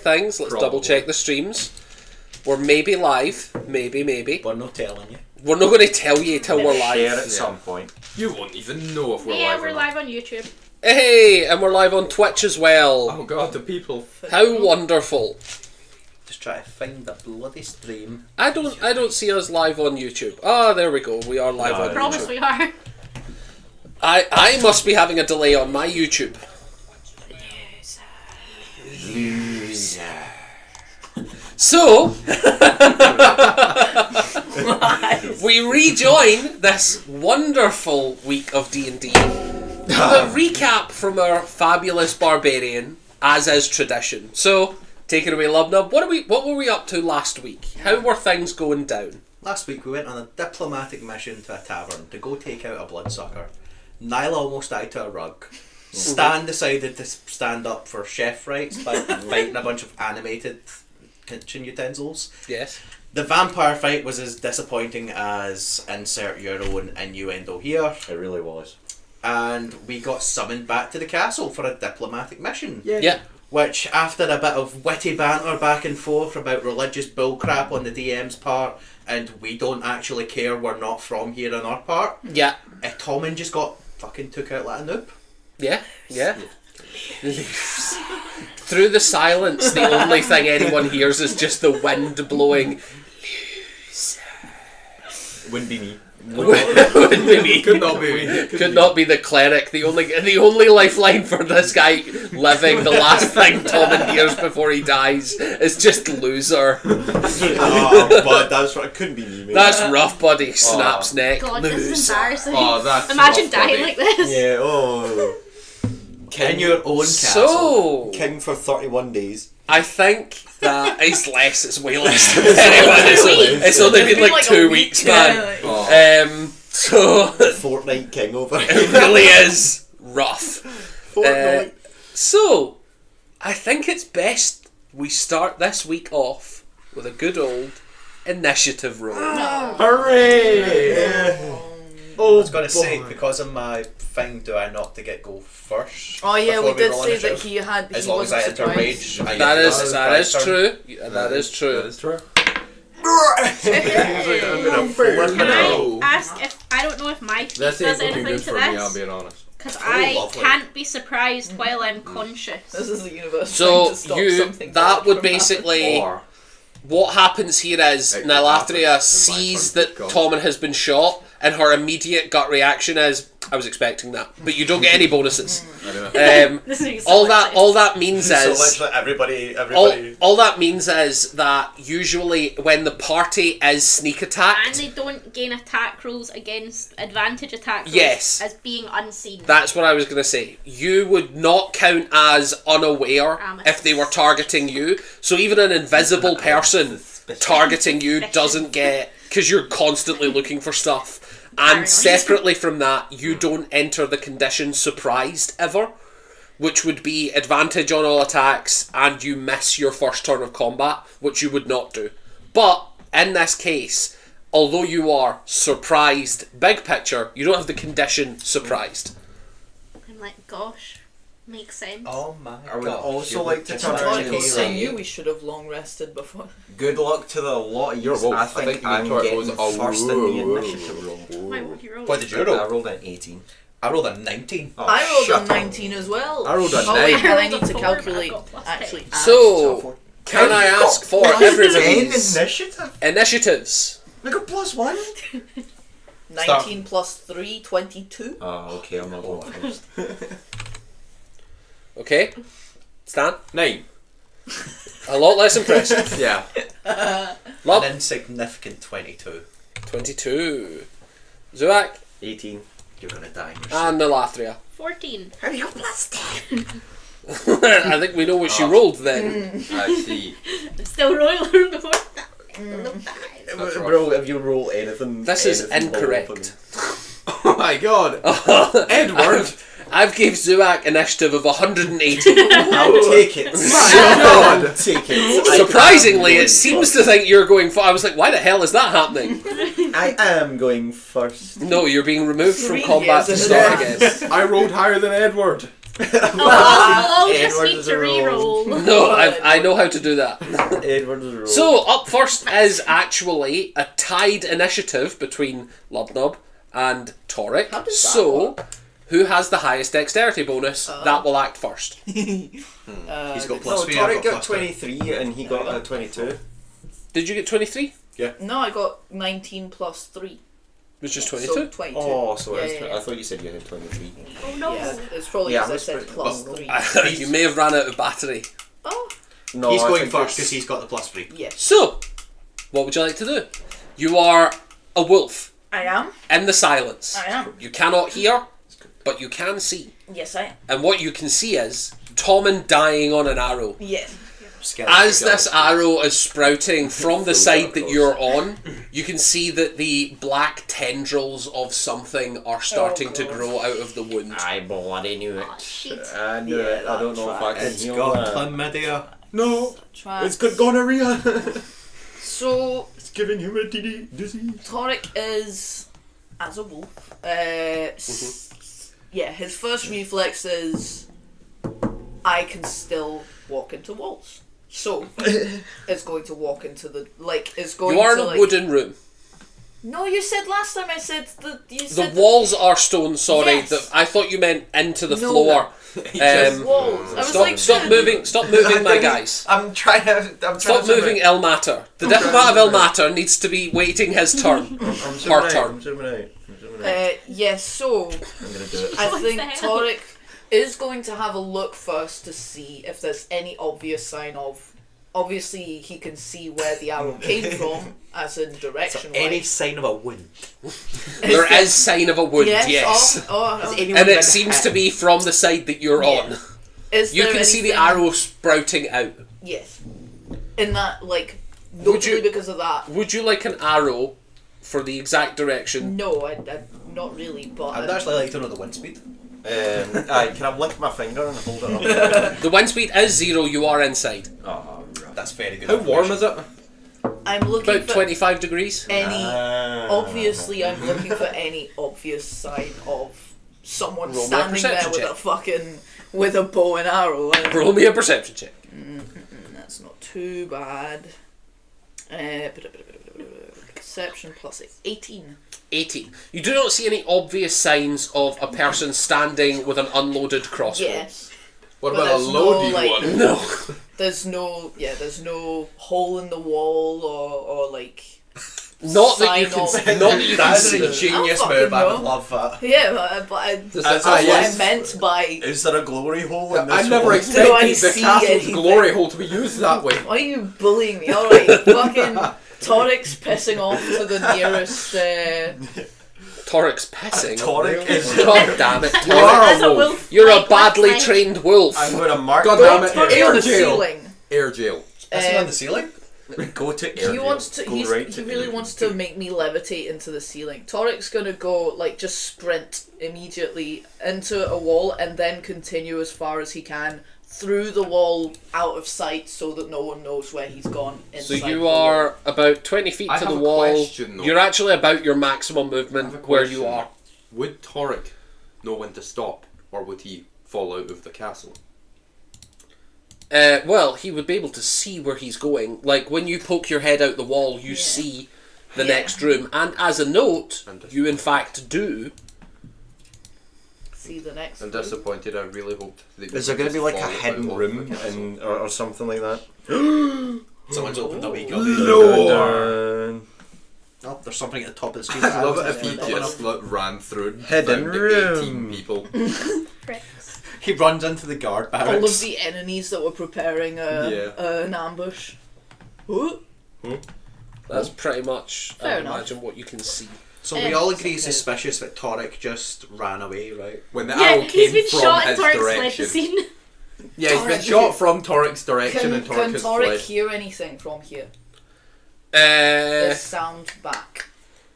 things. Let's double check the streams. We're maybe live. Maybe. We're not telling you. We're not going to tell you till we're live. Share at some point. You won't even know if we're live. Yeah, we're live on YouTube. Hey, and we're live on Twitch as well. Oh god, the people. How wonderful. Just try to find the bloody stream. I don't see us live on YouTube. Ah, there we go. We are live on I promise YouTube. we are. I must be having a delay on my YouTube. Loser. So, we rejoin this wonderful week of D&D with a recap from our fabulous barbarian, as is tradition. So, take it away, Lubnub. What were we up to last week? How were things going down? Last week we went on a diplomatic mission to a tavern to go take out a bloodsucker. Nyla almost died to a rug. Stan decided to stand up for chef rights by fighting a bunch of animated kitchen utensils. Yes. The vampire fight was as disappointing as insert your own innuendo here. It really was. And we got summoned back to the castle for a diplomatic mission. Yeah. Which, after a bit of witty banter back and forth about religious bullcrap on the DM's part, and we don't actually care, we're not from here on our part, Yeah. Tommen just got fucking took out like a noob. Yeah. Through the silence, the only thing anyone hears is just the wind blowing. Wouldn't be me. Wouldn't be me. Could not be me. Could not be the cleric. The only lifeline for this guy living, the last thing Tommen hears before he dies is just loser. But that's right. It couldn't be me, mate. That's rough, buddy. Snaps neck. God, this is Loser. embarrassing. Oh, that's Imagine rough, dying buddy. like this. Yeah, oh. In your own castle. So, King for 31 days. I think that it's less. It's way less than anyone. It's only been like 2 weeks, man. Oh. So Fortnite king over. it really is rough. Fortnite. So, I think it's best we start this week off with a good old initiative roll. Hooray! I was going to say, because of my thing, do I not to get go first? Oh yeah, before we did roll say initiative? that he had. As he long as I wasn't enter surprised. rage, I That get is the that is surprise true. Yeah, that is true. That is true. Can I ask if I don't know if my feat This does ain't looking anything good to for me, I'm this? being honest. Because Oh, I lovely. can't be surprised while I'm conscious. This is the universe. So trying to stop something that bad would from basically Or what happens here is It could Nylathria happen. sees In my that turn. Tommen has been shot, and her immediate gut reaction is, "I was expecting that," but you don't get any bonuses. I don't know. This makes so All much that sense. all that means So is. literally everybody. All that means is that usually when the party is sneak And attacked, they don't gain attack rolls against advantage attack rolls Yes. as being unseen. that's what I was going to say. You would not count as unaware if they were targeting you. So even an invisible person targeting you doesn't get, because you're constantly looking for stuff. And Paranoid. separately from that, you don't enter the condition surprised ever, which would be advantage on all attacks, and you miss your first turn of combat, which you would not do. But in this case, although you are surprised, big picture, you don't have the condition surprised. I'm like, gosh, makes sense. Oh my I would god. also You like look to just turn like around I and a was say- saying hero. you. We should have long rested before. Good luck to the lot of you. You're both. I think you I'm mean to it getting was a first in the woo. initiative roll. My word, you rolled. What did you I roll? rolled an 18. I rolled a 19. Oh, I rolled shut a up. 19 as well. I rolled a Oh wait, 9. and I rolled need a to 4, calculate. but I got plus Actually, 10. add. So, can I ask for And everybody's initiative? initiatives? I got +1. 19 plus 3, 22. Oh, okay, I'm not going first. Okay, Stan? 9. A lot less impressive. Yeah. Lub? An insignificant 22. 22. Zuak? 18. You're gonna die in your sleep. And Nylathria. 14. How do you plus 10? I think we know what she rolled then. I see. I'm still rolling before that. That's rough. Bro, if you roll anything... This is anything lower incorrect. Oh my god. Edward. I've gave Zuak initiative of 180. I'll take it. God. I'll take it. Surprisingly, it seems to think you're going for. I was like, why the hell is that happening? I am going first. No, you're being removed from 3 combat to years in start a again. I rolled higher than Edward. We'll all just Edward need is to a roll. re-roll. No, I know how to do that. Edward is a roll. So, up first is actually a tied initiative between Lubnub and Toric. How does that So, who has the highest dexterity bonus, that will act first. He's got no, plus 3. Toric I've got plus 3. 23 and he got a 22. Did you get 23? No, I got 19 plus 3. Which is So 22? 22. Oh, so it's yeah. I thought you said you had 23. Oh no. Yeah, it's probably Yeah, because I I'm said just- plus 3. You may have ran out of battery. Oh, No, He's I going think first it's- because he's got the plus 3. yes. So, what would you like to do? You are a wolf I am. in the silence. I am. You cannot hear, but you can see. Yes, I am. And what you can see is Tommen dying on an arrow. Yes. As this arrow is sprouting from the side that you're on, you can see that the black tendrils of something are starting to God. grow out of the wound. I bloody knew it. Oh, shit. I knew Yeah, it. I don't know if I can It's heal got that. chlamydia. No, Try. it's got gonorrhea. So, It's giving him a disease. Toric is, as a wolf, yeah, his first reflex is, I can still walk into walls. So, it's going to walk into the, it's going You are to, in a wooden room. No, you said last time I said that, you The said walls are stone, sorry. Yes. I thought you meant into the No. floor. walls. I was Stop, like, stop moving, stop moving, my guys. I'm trying to. Stop moving El Mater. The diplomat of El Mater needs to be waiting his turn. I'm Her turn. I'm zooming out. I'm zooming out. yes, so, I'm gonna do it. I What think the hell? Toric is going to have a look first to see if there's any obvious sign of. Obviously, he can see where the arrow came from, as in direction. Any sign of a wound? There is sign of a wound, yes. anyone And been it seems hit? to be from the side that you're Yeah. on. Is You there can see the anything- arrow sprouting out. Yes. In that, Would notably you- because of that. Would you like an arrow for the exact direction? No, I not really, but. I'd actually like to know the wind speed. Aye, can I lick my finger and hold it up? The wind speed is 0, you are inside. Oh, right. That's very good. How warm is it? I'm looking About for 25 degrees. any. Ah. Obviously, I'm looking for any obvious sign of someone Roll me a standing there perception with check. a fucking. With a bow and arrow. And Roll me a perception check. that's not too bad. Perception plus 18. 18. You do not see any obvious signs of a person standing with an unloaded crossbow. Yes. What But about a there's no, loaded like- one? No. There's no hole in the wall or Not that you sign can of- see. Not that you can That's an see. ingenious I'll move. I fucking would know. love that. Yeah, but that's what yes. I meant by. Is there a glory hole in this I never hole? Do I expected the see castle's anything? glory hole to be used that way. Why are you bullying me? Alright, fucking Toric's pissing off to the nearest. Toric's pissing. Toric is... God damn it, You are Toric. As a wolf. You're a like, badly left leg. trained wolf. I'm going to mark God that. damn it. Put it Air on the jail. ceiling. Air jail. Is he on Um, the ceiling? Go to air He jail. wants to. Go He's, right he to really air wants jail. to make me levitate into the ceiling. Toric's gonna go just sprint immediately into a wall and then continue as far as he can through the wall out of sight so that no one knows where he's gone. So Inside you the wall. are about 20 feet I to have the a wall. question, though. You're actually about your maximum I have a movement where you question. are. Would Toric know when to stop, or would he fall out of the castle? Well, he would be able to see where he's going. Like, when you poke your head out the wall, you Yeah. see the Yeah. next room. And as a note, And you in fact do. See the next. I'm room. disappointed. I really hoped that Is there going to be like a fall out hidden of room the castle. in, or something like that? Someone's opened a wee gully. No. Oh, there's something at the top of the screen. I'd love it if he Open just up. ran through and Hidden found the room. 18 people. Fricks. He runs into the guard barracks. All of the enemies that were preparing an ambush. Ooh. That's pretty much, I Fair would enough. imagine, what you can see. So we all agree Okay. suspicious that Toric just ran away, right? When the Yeah, arrow he's came been from shot in his Toric's fled the direction. scene. Yeah, he's been Toric- shot from Toric's direction Can, and Toric can has Toric fled. hear anything from here? Uh, Is sound back?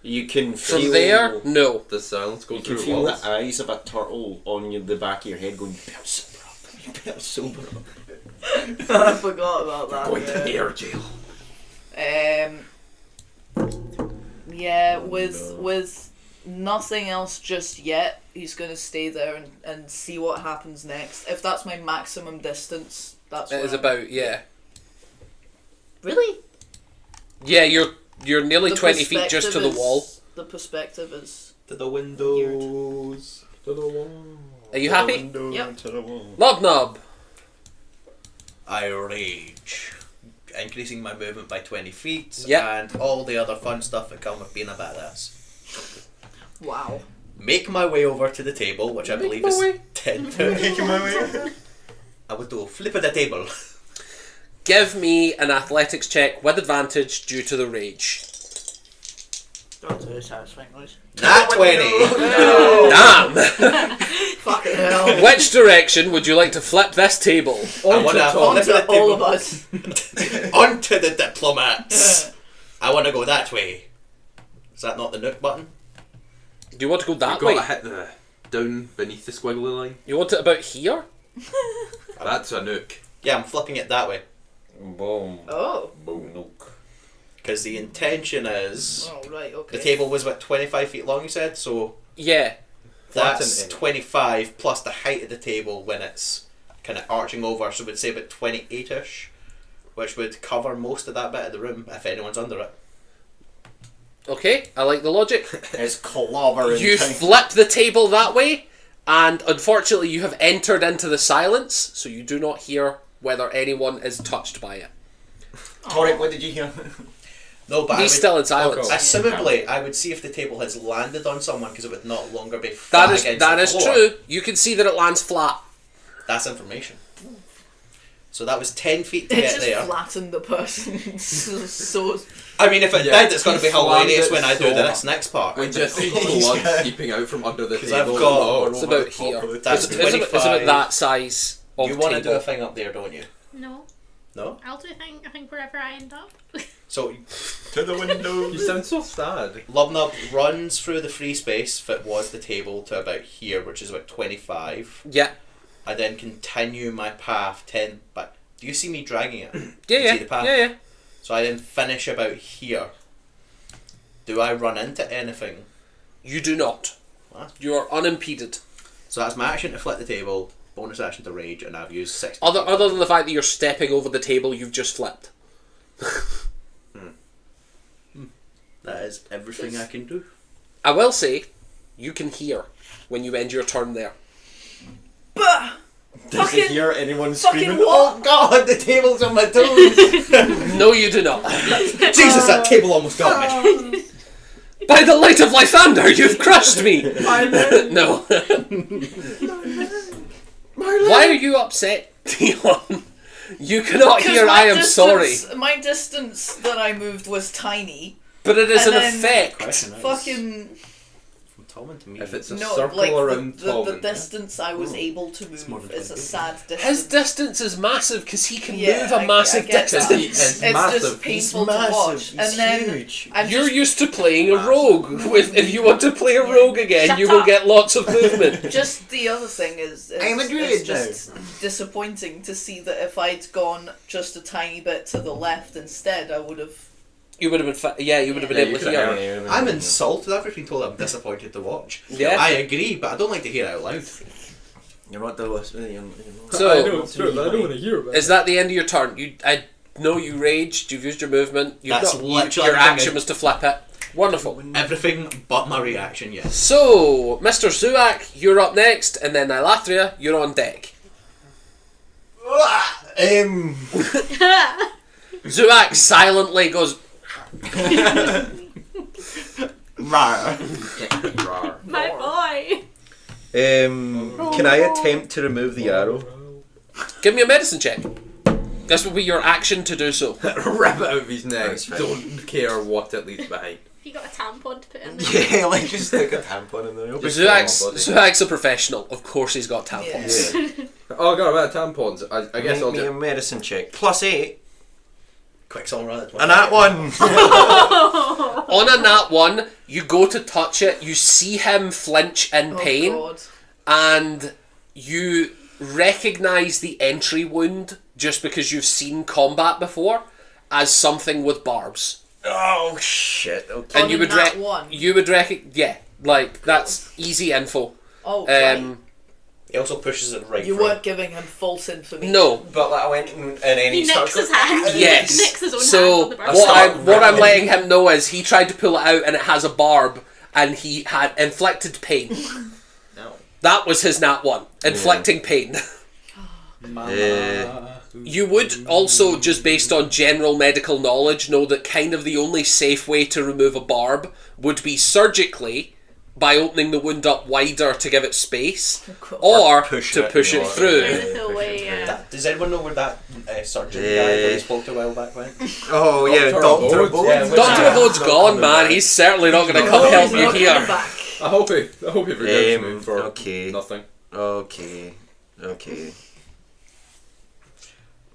You can from feel... there, no. The silence go You can through feel walls. the eyes of a turtle on the back of your head going, "You better sober up, you better sober up." I forgot about that. Going to air jail. Yeah, with nothing else just yet. He's going to stay there and see what happens next. If that's my maximum distance, that's It what is I'm- about, yeah. Really? Yeah, you're nearly The 20 feet just to the perspective wall. The perspective is... To the windows. To the wall. Are you To the happy? window, Yep. To the wall. Lubnub. I rage, increasing my movement by 20 feet, Yep. and all the other fun stuff that come with being a badass. Wow. Make my way over to the table, which I Make believe my is way. 10 to... I would do a flip of the table. Give me an athletics check with advantage due to the rage. That's very satisfying noise. Nat 20! Damn! Fucking hell. Which direction would you like to flip this table? I want to Onto flip the all of table us. onto the diplomats. I want to go that way. Is that not the nook button? Do you want to go that You've way? got to hit the down beneath the squiggly line. You want it about here? That's a nuke. Yeah, I'm flipping it that way. Boom. Oh. Boom. Nook. Because the intention is... Oh, right, okay. The table was about 25 feet long, you said? So Yeah. that's Flatten it. 25 plus the height of the table when it's kind of arching over. So we'd say about 28-ish, which would cover most of that bit of the room if anyone's under it. Okay, I like the logic. It's clobbering. You time. flip the table that way, and unfortunately you have entered into the silence, so you do not hear whether anyone is touched by it. Torek, what did you hear? No, but He's still in silence. Assumably, I would see if the table has landed on someone because it would not longer be That flat is against that the is floor. true. You can see that it lands flat. That's information. So that was 10 feet to It get just there. flattened the person. so I mean, if it Yeah, did, it's going to be he slammed hilarious it when I do so this next part. We just see blood seeping out from under the 'Cause table. I've got- Oh, It's about here. That's It's about 25. that size of You want to do a table. thing up there, don't you? No, No? I'll do a thing. I think wherever I end up. So To the window. You sound so sad. Lubnub runs through the free space if it was the table to about here, which is about 25. Yeah. I then continue my path 10 back. Do you see me dragging it? Yeah, You yeah. see the path? Yeah. So I then finish about here. Do I run into anything? You do not. What? You are unimpeded. So that's my action to flip the table, bonus action to rage, and I've used 60. Other than the fact that you're stepping over the table you've just flipped. That is everything I can do. I will say, you can hear when you end your turn there. Bah! Does he Fucking- hear anyone fucking screaming? what? Oh God, the table's on my toes. No, you do not. Jesus, that table almost got me. By the light of Lysander, you've crushed me! No. Why are you upset, Dion? You cannot hear I am sorry. My distance that I moved was tiny. But it is And an then- effect. Question is, Fucking... from Tommen to me. If it's a No, circle like around the Tobin. distance I was able to more move than is a 20. sad distance. His distance is massive because he can Yeah, move a I massive get that. distance. It's It's massive. just painful He's to watch. massive, And he's then huge. I'm You're just, used to playing a rogue. If you want to play a rogue again, Shut you will up. get lots of movement. just the other thing is I'm a druid it's just disappointing to see that if I'd gone just a tiny bit to the left instead, I would have. You would have been, you would have been Yeah, able you to could hear. have I'm insulted. I've been told I'm disappointed to watch. Yeah. I agree, but I don't like to hear it out loud. You're not the listener. You're not. So- I know it's true, but I don't want to hear about Is that the end of your turn? I know you raged. You've used your movement. You've That's not, literally your everything action I- was to flip it. Wonderful. Everything but my reaction, yes. So, Mr. Zuak, you're up next, and then Nilathria, you're on deck. Zuak silently goes, Rar. Rawr. My boy. Can I attempt to remove the arrow? give me a medicine check. This will be your action to do so. Rip it out of his neck. That's fine. Don't care what it leaves behind. Have you got a tampon to put in there? Yeah, like just stick a tampon in there. It'll be Zuak's a professional. Of course he's got tampons. Yeah. Oh, I got a bit of tampons. I guess I'll Make me a do. medicine check. +8. Quick song rather. And that one. On a nat 1, you go to touch it, you see him flinch in pain, Oh God. and you recognise the entry wound just because you've seen combat before as something with barbs. Oh shit. Okay. And On you a would nat 1? you would recognize, yeah, Like, that's easy info. Oh, right. He also pushes it right You through. weren't giving him false information. No. But like, I went and then He he starts nicks his going, hand. Yes. He nicks his own hand So on the bar. what I'm letting him know is he tried to pull it out and it has a barb and he had inflicted pain. No. That was his nat 1. Inflicting pain. You would also, just based on general medical knowledge, know that kind of the only safe way to remove a barb would be surgically, by opening the wound up wider to give it space, or push to it, push you it know, through. The way, Does anyone know where that surgeon guy that we spoke to a while back went? Oh yeah, Dr. Abode. Abode. Yeah, Dr. Abode's gone, man. He's certainly not going to come help you Coming here. back. I hope he forgives me for okay. nothing. Okay.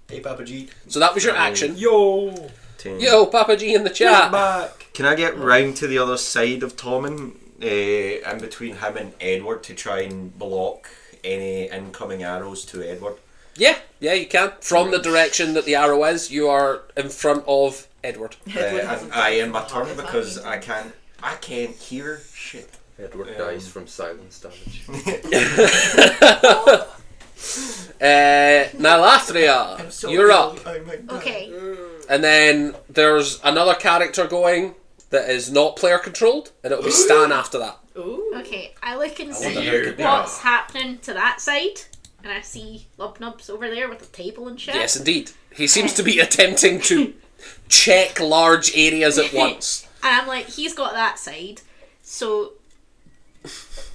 Hey, Papa G. So that was your action. Yo! Yo, Papa G in the chat. Back! Can I get round to the other side of Tommen, in between him and Edward, to try and block any incoming arrows to Edward? Yeah, you can. From the direction that the arrow is, you are in front of Edward. Edward hasn't And I done in my half turn his because acting. I can't hear shit. Edward dies from silence damage. Nalathria, I'm so you're up. Okay. And then there's another character going that is not player controlled, and it'll be Stan after that. Ooh. Okay, I look and wonder see how good they what's happening to that side, and I see Lubnubs over there with a table and shit. Yes, indeed. He seems to be attempting to check large areas at once. And I'm like, he's got that side, so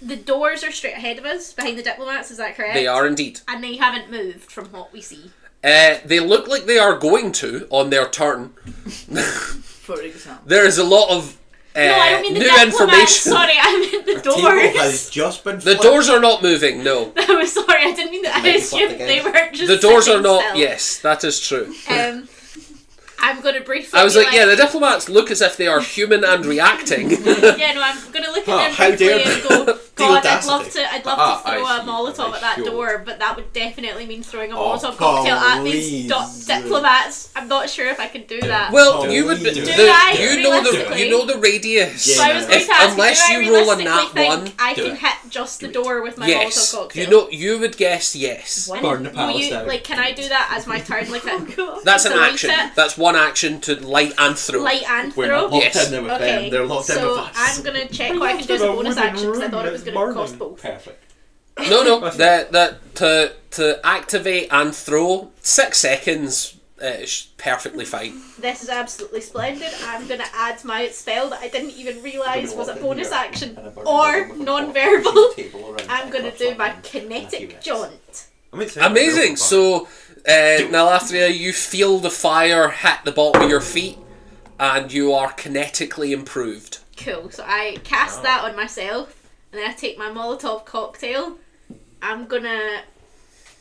the doors are straight ahead of us, behind the diplomats, is that correct? They are indeed. And they haven't moved from what we see. They look like they are going to on their turn. For example. There is a lot of No, I don't mean the new diplomats, information. sorry, I meant the The table has doors. just been The flipped. doors are not moving, no. I'm sorry, I didn't mean that. I Maybe flip assumed again. they were just The doors are sitting not, still. yes, that is true. I'm going to briefly I was be like, yeah, the diplomats look as if they are human and reacting. Yeah, no, I'm going to look at how them briefly dare and go, the God, I'd audacity. love to I throw a see. Molotov at that Sure. door, but that would definitely mean throwing a Oh, Molotov cocktail at these please. diplomats. I'm not sure if I can do that. Well, Oh, you would. do I, You know the radius. So I was going If- to ask, unless do I you roll a realistically nat think one, I do can it. hit just the door with my yes. Molotov cocktail? You know, you would guess yes. And Burn the will palace you, down. like, can I do that as my turn? Like, That's an delete action. it? That's one action to light and throw. Light and We're throw? not locked Yes. in there with Okay, them. They're locked in with so us. I'm going to check what I can do as a bonus action because I thought it was going to cost both. Perfect. No. To activate and throw 6 seconds is perfectly fine. This is absolutely splendid. I'm going to add my spell that I didn't even realise was a bonus action or non-verbal. I'm going to do my kinetic jaunt. Amazing. So, Nalathria, you feel the fire hit the bottom of your feet, and you are kinetically improved. Cool. So I cast that on myself, and then I take my Molotov cocktail. I'm gonna,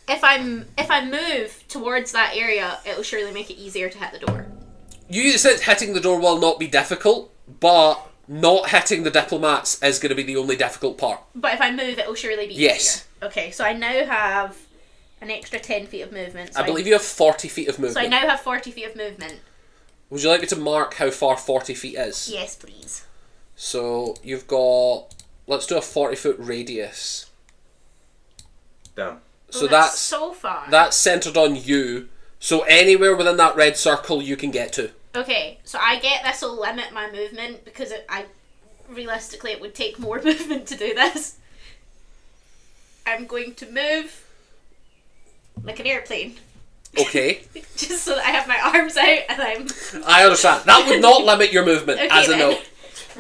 if I move towards that area, it'll surely make it easier to hit the door. You said hitting the door will not be difficult, but not hitting the diplomats is going to be the only difficult part. But if I move, it'll surely be Yes. easier. Okay. So I now have an extra 10 feet of movement. So I believe you have 40 feet of So I movement. now have 40 feet of movement. Would you like me to mark how far 40 feet is? Yes, please. So you've got, let's do a 40-foot radius. Damn. So Oh, that's so far. that's centered on you. So anywhere within that red circle you can get to. Okay, so I get this will limit my movement because realistically it would take more movement to do this. I'm going to move like an airplane. Okay. Just so that I have my arms out and I'm... I understand. That would not limit your movement, Okay, as a then. note.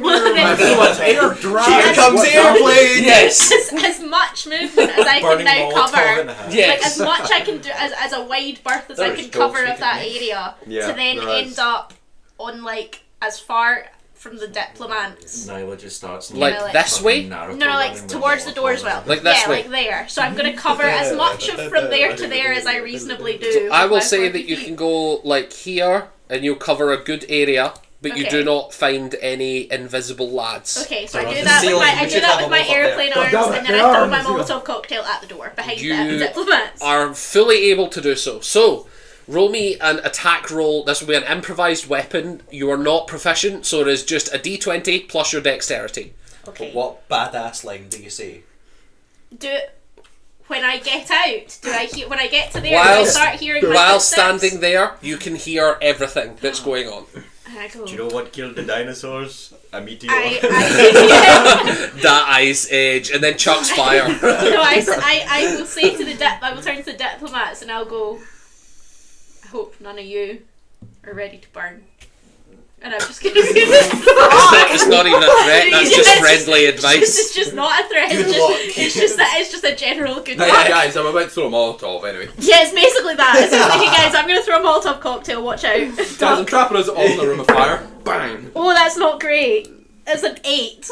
Well, then, Here comes the airplane! Yes. as much movement as I can Burning now Molotov in cover. the hand. Yes. Like as much I can do as a wide berth as I There's can cover jokes of that we can area Yeah, to then there end is. up on like as far from the diplomats. Nyla just starts Like like- this way? No, like towards the door as well. Like this yeah, way? like there. So I'm going to cover as much of from there to there as I reasonably do. I with will my say 40 that you feet. can go like here and you'll cover a good area, but you Okay. do not find any invisible lads. Okay, so I They're do on that the with my ceiling. I We do should that have with a my Molotov there. airplane arms, damn it, and then they I are throw my on the Molotov cocktail at the door behind You the diplomats. Are fully able to do so. So, roll me an attack roll. This will be an improvised weapon. You are not proficient, so it is just a d20 plus your dexterity. Okay. What badass line do you say? Do it when I get out. Do I hear when I get to there? While- do I start hearing my While footsteps? standing there, you can hear everything that's going on. And I go. Do you know what killed the dinosaurs? A meteor. I That ice age, and then chucks fire. no, I will say to I will turn to the diplomats and I'll go, I hope none of you are ready to burn. And I'm just gonna do this. It's not even a threat, that's just friendly advice. It's just not a threat. Good It's luck. it's just a general good Hey, luck. guys, I'm about to throw a Molotov anyway. Yeah, it's basically that. It's just like, hey guys, I'm gonna throw a Molotov cocktail, watch out. Guys, I'm trapping us all in a room of fire. Bang! Oh, that's not great. It's an 8.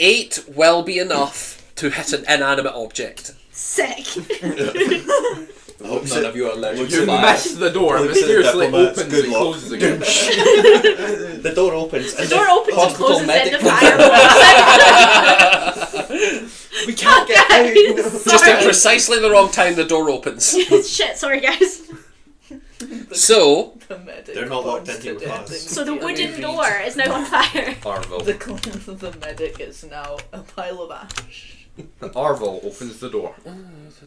8 will be enough to hit an inanimate object. Sick. I hope none of you are allergic You to fire. miss the door, Looks at the mysteriously diplomats, opens good and luck. closes again. The door opens. The door opens and hospital closes and the medic fire walks out. We can't get out. Guys, Just sorry. at precisely the wrong time the door opens. Shit, sorry guys. So, The medic They're not locked burns into to your death class. So the in wooden the door is now on fire. Arvel. The medic is now a pile of ash. Arvel opens the door. What's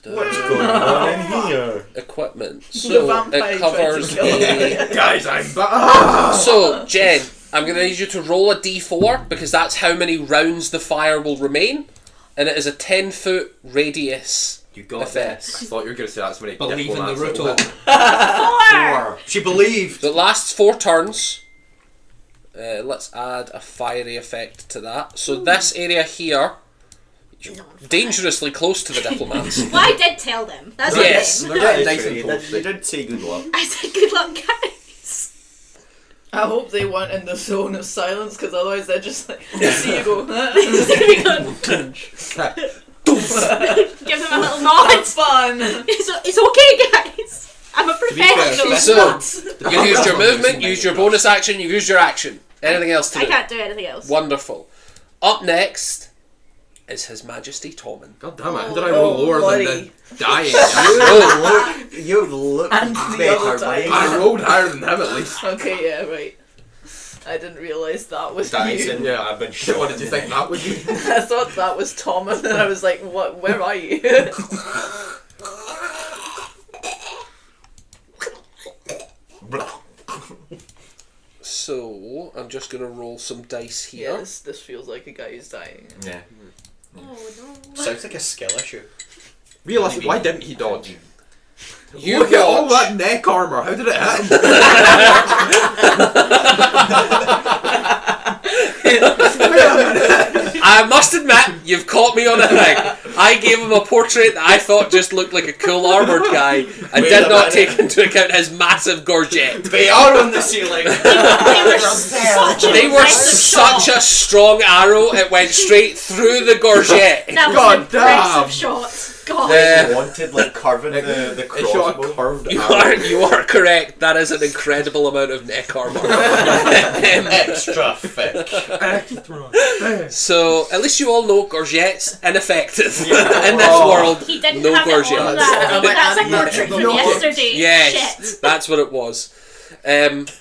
going on in here? equipment. The So vampire it tried covers to kill him. the... Guys, I'm back! So, Jen, I'm going to need you to roll a d4 because that's how many rounds the fire will remain. And it is a 10-foot radius You got effect. this. I thought you were going to say that's many Believe in diplomats Naruto. that'll hit. 4! She believed. So it lasts 4 turns. Let's add a fiery effect to that. So this area here, dangerously close to the diplomats. Well, I did tell them. That's Yes. okay. They're getting That nice is and true. You toasty. did say good luck. I said good luck, guys. I hope they weren't in the zone of silence, because otherwise they're just like, they see you go, Give them a little nod. that's fun. It's okay, guys. I'm a professional. So, you've used your movement, you've used your bonus action, you've used your action. Anything else to I do? can't do anything else. Wonderful. Up next is His Majesty Tommen. God damn it, how did I roll lower than buddy. the dying? You look And the better, other buddy. time. I rolled higher than him at least. Okay, yeah, right. I didn't realise that was Dyson, you. Yeah. I've been shot. What did you think that would be? I thought that was Tom, and then I was like, "What? Where are you?" So, I'm just going to roll some dice yeah, here. this feels like a guy who's dying. Yeah. Oh no. Sounds like a skill issue. Realistically, why didn't he dodge? You Look at all watch- that neck armour, how did it hit him? I must admit, you've caught me on a thing. I gave him a portrait that I thought just looked like a cool armoured guy and Wait did a not minute. take into account his massive gorget. They are on the ceiling. They were such an They were impressive such shot. a strong arrow, it went straight through the gorget. That was God an impressive damn. shot. God. Wanted like carving the It shot a crossbow. curved You arrow. are correct. That is an incredible amount of neck armour. Extra thick. So, at least you all know gorgets ineffective in this world. He didn't No have gorget. it on that. That's a portrait from No. yesterday. Yes, Shit. that's what it was.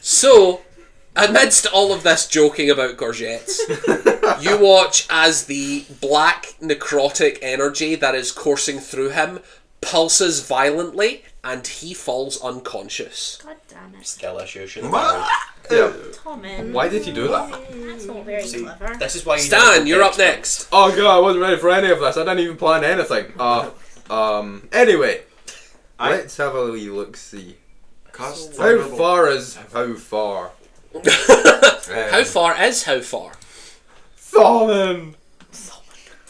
So, amidst all of this joking about gorgets, you watch as the black necrotic energy that is coursing through him pulses violently and he falls unconscious. God damn it. Skill issue. Should have Yeah. Tommen. Why did he do that? That's not very clever. This is why you Stan, you're up next. Oh god, I wasn't ready for any of this. I didn't even plan anything. Anyway. Let's have a wee look-see. Cast How far is how far? How far is how far? Thorman!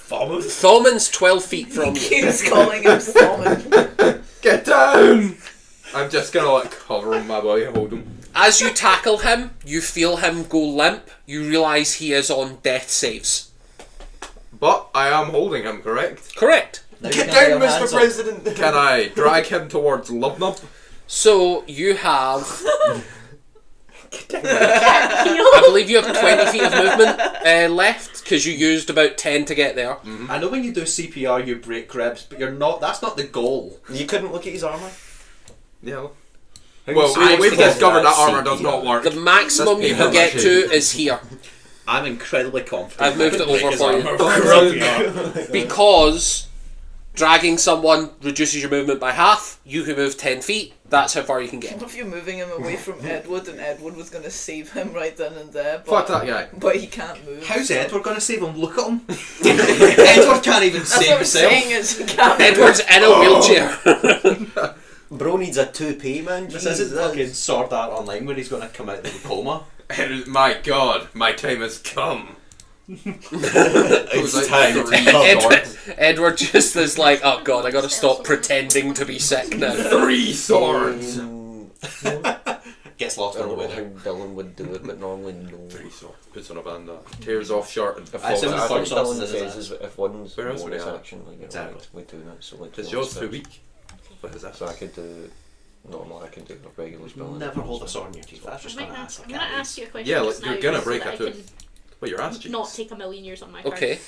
Thoman's 12 feet from you. Keeps calling him Solomon. Get down! I'm just gonna like cover my body and hold him. As you tackle him, you feel him go limp. You realise he is on death saves. But I am holding him, correct? Correct. Get down, Mr. President! Can I drag him towards Lubnub? So you have... I believe you have 20 feet of movement left because you used about 10 to get there. I know when you do CPR you break ribs, but you're not. That's not the goal. You couldn't look at his armour? Yeah. How Well, you supposed we've to get discovered that armour CPR? does not work. The maximum Let's you be can get honest. to is here. I'm incredibly confident. I've moved I it can break over his for you. armor from here. Because dragging someone reduces your movement by half, you can move 10 feet. That's how far you can get. What if you're moving him away from Edward and Edward was going to save him right then and there? Fuck But, that guy. but he can't move. How's Edward going to save him? Look at him. Edward can't even That's save what I'm himself. saying is he can't move. Edward's in a wheelchair. Bro needs a toupee, man. This Jesus. isn't fucking Sword Art Online where he's going to come out of the coma. My God, my time has come. It's like time to three come Edward, Edward just is like, oh god, I gotta stop pretending to be sick now. 3 swords. Gets lost I on the don't know way how there. Dylan would do it, but normally no. 3 swords. Puts on a bandana. Tears off shirt and If I said I the think first option Dylan is says that. is if one's Where else bonus would I have? action, like you're Exactly. right, we do that. So like Is two yours spells. too weak? What is that? So I could do normal. I can do a regular spell. and Never a hold a spell. sword in your teeth. That's just I'm going to ask. gonna ask you a question. Yeah, like, just you're now, gonna just break so a that I tooth. Well, your ass can cheeks. not take a million years on my card. Okay.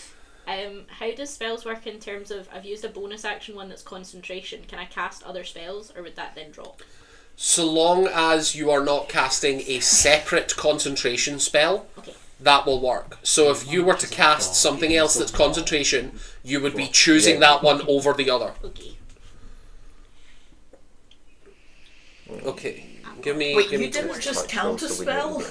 How does spells work in terms of I've used a bonus action one that's concentration? Can I cast other spells, or would that then drop? So long as you are not casting a separate concentration spell, Okay. that will work. So if you were to cast something else that's concentration, you would be choosing that one over the other. Okay. Okay. Give me. Wait, give you me didn't just counter spell?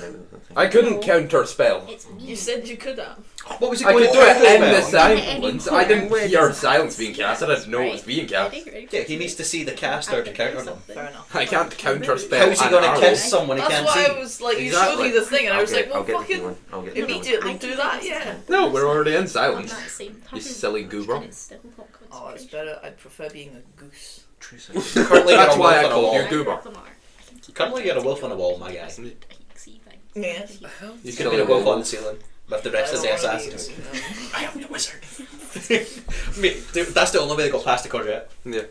I couldn't counter spell. It's me. You said you could have. What was he I going could to do it in the spell? silence. I didn't hear silence being cast. I didn't know it was being cast. Yeah, he needs to see the caster to counter them. Fair enough. I can't counter spell. How's he an going to arrow. kiss someone he That's can't why see? I was like, you Exactly. showed me the thing, and I was like, well, I'll get the fucking one. I'll get the one. immediately do that, yeah. No, we're already in On silence. that same You turn, silly goober. and it's still not Oh, it's concentration. better. I'd prefer being a goose. Currently, That's you're a why I wolf on a called wall. you goober. Currently, you're a wolf on a wall, my guy. Yes. You could be a wolf on the ceiling with the rest of the I don't wanna be- assassins. I am the wizard. Mate, dude, that's the only way they got past the courgette. Yeah.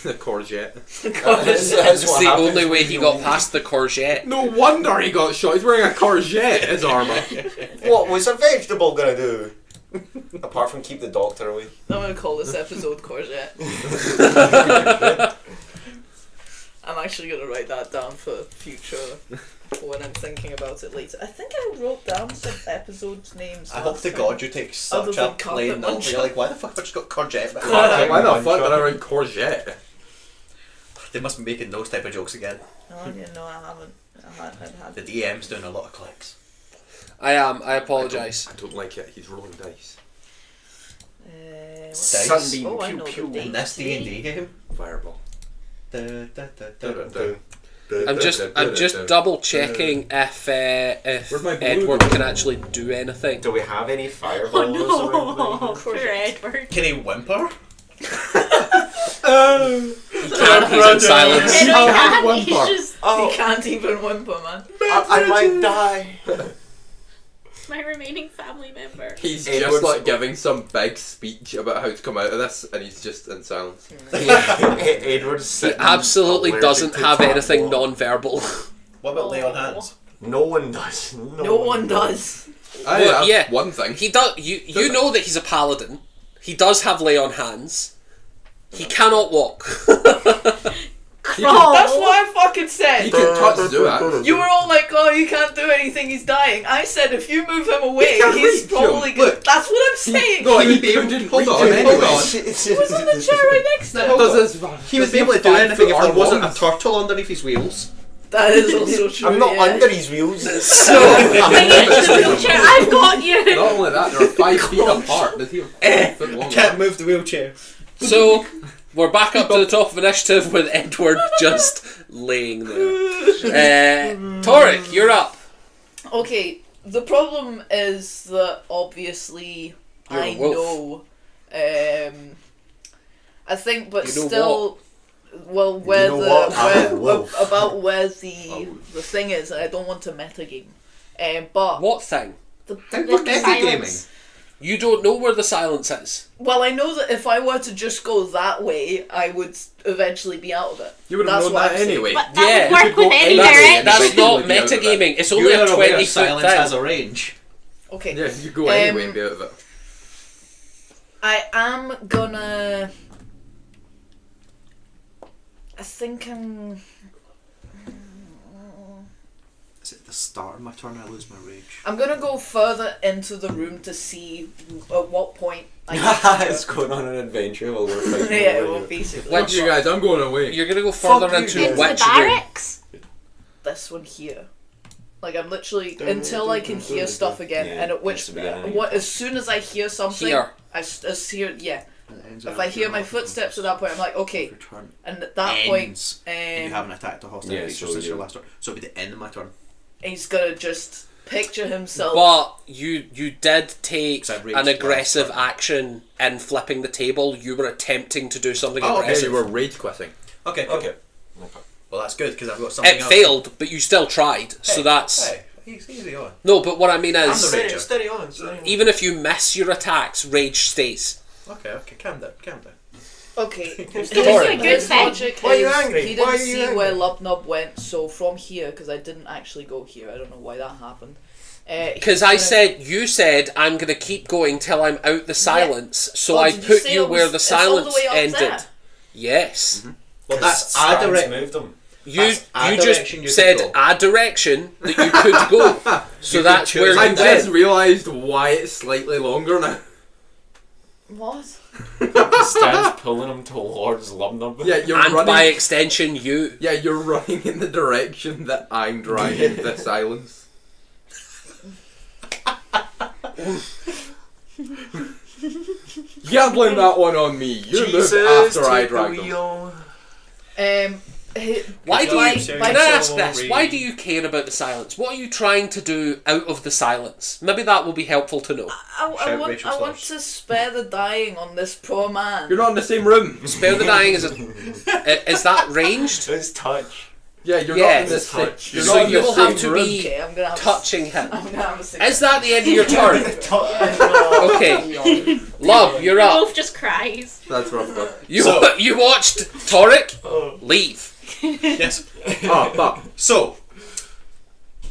The courgette. It's the only way he got past the courgette. No wonder he got shot. He's wearing a courgette as armour. What was a vegetable gonna do? Apart from keep the doctor away. I'm gonna call this episode Courgette. I'm actually gonna write that down for future when I'm thinking about it later. I think I wrote down some episodes' names. I hope last to time. God you take Other such than a plain carpet note. muncher. You're like, why the fuck have I just got courgette? Why the fuck did I write courgette? They must be making those type of jokes again. Oh, yeah, no, I haven't. I had The DM's doing a lot of clicks. I am. I apologise. I don't like it. He's rolling dice. what's Dice. Sunbeam, Oh, I pew know the pew. date. In this D&D game. Fireball. I'm just double checking if Where's my blue Edward gun? can actually do anything. Do we have any fireballs? Oh no! around? Poor Edward. Can he whimper? He can't. He's in silence. No, he can't. One He's part. just He can't even whimper, man. I might die. my remaining family member. He's Edward's- just like giving some big speech about how to come out of this, and he's just in silence. Edward's He sitting absolutely allergic doesn't to have tap anything water. non-verbal. What about lay on hands? No one does. No one does. I Well, have yeah. one thing. He does. You know that he's a paladin. He does have lay on hands. He cannot walk. Crawl. That's what I fucking He said. can touch Zuak. You were all like, oh, he can't do anything, he's dying. I said, if you move him away, He can't he's reach probably you. good. Look. That's what I'm saying. No, He he would be able- couldn't hold reach on, him hold anyway. on. He was on the chair right next to him. Does his, He would be able to do anything if there wasn't a turtle underneath his wheels. That is also true. I'm not yeah. under his wheels. So Bring it to the wheelchair. I've got you. Not only that, they're 5 feet apart. Does he have 5 foot long? Can't move the wheelchair. so we're back up to the top of initiative with Edward just laying there. Torek, you're up. Okay, the problem is that obviously You're a I wolf. know. I think, but You know still, well, where You know the what? I'm a where, wolf. about where the thing is, I don't want to metagame. But What thing? the We're metagaming. You don't know where the silence is. well, I know that if I were to just go that way, I would eventually be out of it. You would have That's known what that I'm saying. anyway. But Yeah, that you would could work go with any any direction. That's not You'd be out of it. metagaming. It's only You're a aware 20 foot silence thing. has a range. Okay. Yeah, you go anyway and be out of it. I am gonna. I think I'm. the start of my turn, I lose my rage. I'm gonna go further into the room to see at what point I It's going on an adventure while we're fighting. yeah, over well, here. basically. Fuck you guys, I'm going away. You're gonna go further Fuck into you. Into which the room? barracks? This one here. Like I'm literally until I can hear stuff again, Yeah, and at which that's the beginning. what as soon as I hear something, Here. I hear yeah. And it ends If after I hear your my optional footsteps at that point, I'm like, okay. Your turn And at that ends, point, and you haven't attacked a hostile Yeah, creature so since your you- last turn. So it'll be the end of my turn. he's gonna just picture himself. But you did take 'Cause I raged an last aggressive turn. action in flipping the table. You were attempting to do something Oh, okay. Yeah, aggressive. you were rage quitting. Okay, cool. Okay. Well, that's good because I've got something It else. failed, but you still tried. So Hey, that's Hey, easy on. no. But what I mean I'm is, the rager. Steady on. even if you miss your attacks, rage stays. Okay, calm down. Okay. Doing a good His thing. logic Why are you is angry? He Why didn't are you see angry? where Lubnub went, so from here, because I didn't actually go here. I don't know why that happened. Because I said you said I'm gonna keep going till I'm out the silence. So Oh, I did put say you it where was- the it's all the silence way up ended. there? Yes. Well, that's a Stan's direct. moved him. You That's a you direction just you could said go. a direction that you could go. So that's choose. where you I went. just realised why it's slightly longer now. What? Stan's pulling him towards Lubnub. Yeah, you're And running. by extension, you. Yeah, you're running in the direction that I'm driving the silence. You can't blame that one on me. You moved after I dragged them. Why do By- you? by Can I ask sorry. this? Why do you care about the silence? What are you trying to do out of the silence? Maybe that will be helpful to know. I Shout want, Rachel I want Slush. to spare the dying on this poor man. You're not in the same room. Spare the dying is is that ranged? It's touch. Yeah, you're Yes. not in the same. Touch. You're So not in you the will same have to room. be Okay, I'm gonna have touching him. I'm gonna have a six. Is that the end of your turn? Okay, love, you're up. Wolf just cries. That's rough. But You watched Torek leave. Yes. oh, but So,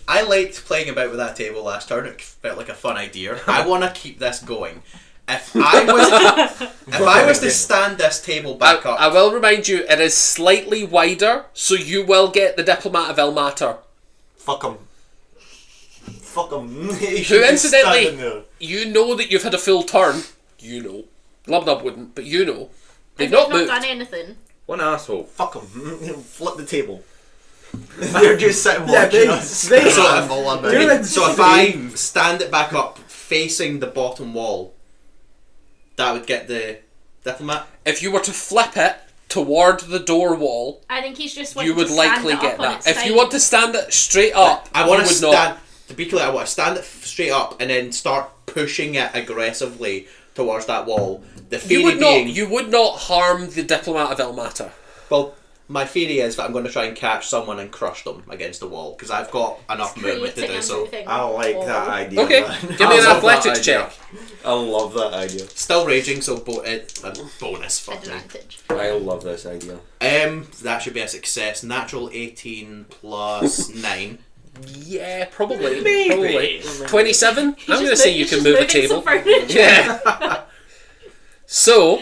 I liked playing about with that table last turn. It felt like a fun idea. I want to keep this going. If I was to stand this table back up, I will remind you, it is slightly wider, so you will get the Diplomat of Ilmater. Fuck him. Fuck him. Who incidentally, you know that you've had a full turn. You know. Lubnub wouldn't, but you know. They've not moved. done anything. one asshole. Fuck him. Flip the table. They're just sitting Yeah, watching they- us. they- so Yeah. so if I stand it back up facing the bottom wall, that would get the diplomat. If you were to flip it toward the door wall, I think he's just you would likely get that. If you want want to stand it straight up, I want you to would not. stand. To be clear, I want to stand it straight up and then start pushing it aggressively towards that wall. The theory You would being, not. You would not harm the Diplomat of Ilmater. well, my theory is that I'm going to try and catch someone and crush them against the wall because I've got enough movement to do so. I like that idea. Okay, man. give me an I love that athletics idea. check. I love that idea. Still raging, so a bonus. Fuck me. Advantage. I love this idea. That should be a success. Natural 18 plus 9. Yeah, probably. Probably. 27? I'm going to say you He's can just move a moving table. some furniture. Yeah. So,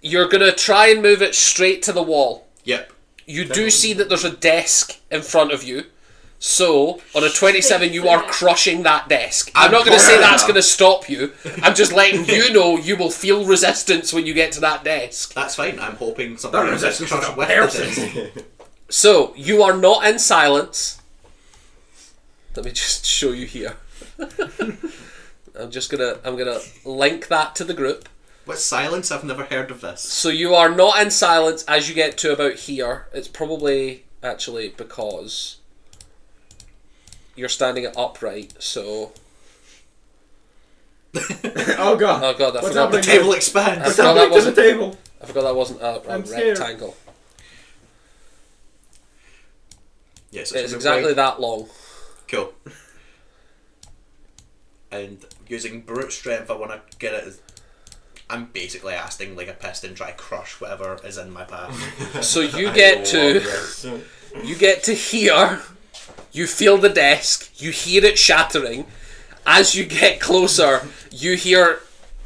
you're going to try and move it straight to the wall. Yep. You do see that there's a desk in front of you. So, on a 27, you are crushing that desk. I'm not going to say that's going to stop you. I'm just letting you know you will feel resistance when you get to that desk. That's fine. I'm hoping something That is resistance crushed is a with person. this. So, you are not in silence. Let me just show you here. I'm gonna link that to the group. What's silence? I've never heard of this. So you are not in silence as you get to about here. It's probably actually because you're standing it upright, so... Oh god. Oh god, I What's forgot, The happening? table expands. I forgot that Happening to the wasn't, table. I forgot that wasn't a I'm scared. rectangle. Yes, It's exactly that long. Cool. And using brute strength, I want to get it. I'm basically acting like a piston, try to crush whatever is in my path. So you get to... You get to here, you feel the desk, you hear it shattering. As you get closer, you hear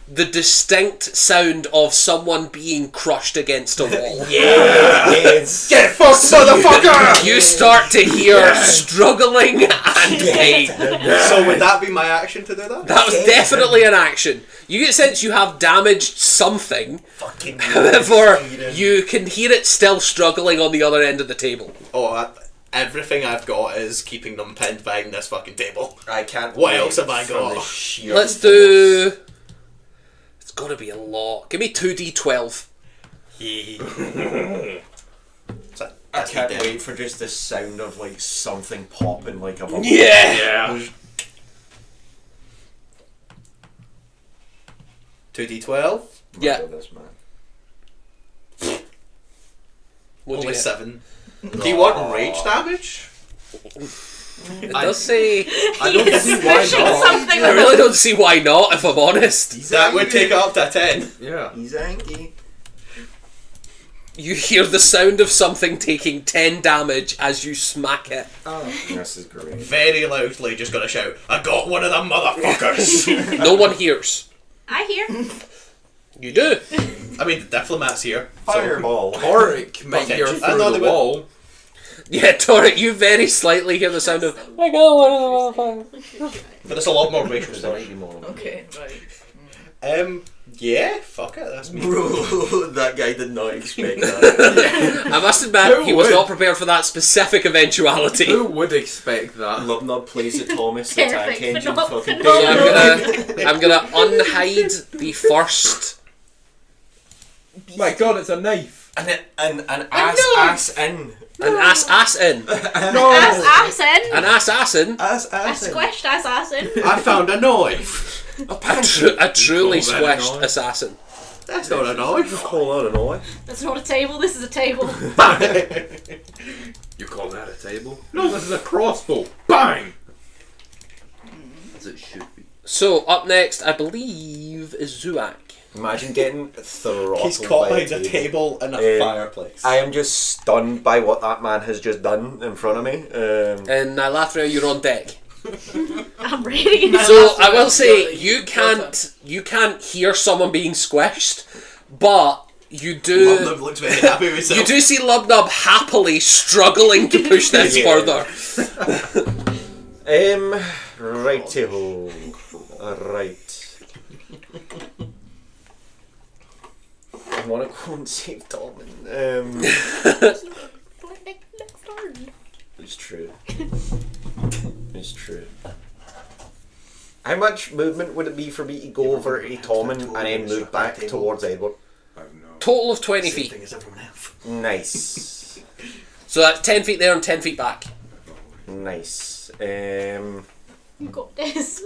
the distinct sound of someone being crushed against a wall. Yes. Get fucked, motherfucker! You start to hear struggling and pain. So would that be my action to do that? That was definitely an action. You get a sense you have damaged something. Fucking However, you can hear it still struggling on the other end of the table. Oh, everything I've got is keeping them pinned behind this fucking table. I can't. What wait else have I for got? the sheer Let's do... It's got to be a lot. Give me 2d12. I can't wait for just the sound of like something popping like a bubble. Yeah! 2d12. Yeah. This man. What'd you Only get? 7. Do you want rage damage? It does say... I don't see why Pushing not. something I really don't see why not, if I'm honest. That would take it up to 10. Yeah. He's angry. You hear the sound of something taking 10 damage as you smack it. This is great. Very loudly, just gonna shout, I got one of them motherfuckers! No one hears. I hear. You do. I mean, the diplomat's here. so- Fireball. Oric might hear I through know the they would. wall. Yeah, Torek, you very slightly hear the sound of... I got one of the motherfuckers. But it's a lot more racial stuff. Okay, right. Yeah, fuck it, that's me. Bro, that guy did not expect that. I must admit, Who he was would? not prepared for that specific eventuality. Who would expect that? Lubnub plays the Thomas the Tank Perfect Engine phenomenon. fucking So thing. I'm gonna unhide the first... My god, it's a knife. And no. ass in. An ass in. No! Ass in. An ass in. Ass A squished ass in. I found a knife! A truly Call that a squished knife? assassin. That's not a knife! Call that an eye. That's not a table, this is a table. You call that a table? No, this is a crossbow. Bang! As it should be. So, up next, I believe, is Zuak. Imagine getting throttled He's caught by behind a table in a fireplace. I am just stunned by what that man has just done in front of me. And Nylathria, you're on deck. I'm ready. So I will say you can't hear someone being squished, but you do Lubnub looks very happy with himself. you do see Lubnub happily struggling to push this Yeah. further. Righty-ho. Right. I want to go and save Dolman. It's true. It's true. How much movement would it be for me to go over to Tommen and then move back towards Edward? Total of 20 Same feet. thing as everyone else. Nice. So that's 10 feet there and 10 feet back. Nice. You got this.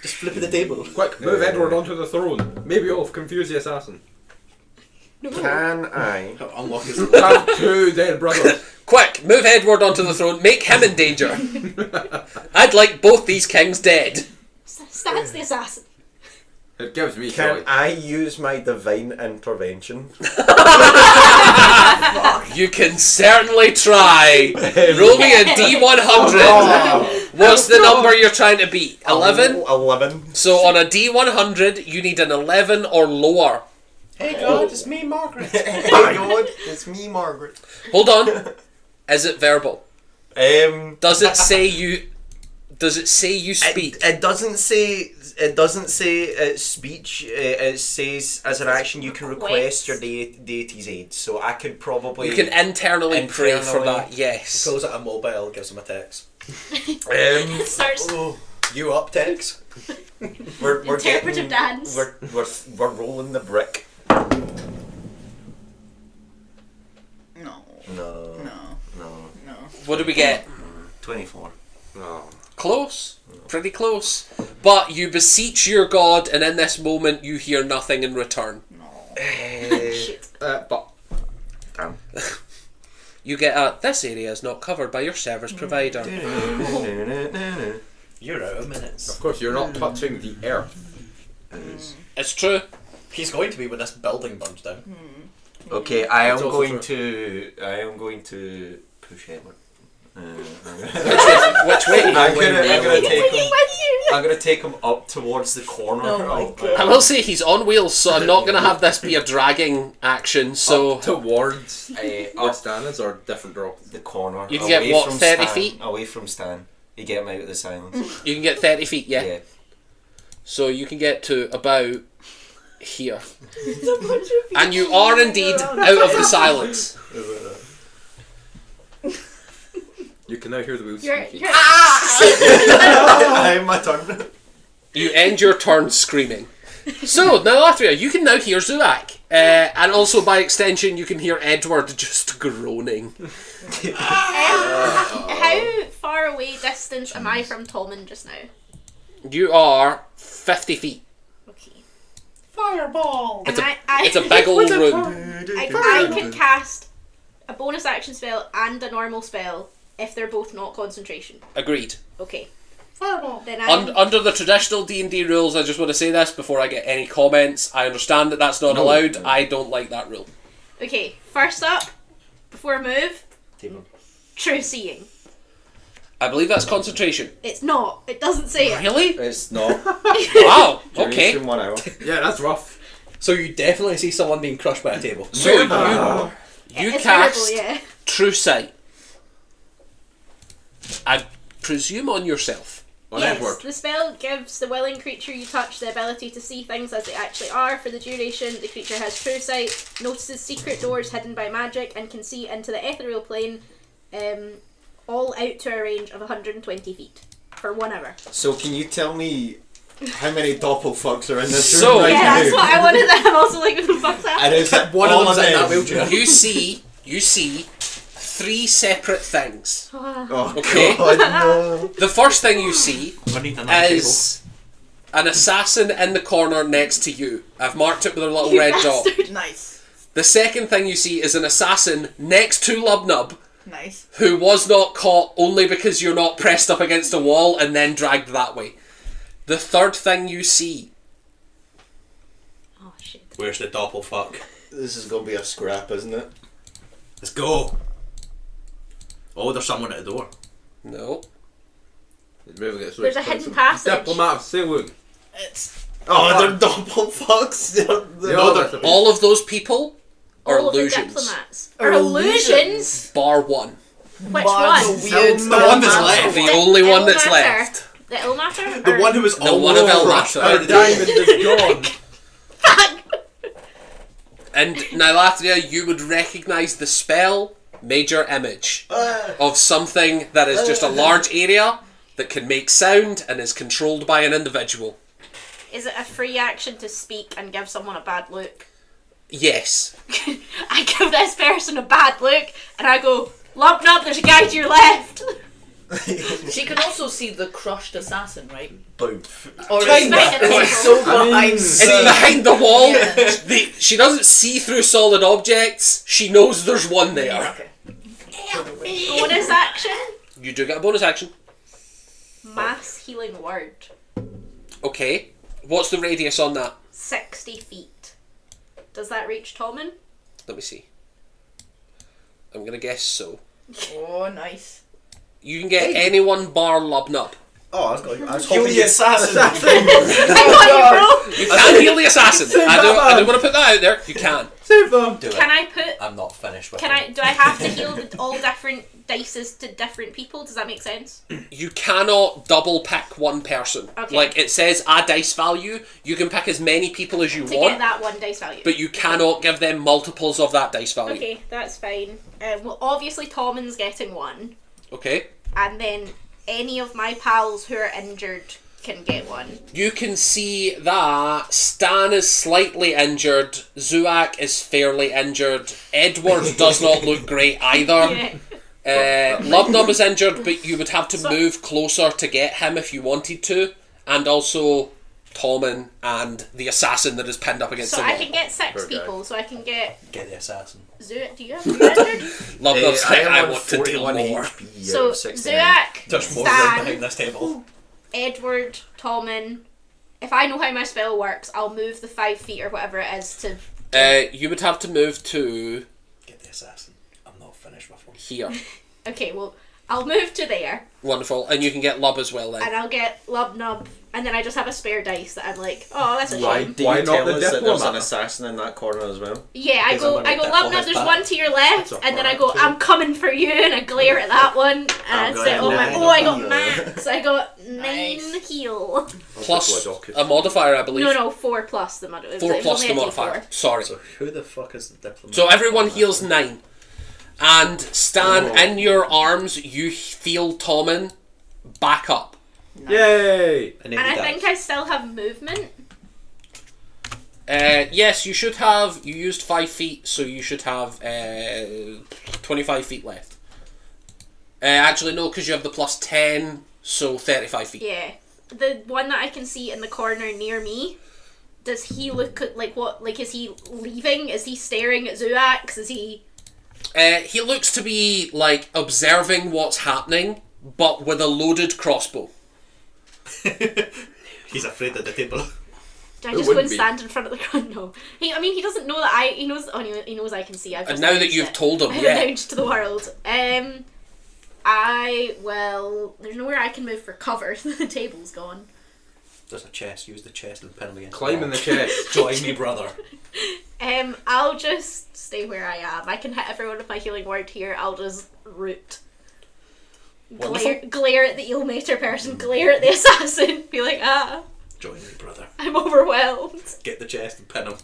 Just flipping the table. Quick, move Edward onto the throne. Maybe it'll confuse the assassin. No. Can I? Unlock his Have 2 dead brothers. Quick, move Edward onto the throne, make him in danger. I'd like both these kings dead. That's the assassin. It gives me Can joy. I use my divine intervention? You can certainly try. Roll me a D100. What's the number you're trying to beat? 11? 11. So on a D100, you need an 11 or lower. Hey God, it's me, Margaret. Hey God, it's me, Margaret. Hold on. Is it verbal? Does it say you speak? It doesn't say. It doesn't say it's speech. It says as an action you can request your deity's aid. So I could probably. You can internally pray for Internally. that. Yes. Pulls out a mobile, gives him a text. Starts You up, Tex? We're interpretive getting, dance. We're rolling the brick. No. No. No. No. No. What do we get? 24. Oh. Close. Pretty close. But you beseech your god, and in this moment you hear nothing in return. Shit. But Damn. You get a, this area is not covered by your service provider. You're out of minutes. of course, you're not touching the earth. It's true. He's going to be when this building burns down. Okay, I am It's also going to push Edward. Which way? I'm gonna Bringing take him. with you. I'm gonna take him up towards the corner. Oh my God. I will say he's on wheels, so I'm not going to have this be a dragging action. So Towards where Up Stan is, or different drop? the corner. You can get, away what, from 30 Stan, feet? away from Stan. You get him out of the silence. you can get 30 feet, yeah. Yeah. So you can get to about here. And you are indeed out of the silence. You can now hear the wheels You're, squeaking. you're, My turn. You end your turn screaming. So, now after you can now hear Zuak. And also, by extension, you can hear Edward just groaning. how far away distance am I from Tolman just now? You are 50 feet. Okay. Fireball. It's And a, I it's a big old room. I can cast a bonus action spell and a normal spell if they're both not concentration. Agreed. Okay. Fireball. Then Under the traditional D&D rules, I just want to say this before I get any comments. I understand that that's not allowed. I don't like that rule. Okay, first up, before I move, true seeing. I believe that's concentration. It's not. It doesn't say it. Really? It's not. Wow. Okay. Duration 1 hour. Yeah, that's rough. So you definitely see someone being crushed by a table. So you It's cast terrible, yeah. True Sight. I presume on yourself. On Yes, Edward. the spell gives the willing creature you touch the ability to see things as they actually are. For the duration, the creature has true sight, notices secret doors hidden by magic, and can see into the ethereal plane, all out to a range of 120 feet for 1 hour. So can you tell me how many doppelfucks are in this So- room right Yeah, now? that's what I wanted. I'm also like, what the fuck's that? And is it One all of them's in that them? wheelchair. You see 3 separate things. Oh Okay. God, no. The first thing you see Underneath another is an assassin in the corner next to you. I've marked it with a little You red dot. bastard. Nice. The second thing you see is an assassin next to Lubnub, Nice. who was not caught only because you're not pressed up against a wall and then dragged that way. The third thing you see, Oh shit. Where's the doppelfuck? This is gonna be a scrap, isn't it? Let's go. Oh, there's someone at the door. no, Moving it so There's it's a hidden some passage. Diplomat saloon. It's Oh, they're doppelfucks. all of those people are All of the illusions. diplomats Are are illusions. Bar one. Which Bar's one? a weird The one that's left. The only one that's Ilmater. left. The Ilmater? The one who was The one of almost Elmater. crushed by Our the diamond is gone. And Nilathria, you would recognise the spell Major Image of something that is just a large area that can make sound and is controlled by an individual. Is it a free action to speak and give someone a bad look? Yes. I give this person a bad look and I go, Lubnub, there's a guy to your left. She can also see the crushed assassin, right? Boom. Or Kinda. it's so behind. It's behind the wall. Yeah. She doesn't see through solid objects. She knows there's one there. Okay. Bonus action, You do get a bonus action. mass healing word. Okay. What's the radius on that? 60 feet. Does that reach Tommen? Let me see. I'm going to guess so. Oh, nice. You can get anyone bar Lubnub. Oh, I was Kill hoping the assassin. You can heal the assassin. I don't want to put that out there. You can. Save them. Do Can it. I put? I'm not finished with Can it. I? Do I have to heal all different dices to different people? Does that make sense? You cannot double pick one person. Okay. Like it says a dice value. You can pick as many people as you To want, get that one dice value. but you cannot give them multiples of that dice value. Okay, that's fine. Well, obviously Tommen's getting one, Okay. and then any of my pals who are injured can get one. You can see that Stan is slightly injured. Zuak is fairly injured. Edward does not look great either. Yeah. Lubnub is injured, but you would have to So- move closer to get him if you wanted to. And also Tommen and the assassin that is pinned up against So the wall. I can get 6 Poor guy. people. So I can get Get the assassin. Zuak. Do you have you injured? Lubnub's like, am I on want to do 41 more. HP So out of 69. Zuak, There's more Stan, room behind this table. Edward, Tommen. If I know how my spell works, I'll move the 5 feet or whatever it is to. You would have to move to Get the assassin. I'm not finished with him. here. Okay, well, I'll move to there, Wonderful. And you can get Lub as well then. and I'll get Lubnub, and then I just have a spare dice that I'm like, oh, that's a Why? shame. Do Why you not tell the us that there's an diplomat? assassin in that corner as well? Yeah, I Because go, I'm gonna Lubnub, diplo his there's back. one to your left, That's a and then I hard go, two. I'm coming for you, and I glare at that one, and I I'm say, going I got nine. max, I got 9 Nice. heal. Plus a modifier, I believe. No, 4 plus the modifier. 4 plus the modifier. Sorry. So who the fuck is the diplomat? So everyone heals 9. And Stan, in your arms, you feel Tommen back up. Yay! And And I think I still have movement. Yes, you should have. You used 5 feet, so you should have 25 feet left. Actually, no, because you have the plus 10, so 35 feet. Yeah. The one that I can see in the corner near me, does he look like what? Like, is he leaving? Is he staring at Zuax? Is he. He looks to be like observing what's happening, but with a loaded crossbow. He's afraid of the table. Do I It just go wouldn't and be. stand in front of the crowd? No. He doesn't know that he knows. Oh, he knows I can see. I've And just now that announced you've it. told him, I've yeah. announced to the world. I will. There's nowhere I can move for cover. The table's gone. There's a chest. Use the chest and pin him against Climb in the wall. chest. Join me, brother. I'll just stay where I am. I can hit everyone with my healing word here. I'll just root. Glare at the Eelmater person, glare at the assassin, be like, Join me, brother. I'm overwhelmed. Get the chest and pin him.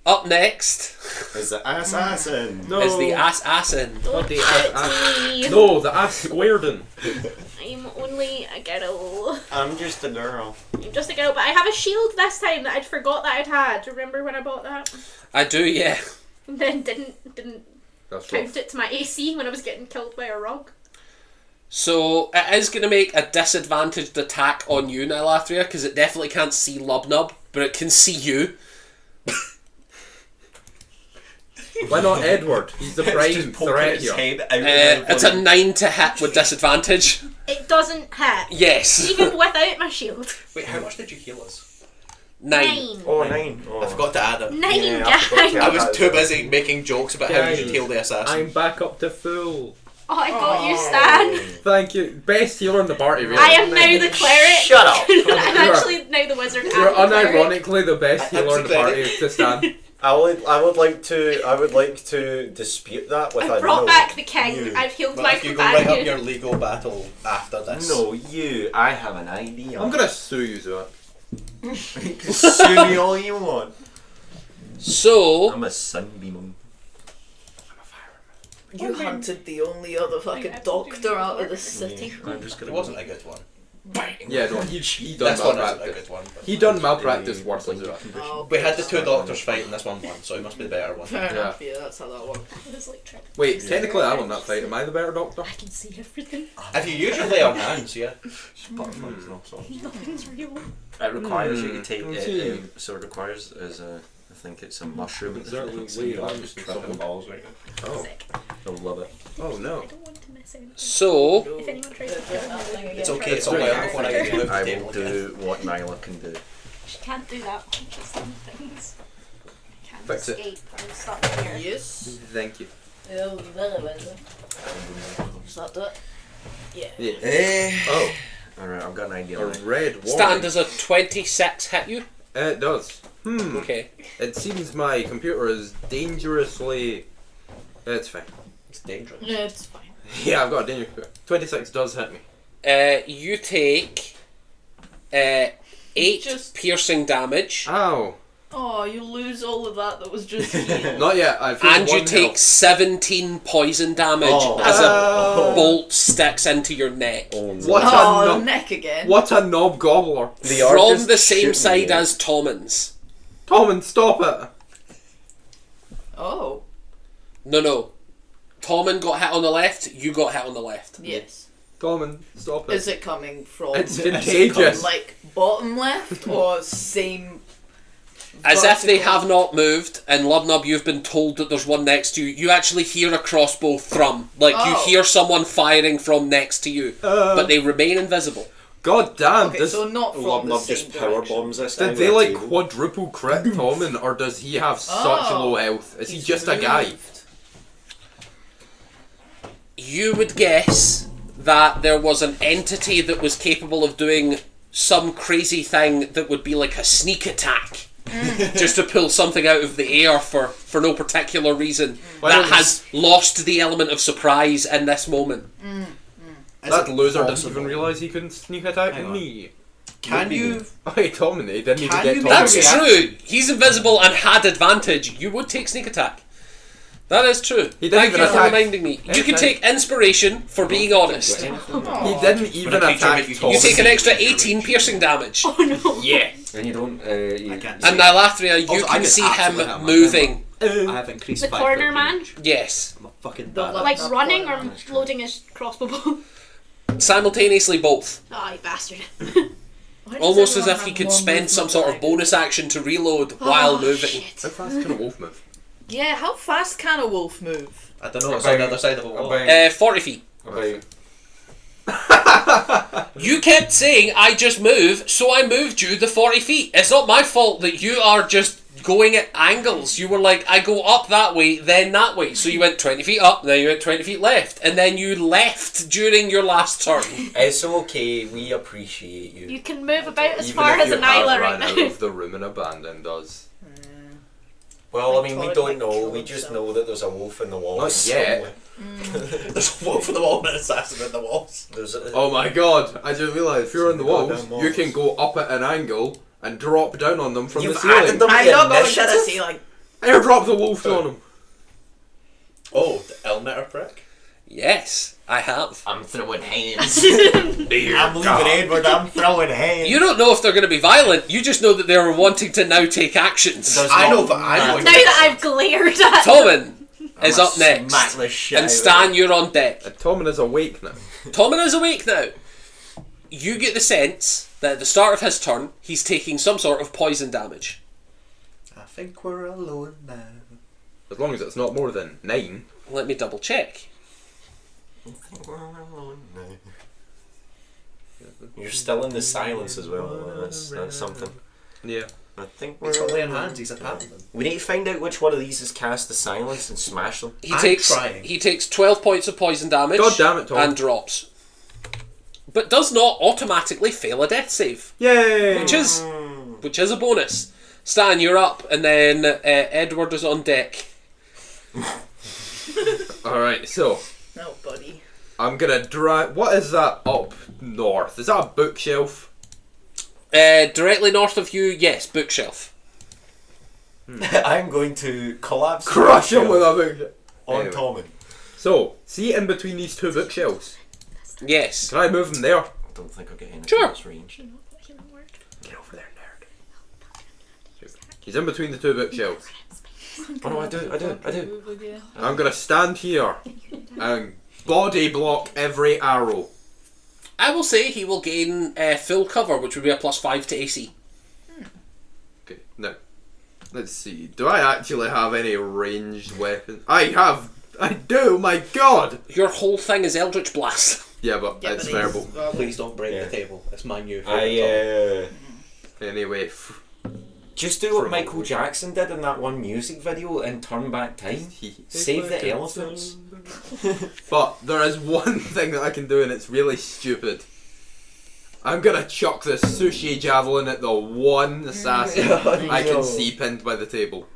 Up next Is the assassin? No. is the assassin. Don't the shoot ass- me. No, the ass squared in. I'm only a girl. I'm just a girl. I'm just a girl, but I have a shield this time that I'd forgot that I'd had. Remember when I bought that? I do, yeah. And then didn't That's count rough. it to my AC when I was getting killed by a rug. So it is going to make a disadvantaged attack on you, Nilathria, because it definitely can't see Lubnub, but it can see you. Why not Edward? He's the prime Just poking threat its here. head out of It's the a 9 to hit with disadvantage. It doesn't hit. Yes. Even without my shield. Wait, how much did you heal us? 9. Oh, 9. Oh. I forgot to add it. 9, Yeah, I forgot to gang. I add was that too as well. busy making jokes about how you should heal the assassin. I'm back up to full. Oh, I got you, Stan. Thank you. Best healer in the party, really. I am now the cleric. Shut up. I'm actually now the wizard. and You're the cleric. unironically the best healer in the party to stand. I would like to dispute that with I a brought no. back the king. You. I've healed But my if you go right up companion. your legal battle after this. No, you. I have an idea. I'm gonna sue you, Zoe. Sue me all you want. So, I'm a sunbeam. You hunted the only other fucking doctor out of the city. I'm just It gonna. wasn't a good one. Bang! Yeah, no, he done This one isn't a malpractice. good one. But He done malpractice worse than Zoe. Oh, we had the two doctors fight and this one won, so he must be the better one. fair enough, yeah, that's how that works. It was like trick. Wait, technically I won that fight. Am I the better doctor? I can see everything. If you use your lay on hands, yeah. Butterflies and all sorts. Nothing's real. It requires you to take Mm. it. So it requires is a. I think it's a mushroom. balls right now. Oh. Sick. They'll love it. Oh no. I don't want to miss anything. so If anyone tries to kill me, It's okay, it's all right before I get to move the I table will again. do what Nyla can do. she can't do that. Just some things. I can't Fix it. escape. I'm stuck here. Yes. Thank you. Oh, very well. Does that do it? Yeah. Yeah. Oh, Alright, I've got an idea. a now. red warning. Stan, does a 26 hit you? It does. Okay. It seems my computer is dangerously. It's fine. It's dangerous. Yeah, it's fine. Yeah, I've got a dangerous computer. 26 does hit me. You take 8 Just- piercing damage, Ow. Oh, you lose all of that was just healed. Not yet. I've and you one take health. 17 poison damage Oh. as a Oh. bolt sticks into your neck. Oh, no. What a Oh, knob. neck again. What a knob gobbler. They are From just the same shooting side me. as Tommen's. Tommen, stop it. Oh, No. Tommen got hit on the left, you got hit on the left. yes. Tommen, stop it. Is it coming from It's contagious. like bottom left or same? As if they vertical? have not moved, and Lubnub, you've been told that there's one next to you. You actually hear a crossbow thrum. Like, you Oh. hear someone firing from next to you. But they remain invisible. God damn. Okay, does, so not from the Lubnub same just power direction. bombs this guy did they with a like table. quadruple crit Tommen, or does he have such Oh. low health? Is he He's just a guy? moved. You would guess that there was an entity that was capable of doing some crazy thing that would be like a sneak attack. Just to pull something out of the air for no particular reason. That has lost the element of surprise in this moment. That loser didn't possible? even realise he couldn't sneak attack Hang on. me. Can you? Oh, hey, Tom, he didn't even Can get you Tom. make That's reaction? true. He's invisible and had advantage. You would take sneak attack. That is true. He didn't Thank even you for attack. reminding me. You can take inspiration for being honest. He didn't even When a creature attack makes you Tom. You take an extra 18 piercing damage. Oh no. Yeah. And you don't. I can't see. And Nylathria, you Also, I can could see absolutely him have my moving. I have increased The 5 corner foot man? range. Yes. I'm a fucking Don't badass. let- Like That's running or corner. loading his crossbow bow? Simultaneously both. Oh, you bastard. Why does Almost as everyone if he have could more spend some movement sort than of I do? bonus action to reload while Oh, moving. shit. How fast can a wolf move? Yeah, how fast can a wolf move? I don't know. It's on the other side of a wall. About, 40 feet. about You kept saying I just move, so I moved you the 40 feet. It's not my fault that you are just going at angles. You were like, I go up that way, then that way. So you went 20 feet up, then you went 20 feet left. And then you left during your last turn. it's okay. We appreciate you. You can move about as Even far if as you an have Isla ran right out now. of the room and abandoned us. Well, I Like mean, we Todd don't might know. kill We just himself. know that there's a wolf in the walls. Not yet. somewhere. There's a wolf in the wall and an assassin in the walls. There's a, Oh my god, I just realised if you're on the walls, Goddamn walls. you can go up at an angle and drop down on them from You've the ceiling. added them I'm to not going to the initiative? ceiling. Airdrop the wolves on them. Oh, the Elmeter prick. Yes, I have. I'm throwing hands. I'm leaving Edward. I'm throwing hands. You don't know if they're going to be violent, you just know that they're wanting to now take actions. Does I not know, but I'm going Now that I've glared at Tommen is I'ma up next. smack the shit And out of Stan, you're on deck. Tommen is awake now. Tommen is awake now. You get the sense that at the start of his turn, he's taking some sort of poison damage. I think we're alone now. As long as it's not more than 9. Let me double check. You're still in the silence as well. That's something. Yeah. I think He's we're got laying hands. He's a paladin. We need to find out which one of these is cast the silence and smash them. He I'm takes trying. he takes 12 points of poison damage. God damn it, Tom. And drops. But does not automatically fail a death save, Yay! which is a bonus. Stan, you're up, and then Edward is on deck. Alright, so No, buddy. I'm gonna drive. What is that up north? Is that a bookshelf? Directly north of you, yes, bookshelf. I'm going to collapse. the Crush him bookshelf with a bookshelf. on Anyway. Tommen. So, see in between these two bookshelves. Yes. Can I move them there? I don't think I'll get anything Sure. that's range. Get over there, nerd. He's in between the two bookshelves. Oh no, I do. Move again. I'm gonna stand here and body block every arrow. I will say he will gain full cover, which would be a +5 to AC. Okay, now, let's see. Do I actually have any ranged weapons? I do, my god! Your whole thing is Eldritch Blast. Yeah, but Yeah, it's but he's verbal. verbal. Please don't break Yeah. the table. It's my new I Anyway, just do what From- Michael Jackson did in that one music video and turn back time. Save the elephants. But there is one thing that I can do and it's really stupid. I'm gonna chuck the sushi javelin at the one assassin I can see pinned by the table.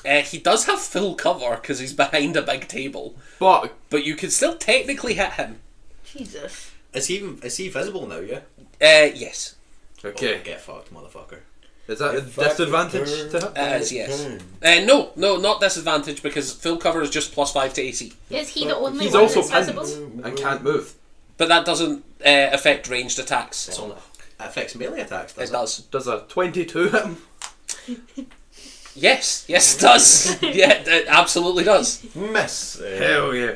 He does have full cover because he's behind a big table, But but you can still technically hit him. Jesus. Is he visible now? Yeah. Yes, okay, Oh, get fucked, motherfucker. is that a disadvantage to hit? it is. Yes. No, not disadvantage because full cover is just +5 to AC, Is he the only He's one also that's visible? pinned and can't move. but that doesn't affect ranged attacks. It's on. It affects melee attacks. It does. Does a 22 hit him? Yes, it does. Yeah, it absolutely does. Miss. Hell yeah.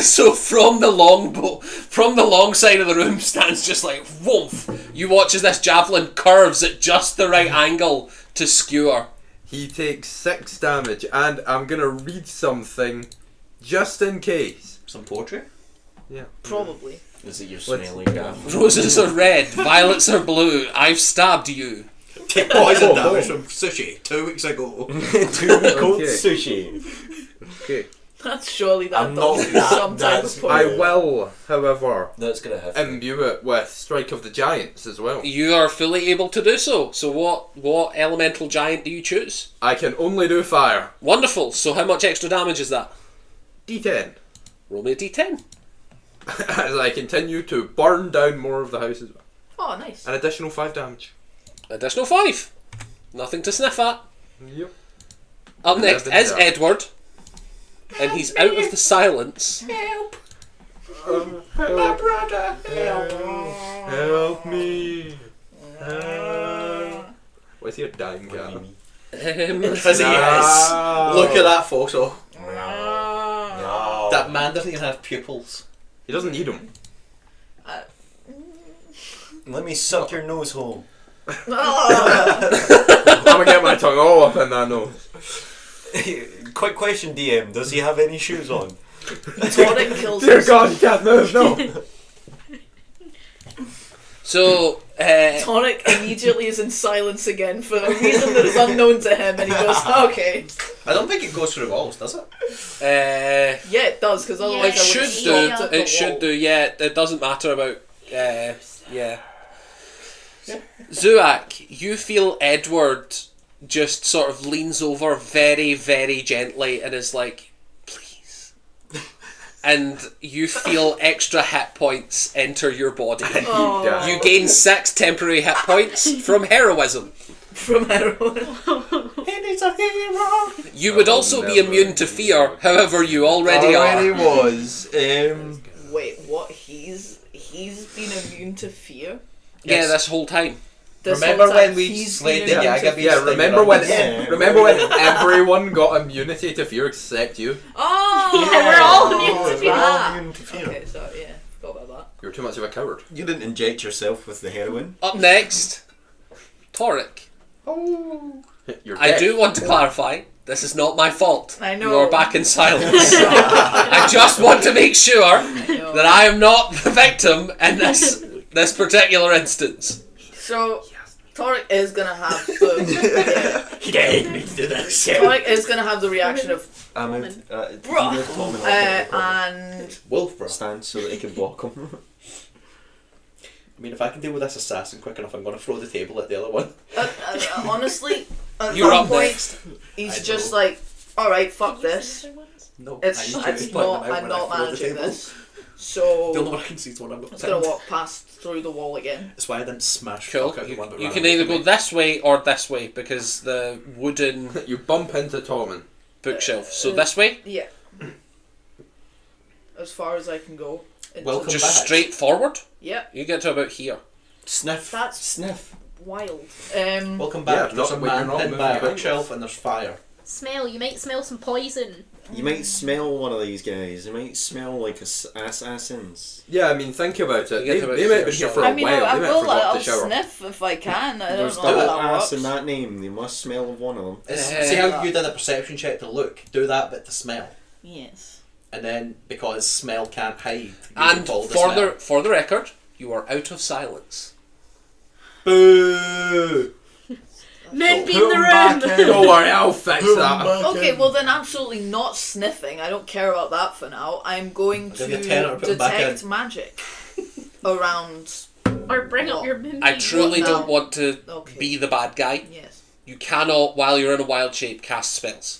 So from the long side of the room stands just like woof. You watch as this javelin curves at just the right angle to skewer. He takes 6 damage and I'm gonna read something just in case. Some poetry. Yeah. Probably. Is it your Let's- smelling gaff? Roses are red, violets are blue. I've stabbed you. Take poison damage from sushi 2 weeks ago. 2 week old Okay. sushi. Okay. That's surely that I'm not does that- some type that's- of I point. will, however, That's gonna hit. imbue it with Strike of the Giants as well. You are fully able to do so. So what elemental giant do you choose? I can only do fire. Wonderful. So how much extra damage is that? D10. Roll me a d10. As I continue to burn down more of the house as well. Oh, nice. An additional 5 damage. Additional 5. Nothing to sniff at. Yep. Up next Eleven is down. Edward. And he's out of the silence. Help! My brother! Help me. Where's your dying guy? Because he is. Look at that photo. That man doesn't even have pupils. He doesn't need them. Let me suck your nose hole. I'm gonna get my tongue all up in that nose. Quick question, DM. Does he have any shoes on? Tonic kills Dear him. God, he can't move, no. So, Tonic immediately is in silence again for a reason that is unknown to him, and he goes, okay. I don't think it goes through walls, does it? Yeah, it does, because otherwise it I would should have do. stopped at the It should wall. do. Yeah, it doesn't matter about. Yeah. Zuak, you feel Edward just sort of leans over very, very gently and is like, please. And you feel extra hit points enter your body. Oh. You gain 6 temporary hit points from heroism. From heroin. He's a hero! You would also be never immune to fear, however you already are. was. Wait, what? He's been immune to fear? Yeah, this whole time. This Remember whole when time we he's slayed been the immune to Yaga fear? beast? Yeah, remember when Yeah. remember when everyone got immunity to fear except you? Oh! Yeah, we're all immune to fear. Ah. Immune to fear. Okay, so yeah, forgot about You're too much of a coward. You didn't inject yourself with the heroin. Up next, Toric. You're I dead. do want to clarify, this is not my fault. I know. You are back in silence. I just want to make sure that. I know. that I am not the victim in this particular instance. So, Toric is gonna have the He didn't need to do this. Toric is gonna have the reaction of I'm out. Bruh. And Wolf, bro. Stand so that he can block him. I mean, if I can deal with this assassin quick enough, I'm going to throw the table at the other one. honestly, at You're one up point, next. he's I just know. like, alright, fuck this. No, It's I need to point not, them out I'm when I not throw the managing table. this. The only So, one I can see is the one I've got I'm just gonna pinned. walk past through the wall again. That's why I didn't smash Cool. fuck out the one that You ran can away either from go me. this way or this way because the wooden You bump into Tommen. bookshelf. So this way, Yeah. As far as I can go. Welcome just back. straight forward. Yep, You get to about here. Sniff. That's- Sniff. wild. Welcome Yeah, back. There's not a when you're man not pinned by a moving bookshelf and there's fire. Smell. You might smell some poison. You might smell one of these guys. You might smell like assassins. Yeah, I mean, think about it. You get They, to about they might have here, been here so- for a I mean, while. I They might have will forgot I'll to shower. sniff if I can. I There's don't know double how that ass works. in that name. They must smell of one of them. See how you did a perception check to look? Do that bit to smell. Yes. And then, because smell can't hide, you can And follow the for smell. the record, you are out of silence. Boo! Men be in Put the 'em back room. in. Don't worry, I'll fix that. Okay, well then absolutely not sniffing. I don't care about that for now. I'm going I'll to give you a tenner, put 'em back detect in. magic around. Or bring up What? your moonbeam. I truly What don't now? want to Okay. be the bad guy. Yes. You cannot, while you're in a wild shape, cast spells.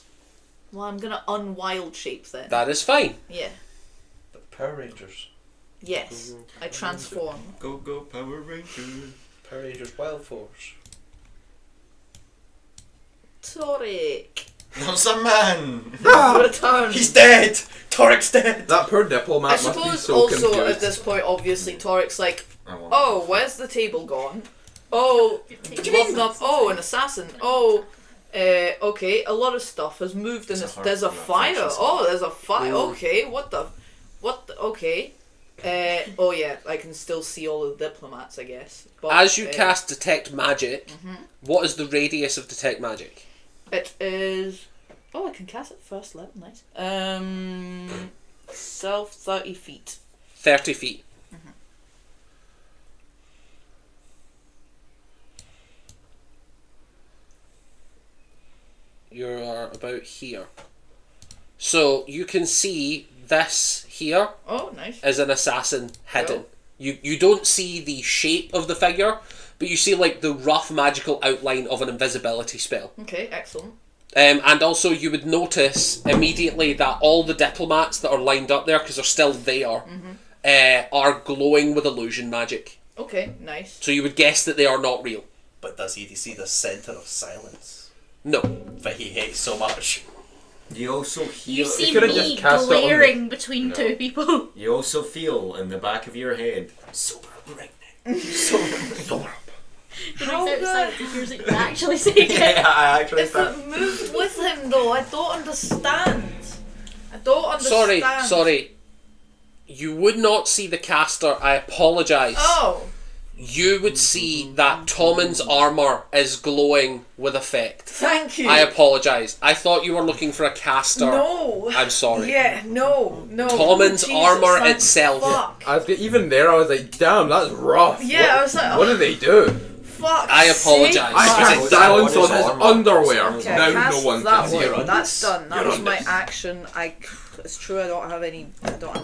Well, I'm gonna unwild shape then. That is fine. Yeah. But Power Rangers. Yes. I transform. Go go Power Rangers. Power Rangers Wild Force. Toric. There's a man. Return. He's dead! Toric's dead! That poor diplomat I must be suppose so also confused. at this point, obviously, Toric's like, I want oh, where's the table gone? Oh, woken up. Oh, an assassin. Oh, okay, a lot of stuff has moved and It's a there's a hard fire. connection. Oh, there's a fire. Okay, what the, okay. Oh yeah, I can still see all the diplomats, I guess. But, As you cast Detect Magic, what is the radius of Detect Magic? it is. Oh, I can cast it first level. Nice. Self 30 feet. 30 feet. You are about here. So you can see this here Oh, nice. is an assassin hidden. Cool. You don't see the shape of the figure, but you see like the rough magical outline of an invisibility spell. Okay, excellent. And also you would notice immediately that all the diplomats that are lined up there, because they're still there, are glowing with illusion magic. Okay, nice. So you would guess that they are not real. But does he see the centre of silence No. that he hates so much? You also You hear. see could've me just cast it on the- glaring between two people. You also feel in the back of your head. Super brightening. How How outside the- to hear it actually saying it. Yeah, I actually If it moved with him, though, I don't understand. I don't understand. Sorry. You would not see the caster. I apologise. Oh. You would see that Tommen's armour is glowing with effect. Thank you. I apologise. I thought you were looking for a caster. No. I'm sorry. Yeah, no. Tommen's Jesus, armour thank itself. Fuck. Even there, I was like, damn, that's rough. Yeah, I was like, What oh, do they do? fuck. I apologise. I Right. cast silence on his armor. underwear. Okay, Now Cast no one that can see one. it. That's done. That You're was on my this. action. It's true. I don't have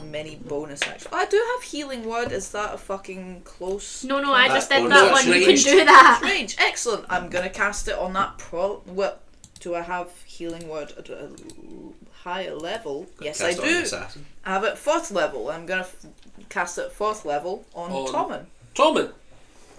many bonus actions. I do have healing word. Is that a fucking close? No, I just did Oh, that no, one. it's You can ranged. do that. Range. Excellent. I'm gonna cast it on that Well, do I have healing word at a higher level? Yes, I Cast on an do. assassin. I have it 4th level. I'm gonna cast it 4th level on On- Tommen. Tommen.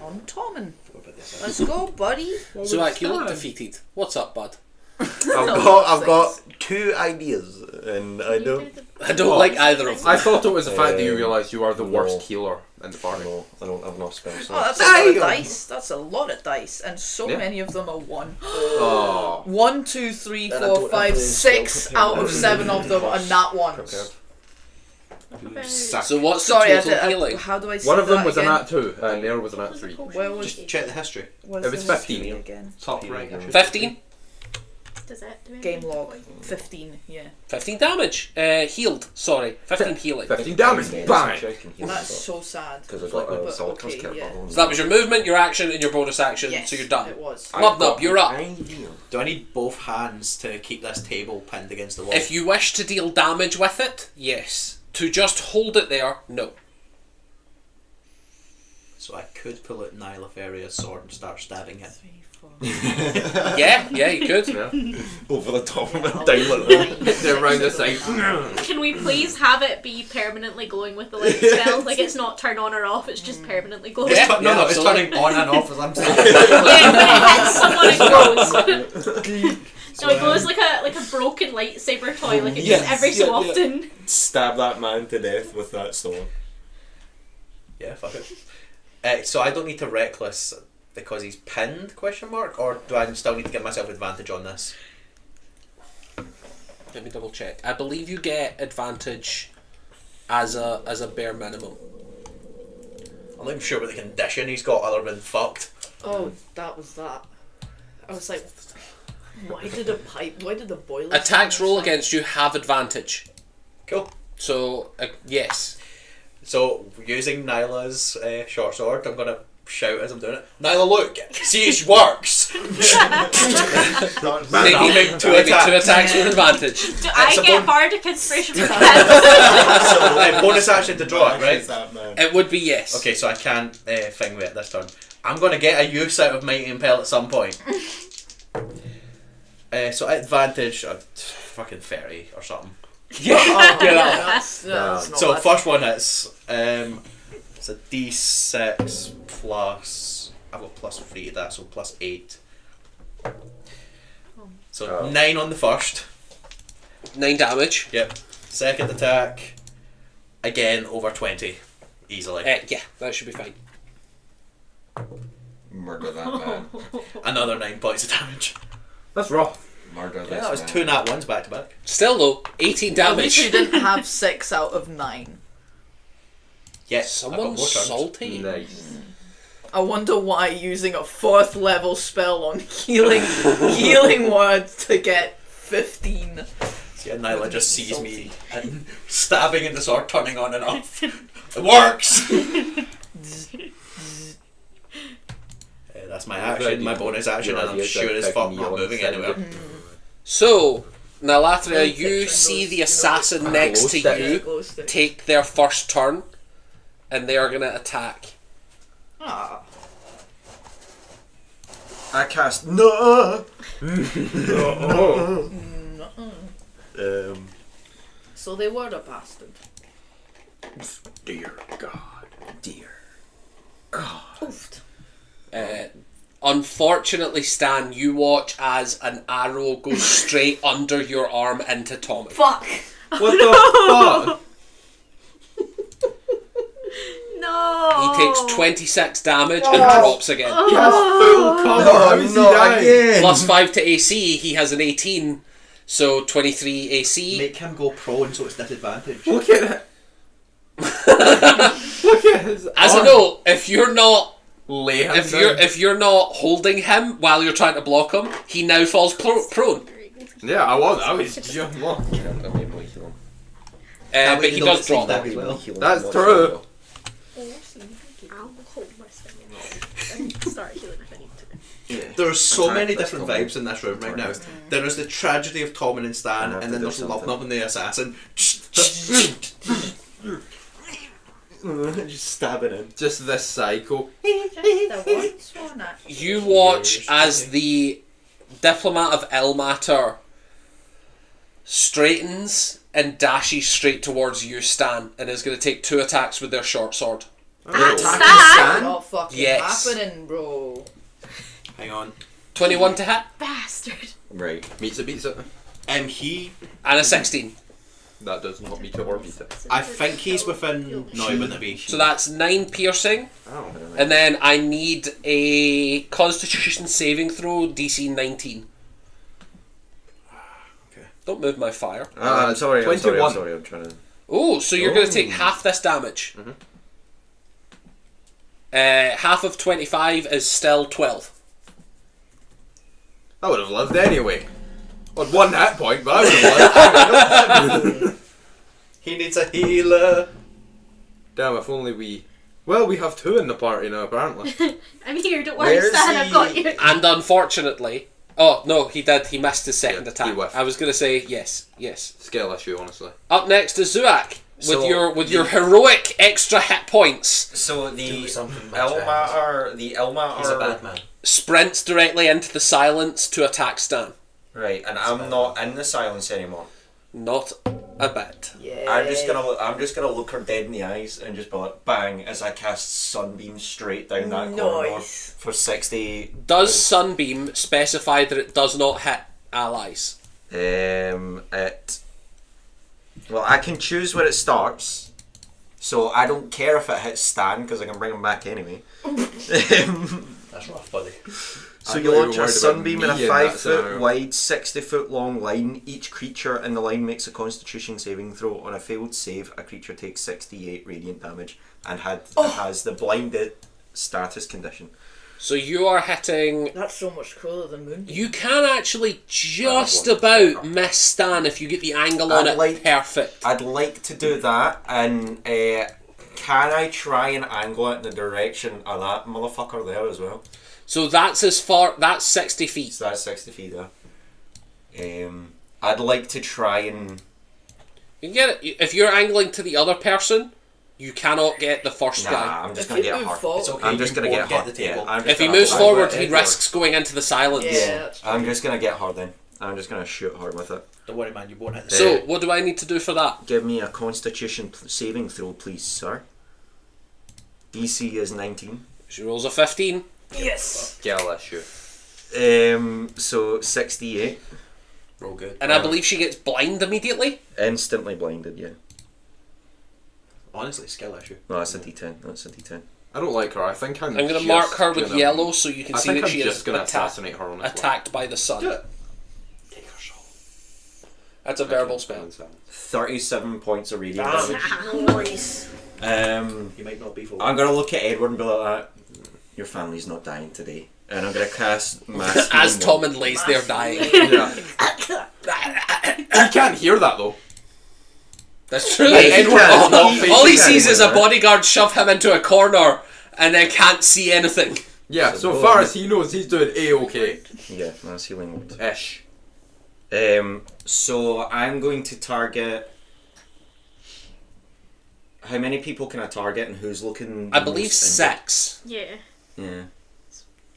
On Tommen. What about the assassin? Let's go, buddy. Zuak, you look defeated. What's up, bud? I've got 2 ideas, and I don't. I don't like either of them. I thought it was the fact that you Um, realised you are the worst no. healer in the party. No, I don't have no spells. Oh, that's a lot of dice. That's a lot of dice, and so Yeah. many of them are 1. Oh. 1, 2, 3, Then I 4, don't have 5, the 6 spell out of prepared. 7 of them are nat ones. Prepared. So what's Sorry, the total healing? how do I say One of them that was a again? nat 2, and the other was a nat 3. Where was Just check the history. was It was the 15. history again? Top right. I should 15? Does it do Game anything? log 15. Yeah, 15 damage. Healed. Sorry. 15 healing. 15 damage, bang! that's so sad. Because I got But a sword okay, yeah. So that was your movement, your action, and your bonus action. Yes, So you're done. It was. Lubnub, you're up. Do I need both hands to keep this table pinned against the wall? If you wish to deal damage with it, yes. To just hold it there, no. So I could pull out Nylaferia's sword and start stabbing it. 3, 4. Yeah, you could. Yeah. Over the top of it, down like that. They're round the side. Can we please have it be permanently glowing with the light spell? Like it's not turn on or off, it's just permanently glowing. Yeah. No, it's absolutely. turning on and off as I'm saying. Yeah, when it hits someone it glows. No, it glows like a broken lightsaber toy, like it Yes, just every so yeah, yeah. often. Stab that man to death with that sword. Yeah, fuck it. So I don't need to reckless because he's pinned? Question mark, or do I still need to give myself advantage on this? Let me double check. I believe you get advantage as a bare minimum. I'm not even sure what the condition he's got other than fucked. Oh, that was that. I was like, why did the boiler? Attacks roll against you have advantage. Cool. So yes. So using Nyla's short sword, I'm gonna shout as I'm doing it. Nyla, look! See, it works! Maybe two attacks with advantage. Do I It's a get bon- bardic inspiration for that? So bonus action to draw it, right? That man. It would be yes. Okay, so I can't thing with it this turn. I'm gonna get a use out of Mighty Impel at some point. So at advantage, fucking 30 or something. Yeah. That's not So bad. first one is it's a D6 plus, I've got plus 3 to that, so plus 8. So 9 on the first. 9 damage. Yep. Second attack, again over 20, easily. Yeah, that should be fine. Murder that man. Another 9 points of damage. That's rough. Murder this Yeah, that was man. 2 nat 1s back to back. Still though, 18 At least you damage. didn't have 6 out of 9. Yes, I got Someone's more turns. salty. Nice. I wonder why using a 4th level spell on healing word to get 15. Yeah, Nyla just sees me and stabbing in the sword, turning on and off. It works! That's my action, my bonus action, and I'm sure as fuck not moving anywhere. So, Now, Latria, I'm you picturing see those, the assassin know, next glow to stick. you glow stick. take their first turn, and they are going to attack. Ah. I cast no. Oh. So they were a bastard. Dear God. Dear. Oofed. Unfortunately, Stan, you watch as an arrow goes straight under your arm into Tommy. Fuck. What the fuck? No. He takes 26 damage and drops again. He has full cover. How is he dying? again. Plus 5 to AC, he has an 18, so 23 AC. Make him go prone so it's disadvantage. Look at it. Look at his As a arm. note, if you're not Lay him if you're not holding him while you're trying to block him, he now falls prone. Yeah, I was just look. But he does drop. that as well. That's true. I'll hold my spell and start healing if I need to. There's so Attack, many let's different go. vibes in this room right now. There is the tragedy of Tommen and Stan, have and to then do there's something. Lubnub and the assassin. Just stabbing him. Just this cycle. The one sworn at. You watch as the diplomat of Elmatter straightens and dashes straight towards you, Stan, and is going to take 2 attacks with their short sword. At Attacking Stan? Not fucking Yes. happening, bro. Hang on. 21 to hit Bastard. Right. Meets it, beats it. He. and a 16. That does not meet it or beat it. I think he's within. No, he wouldn't be. So that's 9 piercing, Oh. and then I need a Constitution saving throw DC 19. Okay. Don't move my fire. I'm sorry. 21. I'm trying to. Oh, so you're going to take half this damage. Half of 25 is still 12. I would have lived anyway. On 1 hit point, but I would have lived. He needs a healer. Damn, if only we... Well, we have 2 in the party now, apparently. I'm here, don't worry, Where's Stan, I've he? got you. And unfortunately... Oh, no, he did. He missed his second Yeah, attack. he whiffed. I was going to say yes. Skill issue, honestly. Up next is Zuak. With So, your heroic extra hit points, So Do the something, my child. Elmatter, He's a bad man. sprints directly into the silence to attack Stan. right, and I'm not in the silence anymore. Not a bit. Yeah. I'm just gonna look her dead in the eyes and just be like, bang, as I cast Sunbeam straight down that corridor Nice. for 60. Does Sunbeam specify that it does not hit allies? Well, I can choose where it starts, so I don't care if it hits Stan because I can bring him back anyway. That's rough, buddy. So I'm you not launch even a worried sunbeam in about a me in 5 that foot scenario. wide, 60 foot long line. Each creature in the line makes a Constitution saving throw. On a failed save, a creature takes 68 radiant damage and has the blinded status condition. So you are hitting. That's so much cooler than Moon. You can actually just about miss Stan if you get the angle on I'd it like- perfect. I'd like to do that, and can I try and angle it in the direction of that motherfucker there as well? So that's as far. That's 60 feet. So that's 60 feet there. I'd like to try and... You can get it if you're angling to the other person. You cannot get the first guy. Nah, I'm just If gonna you get move her. forward- It's okay. I'm just you gonna won't get her. the table. Yeah, I'm just If he gonna- moves I'm forward, gonna- he risks going into the silence. Yeah. I'm just gonna get her then. I'm just gonna shoot her with it. Don't worry, man. You won't hit the So what do I need to do for that? Give me a Constitution saving throw, please, sir. DC is 19. She rolls a 15. Yes. Skill issue. So 68. Roll good. And I believe she gets blind immediately. Instantly blinded, yeah. Honestly, skill issue. No, that's a D10. That's a D10. I don't like her. I think I'm I'm going to just mark her with gonna- yellow so you can I see think that I'm she is just going to assassinate her on this attacked by the sun. Do it. Take her soul. That's a verbal spell. 37 points of radiant Damn. damage. Nice. You might not be for I'm gonna look at Edward and be like, your family's not dying today. And I'm gonna cast Mass As Healing Tommen lays there dying. Yeah. You can't hear that though. That's true. Yeah, he Edward, can. all he He can sees is a anyway, right? bodyguard shove him into a corner and then can't see anything. Yeah, so far as he knows, he's doing A-okay. Yeah, Mass Healing Word. Ish. So I'm going to target. How many people can I target, and who's looking? I believe 6. Yeah. Yeah.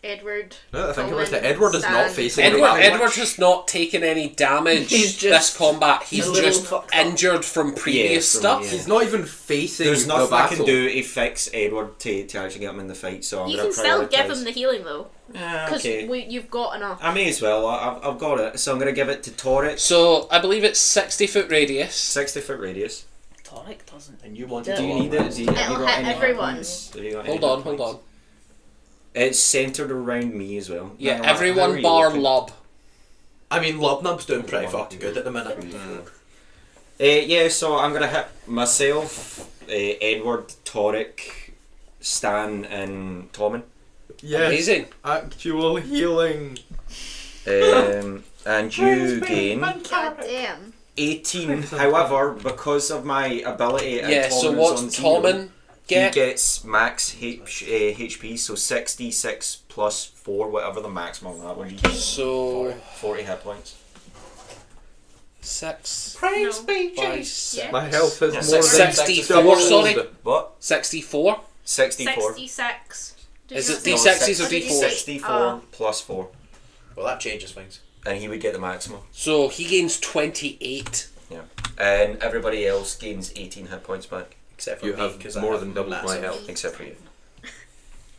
Edward. Now that I think about Colin, it, Edward is not Stan. facing Edward has not taken any damage He's this just combat. He's a little just fucked up. injured from previous from- stuff. yeah. He's not even facing There's the nothing I battle. can do to fix Edward to actually get him in the fight, so I'm You going can to still give prioritise. him the healing though, because Okay. you've got enough. I may as well. I've got it. So I'm going to give it to Torek. So I believe it's 60-foot radius. 60-foot radius. Toric doesn't. And you want Do to Do you need it? Have you It'll got hit any hit everyone. points? Have you got Hold any on, hit hold points? on. It's centered around me as well. Yeah, How are everyone you bar looking? Lub. I mean, Lobnub's doing pretty fucking good at the minute. Yeah, so I'm gonna hit myself, Edward, Torek, Stan, and Tommen. Yes. Amazing. Actual healing. And you gain God damn. 18. However, because of my ability, and Yeah, so Tommen's what's on 0, Tommen he get? gets max HP, so 66 plus 4, whatever the maximum of that one is. So 40 hit points. 6 Praise No. be by Jesus. 6. My health is Yeah, more than 64, double. sorry. What? 64? 64. 66. Did Is you it not say- D60s or What did you D4s? say? 64 plus 4. Well, that changes things. And he would get the maximum. So he gains 28. Yeah. And everybody else gains 18 hit points back. Except for You me, have 'cause more I than have double my massive- health. Except for you.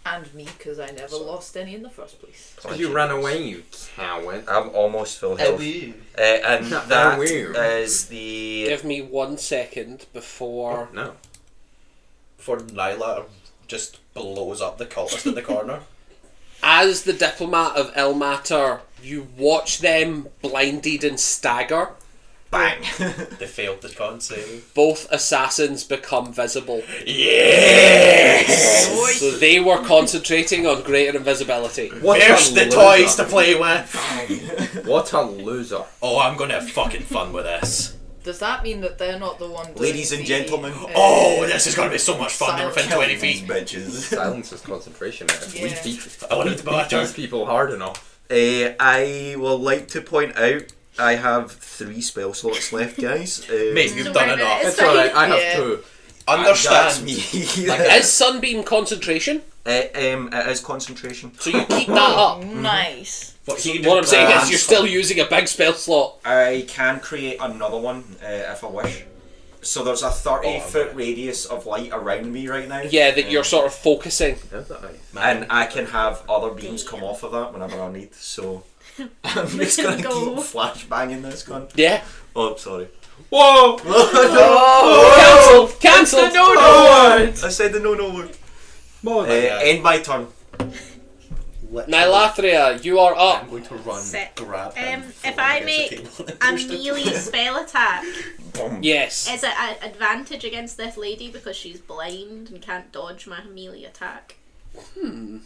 And me, because I never lost any in the first place. Because you ran away, you coward. I'm almost full health. And Not that weird. is the... Give me 1 second before. No. Before Nyla just blows up the cultist in the corner. As the diplomat of Ilmater, you watch them blinded and stagger. Bang! They failed the con save. Both assassins become visible. Yes! So they were concentrating on greater invisibility. What There's a the loser. toys to play with. What a loser. Oh, I'm gonna have fucking fun with this. Does that mean that they're not the one doing Ladies and the, gentlemen. Oh, this is gonna be so much fun. They're Silent within 20 These feet. bitches. Silence is concentration. If we Yeah. beat, I want we it to be beat my turn. these people hard enough. I will like to point out I have 3 spell slots left, guys. Mate, you've Don't done worry about enough. it. It's alright, I have Yeah. 2. That's Understand. me. Is Sunbeam concentration? It is concentration. So you keep that up. Nice. What, he What I'm saying Ah, is you're still using a big spell slot. I can create another one if I wish. So there's a 30-foot okay. radius of light around me right now. Yeah, that you're sort of focusing. Is that right? And I can have other beams come off of that whenever I need. So I'm just Look at gonna go. keep flashbanging this gun. Yeah. Oh, sorry. Whoa! Cancel! Cancel! I said the no word. yeah. End my turn. Nylathria, you are I'm up. going to run, Sick. grab him. If I make a melee spell attack, Yes. is it an advantage against this lady because she's blind and can't dodge my melee attack? It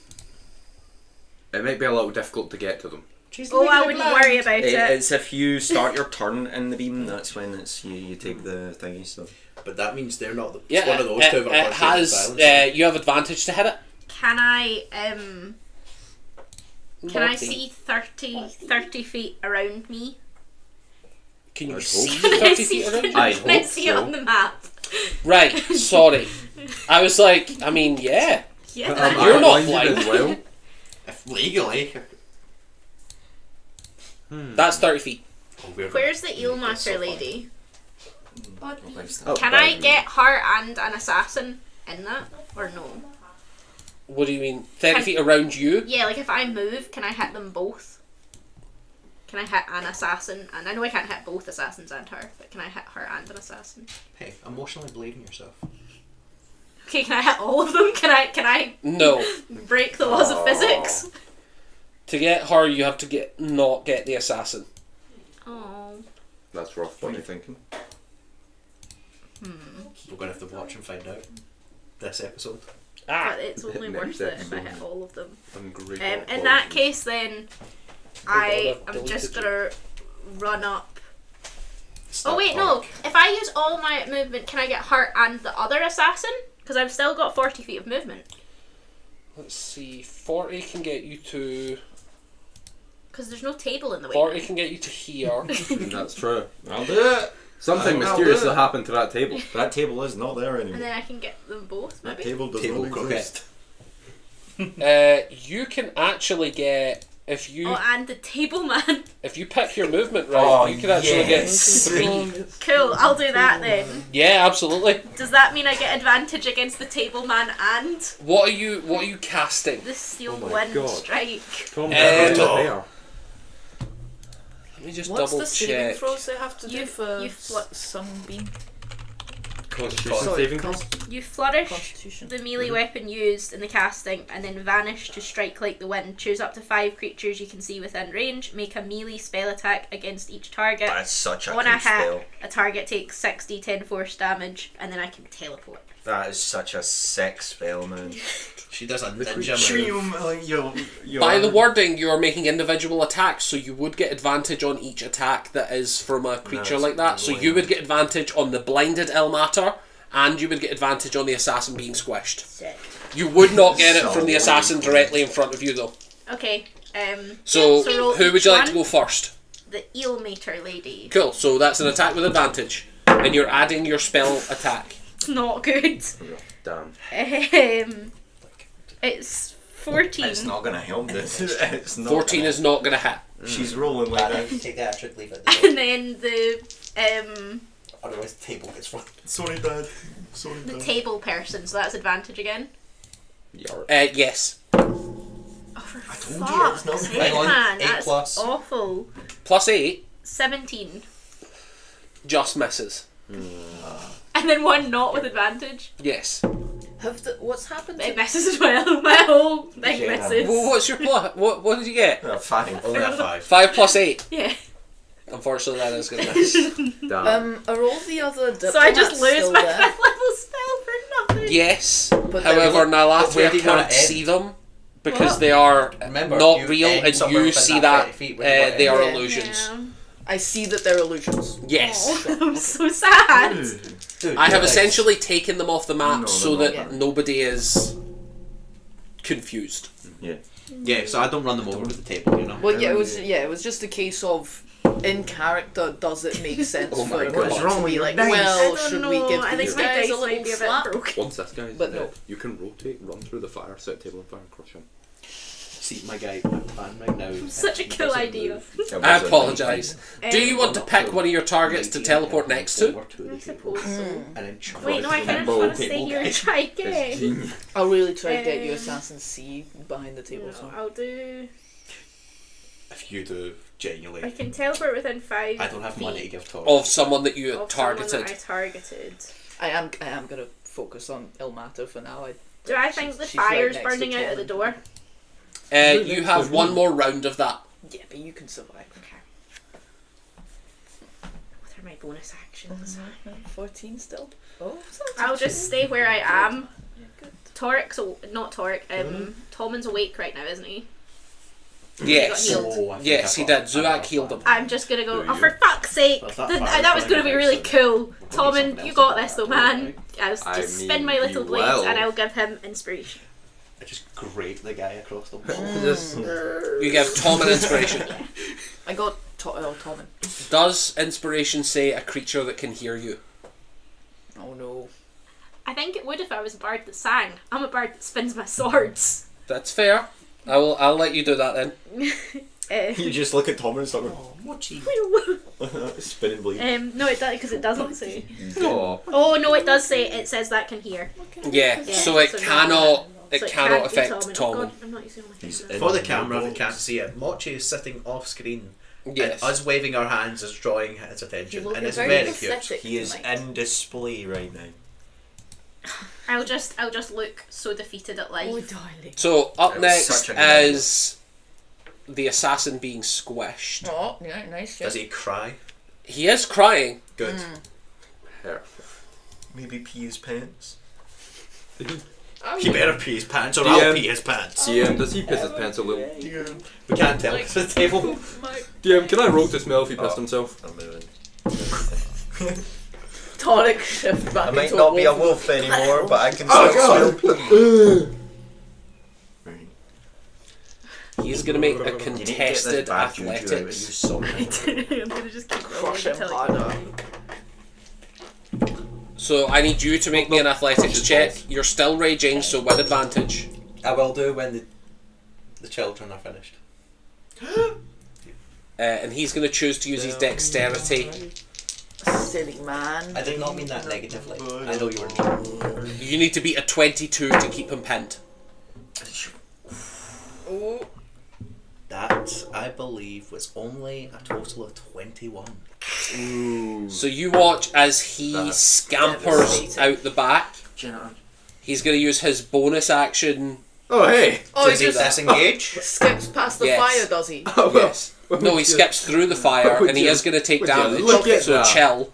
might be a little difficult to get to them. Oh, I wouldn't worry about it. It's if you start your turn in the beam, that's when it's you take the thingy. So But that means they're not the. Yeah, It's one of those two. it, that it are has. silence. You have advantage to hit it. Can I Naughty. see 30 feet around me? Can you I see hope- Can I 30 see, feet around you? I can I hope see it so. on the map? Right, sorry. I was like, I mean, yeah. Yeah. You're not blinded blind. as well. If legally. That's 30 feet. Oh, we're Where's the gonna- Eelmaster so fun. lady? Oh, Can I get her and an assassin in that? Or no? What do you mean? 30 feet around you? Yeah, like if I move, can I hit them both? Can I hit an assassin? And I know I can't hit both assassins and her, but can I hit her and an assassin? Hey, emotionally bleeding yourself. Okay, can I hit all of them? Can I No. break the laws of physics? To get her, you have to not get the assassin. Oh. That's rough. what are you thinking? We're going to have to watch and find out this episode. But it's only Next worth it if I episode. hit all of them. I'm great. In that case, then I I've am just deleted gonna run up. Oh wait, no. If I use all my movement, can I get her and the other assassin? Because I've still got 40 feet of movement. Let's see. 40 can get you to. Because there's no table in the way. 40 can get you to here. That's true. I'll do it. Something I'll mysterious do it. will happen to that table. That table is not there And anymore. then I can get them both, That maybe. table does Table not croquet. exist. You can actually get if you Oh, and the table man. if you pick your movement right, Oh, you can actually yes. get 3. Cool, I'll do that then. Yeah, absolutely. Does that mean I get advantage against the table man and What are you casting? the steel Oh my wind God. strike? Tom, there. Let me just What's double the saving check. throws they have to do You- for you fl- sunbeam? Constitution Sorry, saving throw. You flourish Constitution. the melee weapon used in the casting and then vanish to strike like the wind. Choose up to 5 creatures you can see within range. Make a melee spell attack against each target. That's such a On cool a hit, spell. a target takes 6d10 force damage and then I can teleport. That is such a sick spell, man. She does a ninja move. By the wording, you are making individual attacks, so you would get advantage on each attack that is from a creature That's like that. So annoying. you would get advantage on the blinded Ilmater, and you would get advantage on the assassin being squished. Sick. You would not get it So from the assassin annoying. directly in front of you, though. Okay, So, So roll who would each you like one. to go first? the eel meter lady. Cool, so that's an attack with advantage, and you're adding your spell attack. It's not good. Damn. It's 14. It's not gonna help this. It's not 14 gonna- is not going to hit. She's rolling like that. Take the hat-trick, leave it. And then the Otherwise, the table gets run. Sorry, Dad. Sorry, the table person, so that's advantage again. Yarp. Yes. Oh, for told you, it's not fuck's hang sake, on, man, 8 that's plus. awful. Plus 8 17. just misses. And then one not with advantage. Yes. What's happened It to misses as well. My whole thing Yeah. misses. Well, what's your plus? What did you get? Fine. Only a 5. 5 plus 8. Yeah. Unfortunately, that is going to miss. Damn. are all the other diplomats So I just lose still my there? 5th level spell for nothing. Yes. But However, But where Nylathria do you wanna can't see end? them because What? they are Remember, not you real, end and somewhere you within see that that 30 feet where you want to they are end. illusions. Yeah. I see that they're illusions. Yes. Oh, I'm so sad. Dude, I have nice. essentially taken them off the map No, so they're that not. nobody is confused. Yeah, so I don't run them over with the table, you know. Well, yeah, it was just a case of in character. Does it make sense Oh my for God. us What's to wrong with be your like, dice? well, I don't should know. we give I these think my guys dice a might little be a bit slap? broken. Once this guy's But dead, no. you can rotate, run through the fire, set table on fire, and crush him. See, my guy, my plan right now. Such a he cool doesn't idea. move. I apologise. Do you want to Not pick for one of your targets to 19, teleport next to? over the I table, suppose so. And then charge Wait, no, I the kind of table want to stay here guy. and try It's again. genius. I'll really try to get you Um, Assassin C behind the table. No, So. I'll do. If you do, genuinely. I can teleport within 5 I don't have money to feet give Tor. Of someone that you of someone that targeted. I targeted. I am gonna focus on Ilmater for now. Do I think the she's right fire's next to burning out of the Tormund. door? You have one more round of that. Yeah, but you can survive. Okay. What are my bonus actions? 14 still. Oh, I'll just stay where I am. Yeah, good. Toric's not Toric. Tommen's awake right now, isn't he? Yes. got healed. Oh, I think Yes, I he got- did. Zuak I got healed him. I'm just gonna go. Do Oh, you? for fuck's sake! Well, that Th- fire's that was gonna be burning really out, cool. We'll need Tommen, something you else got to this, do though, that, man. right? I'll just I spin mean, my little you blades will. and I'll give him inspiration. I just grate the guy across the wall. Just You give Tommen inspiration. I got Tommen. Does inspiration say a creature that can hear you? Oh no. I think it would if I was a bard that sang. I'm a bard that spins my swords. That's fair. I'll let you do that then. You just look at Tom and start going, mochi. Spinning blade. No, it does because it doesn't say. oh, Oh no, it does say. It says that can hear. Yeah, Yeah, so it so cannot. It So cannot can't be affect Tommen. Oh Tommen. God, I'm not using all my He's things. in For the the camera that box. can't see it, Mochi is sitting off screen. Yes. And us waving our hands is drawing his attention. You look And it's very very cute. pathetic. He is tonight. in display right now. I'll just look so defeated at life. Oh darling. So up That was next such a good idea. is the assassin being squished. Oh, yeah, nice. Does he cry? He is crying. Good. perfect. Maybe pee his pants. He better pee his pants or DM. I'll pee his pants. DM, does he piss his pants a little? We can't tell. It's the table. DM, can I roll to smell if he pissed himself? I'm moving. Toric shift back I might into not be a wolf. wolf anymore, but I can Oh, still smell pee. Right. He's going to make a You need to get this contested bad juju out of you, athletics. son. I'm gonna just keep Crush rolling him until harder. So I need you to make me an athletics check. You're still raging, so with advantage. I will do when the children are finished. And he's going to choose to use his dexterity. Silly man. I did not mean that negatively. I know you were mean. You need to beat a 22 to keep him pinned. Oh. That, I believe, was only a total of 21. So you watch as he That's scampers devastating. out the back. He's going to use his bonus action. Oh, hey! Oh, he Does he just disengage? skips past the Yes. fire, does he? Oh, well. Yes. No, he skips through the fire, Would and he you- is going to take would you damage. look at So that?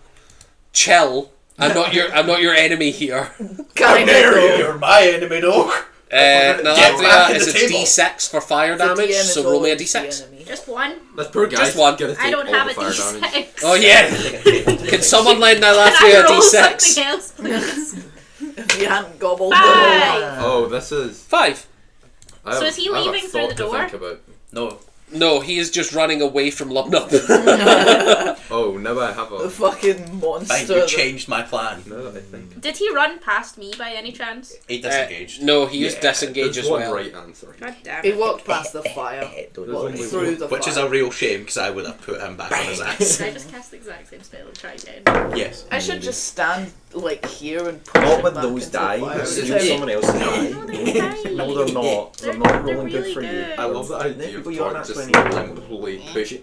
chill. I'm not your enemy here. Kind of. You're my enemy, though. Now Get back in is the a table. D6 for fire damage. So roll me a D6. just one. This poor guy. Just one. Gonna take I don't all have the a fire D6. damage. Oh yeah. Can someone lend that last Can me I a roll D6? something else, please? If you hadn't gobbled 5. Oh, this is. 5. I So have- is he I have a leaving through thought the to door? think about. No. No, he is just running away from Lubnub. Oh, now I have the a. fucking monster. Fine, you changed my plan. Now that I think. Did he run past me by any chance? He disengaged. No, he used disengage There's as one well. right answer. God damn He it. walked past the fire. only Through one. the Which is fire. a real shame, because I would have put him back on his ass. Can I just cast the exact same spell and try again? Yes. I should just stand like here and push Not him with back those into the die, fire. but Is steal it- someone else's No, die. they're fine. No, they're not. They're They're- not they're rolling good really for you. good. I love that idea People of you're Todd not just 20. simply push.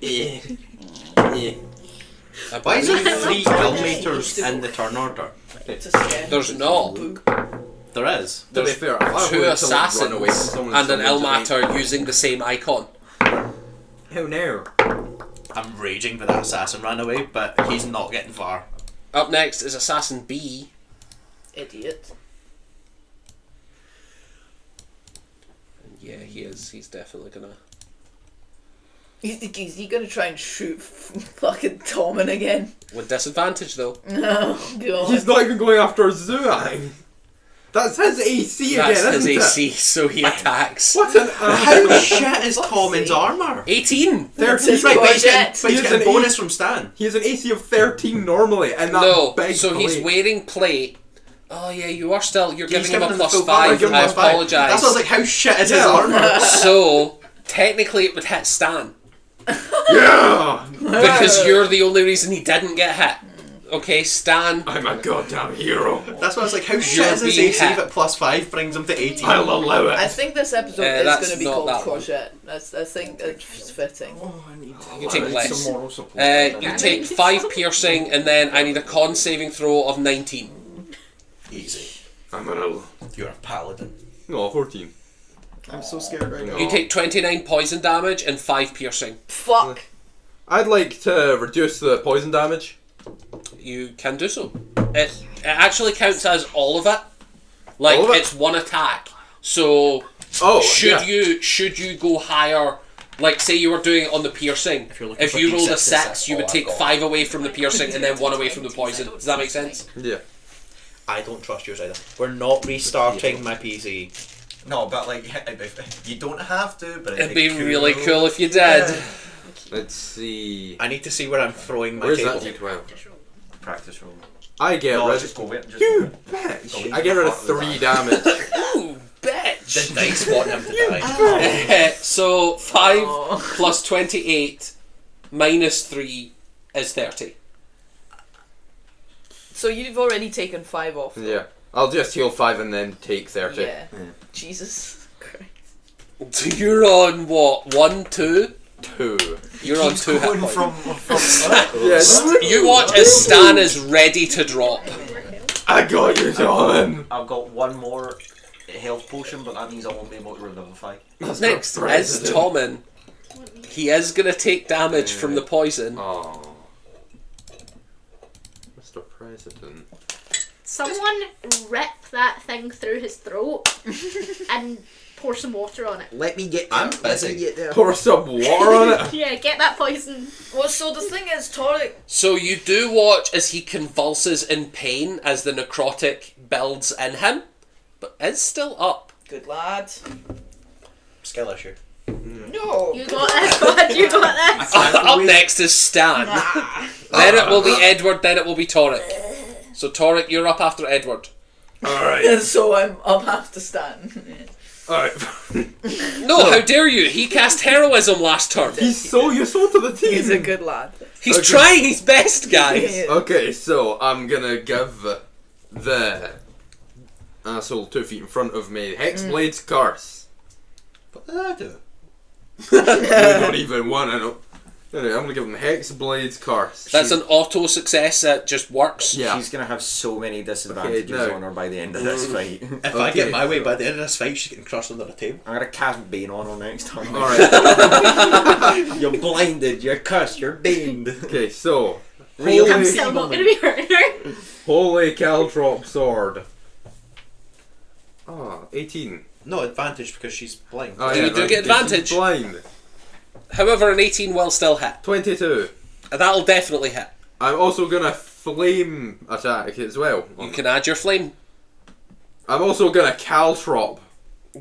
Why is there I love 3 Todd. kilometres in the turn order? to scare There's him. not. There is. To be fair, if I Two wanted to run assassins away from someone and an someone to Elmater using the same icon. How now? I'm raging that that assassin ran away, but he's not getting far. Up next is Assassin B. Idiot. Yeah, he is. He's definitely gonna. Is he gonna try and shoot fucking Tommen again? With disadvantage though. Oh god. He's not even going after Zuang. That's his AC That's again, his isn't AC, so he attacks. it? What an How shit is Tommen's armour? 18! 13. Right, but he's Shit. getting, but he's He's getting an bonus from Stan. He has an AC of 13 normally, and that No, big so he's plate. wearing plate. Oh yeah, you are still. You're He's giving him a the plus full 5. give him I plus 5. apologise. That's why I was like, how shit is his Yeah. armour? So, technically it would hit Stan. Yeah! Because you're the only reason he didn't get hit. Okay, Stan. I'm a goddamn hero. That's why I was like, how shit You're is his being AC hit. at plus 5 brings him to 18? I'll allow I it. think this episode is that's going to be not called that one. Crochet. I think it's fitting. You take less. Some moral support. You take 5 piercing, and then I need a con saving throw of 19. Easy. I'm gonna. You're a paladin. No, 14. I'm so scared right now. You take 29 poison damage and 5 piercing. Fuck. I'd like to reduce the poison damage. You can do so. It actually counts as all of it. Like, All of it? it's one attack. So, Oh, should yeah. you go higher? Like, say you were doing it on the piercing. If you're looking If for you rolled a D6s, 6, that's you would all I've take got. 5 away from the piercing and then 1 away from the poison. Does that make sense? Yeah. I don't trust yours either. We're not restarting my PC. No, but like, you don't have to, but It'd be really cool if you did. Let's see. I need to see where I'm throwing my Where's table. that D12? Practice roll. I get No, rid just go with it. Just You go with it. bitch! I get rid of 3 damage. Ooh, bitch! The dice want him to die. So, 5 Oh. plus 28 minus 3 is 30. So you've already taken 5 off. Yeah. I'll just heal 5 and then take 30. Yeah. Jesus Christ. So you're on what? 1, 2? 2. You're on Keeps 2 hit going points. from Yes. You watch as Stan is ready to drop. I got you, John! I've got one more health potion, but that means I won't be able to revivify. Next is Tommen. He is going to take damage from the poison. Oh. Mr. President. Someone rip that thing through his throat and pour some water on it. Let me get. I'm busy. Pour some water on it. Yeah, get that poison. Well, so the thing is, Torek. So you do watch as he convulses in pain as the necrotic builds in him, but is still up. Good lad. Skill issue. No. You got this, bud. You got this. Up next is Stan. Then it will be Edward. Then it will be Torek. So Torek, you're up after Edward. Alright. So I'll have to stand. Alright. No, how dare you? He cast heroism last turn. He's so useful to the team. He's a good lad. He's Okay. trying his best, guys. Okay, so I'm gonna give the asshole 2 feet in front of me Hexblade's Curse. What did I do? You don't even want to know. Anyway, I'm gonna give him Hexblade's Curse. That's an auto success that just works. Yeah. She's gonna have so many disadvantages now- on her by the end of this fight. If I get Okay. my way by the end of this fight, she's getting crushed under the table. I'm gonna cast Bane on her next turn. Alright. You're blinded, you're cursed, you're baned. Okay, so I'm holy, still not going to be hurting her. holy Caltrop sword. 18. No advantage because she's blind. Oh, You do get advantage. She's blind. However, an 18 will still hit. 22. That'll definitely hit. I'm also gonna flame attack as well. You can add your flame. I'm also gonna Caltrop.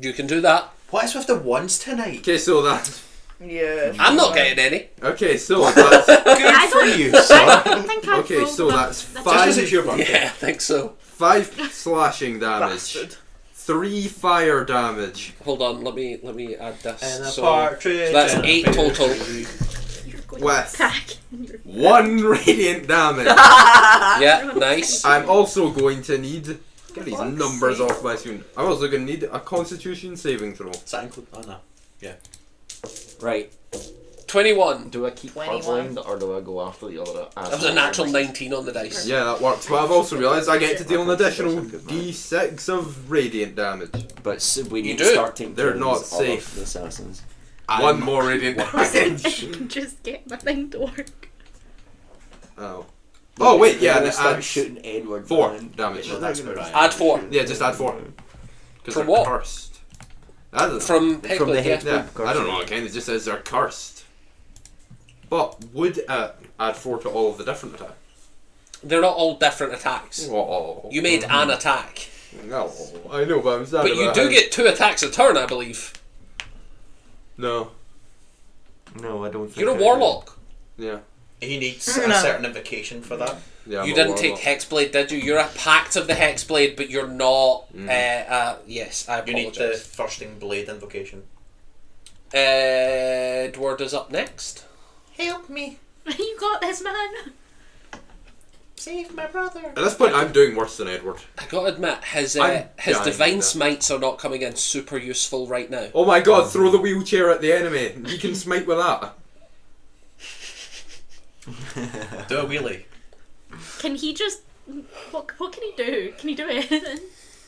You can do that. What is with the ones tonight? Okay, so that's Yeah. I'm not getting any. okay. So that's Good I for don't- you, I son. don't think I've okay. rolled So enough. that's Just 'cause five. it's your birthday. Yeah, I think so. 5 slashing damage. Bastard. 3 fire damage. Hold on, let me add this. And a So partridge. that's and a 8 pear total. tree. You're going With to attack. 1 radiant damage. Yeah, nice. I'm also going to need. Get these Fuck's numbers sake. off my screen. I'm also going to need a Constitution saving throw. Does that include? Oh no. Right. 21. Do I keep her 21. blind or do I go after the other? That was a natural 19 on the dice. Yeah, that works. But I've also realised I get to deal an additional d6 of radiant damage. But we You need do. to start taking They're care of not these other safe. assassins. 1 more radiant damage. Just get my thing to work. Oh. Oh wait, yeah, We're gonna and start add shooting Edward. 4 man. damage. Well, that's what I Add 4. Yeah, just add 4. Because From they're what? cursed. I don't know. From the Hexblade, yeah. head. Yeah, Cursed. I don't know again, it just says they're cursed. But would add 4 to all of the different attacks? They're not all different attacks. Oh. You made an attack. No, I know, but I'm sad But you about do how- get 2 attacks a turn, I believe. No. No, I don't think You're a I do. warlock. Yeah. He needs No. a certain invocation for that. Yeah. You I'm a didn't take warlock. Hexblade, did you? You're a Pact of the Hexblade, but you're not. Mm. Yes, I You need the apologise. Thirsting Blade invocation. Edward is up next. Help me, You got this, man. save my brother. At this point, I'm doing worse than Edward. I gotta admit, his I'm dying divine now. smites are not coming in super useful right now. Oh my god, throw the wheelchair at the enemy. You can smite with that. Do a wheelie. Can he just... What can he do? Can he do anything?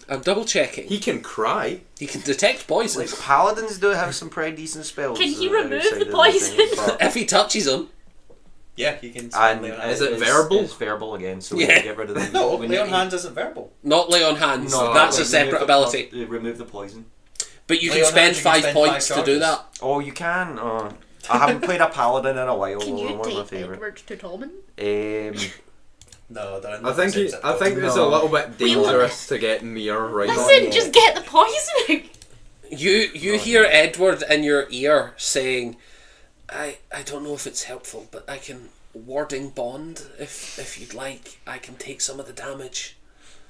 I'm double checking. He can cry. He can detect poison. Like, paladins do have some pretty decent spells. Can he outside remove of the thing, poison? but- If he touches him, Yeah, he can. And lay on Is hands. it verbal? It's verbal again, so Yeah. we can get rid of them. No, We lay on need- hands isn't verbal. not lay on hands. No, That's a like, separate remove ability. remove the poison. But you Lay can on spend hands, you can 5 spend points 5 to do charges. that. Oh, you can. I haven't played a paladin in a while. Can you one of my take favourite. Edward to Tolman? No, they're I not think the he, same I think it's a No. little bit dangerous to get near right now. Listen, just get the poisoning. You hear Edward in your ear saying, I don't know if it's helpful, but I can warding bond if you'd like. I can take some of the damage.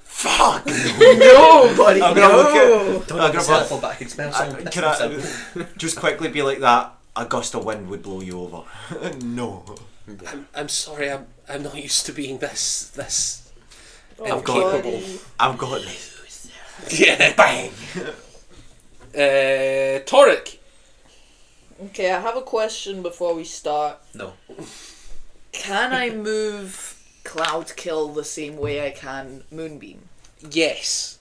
Fuck! No, buddy, I'm gonna look no. Don't have this helpful, but I can smell something. Can I just quickly be like that? A gust of wind would blow you over. No. I'm sorry. I'm not used to being this. I've got Incapable. I've got this. Yeah. Bang. Torek. Okay, I have a question before we start. No. Can I move Cloud Kill the same way I can Moonbeam? Yes.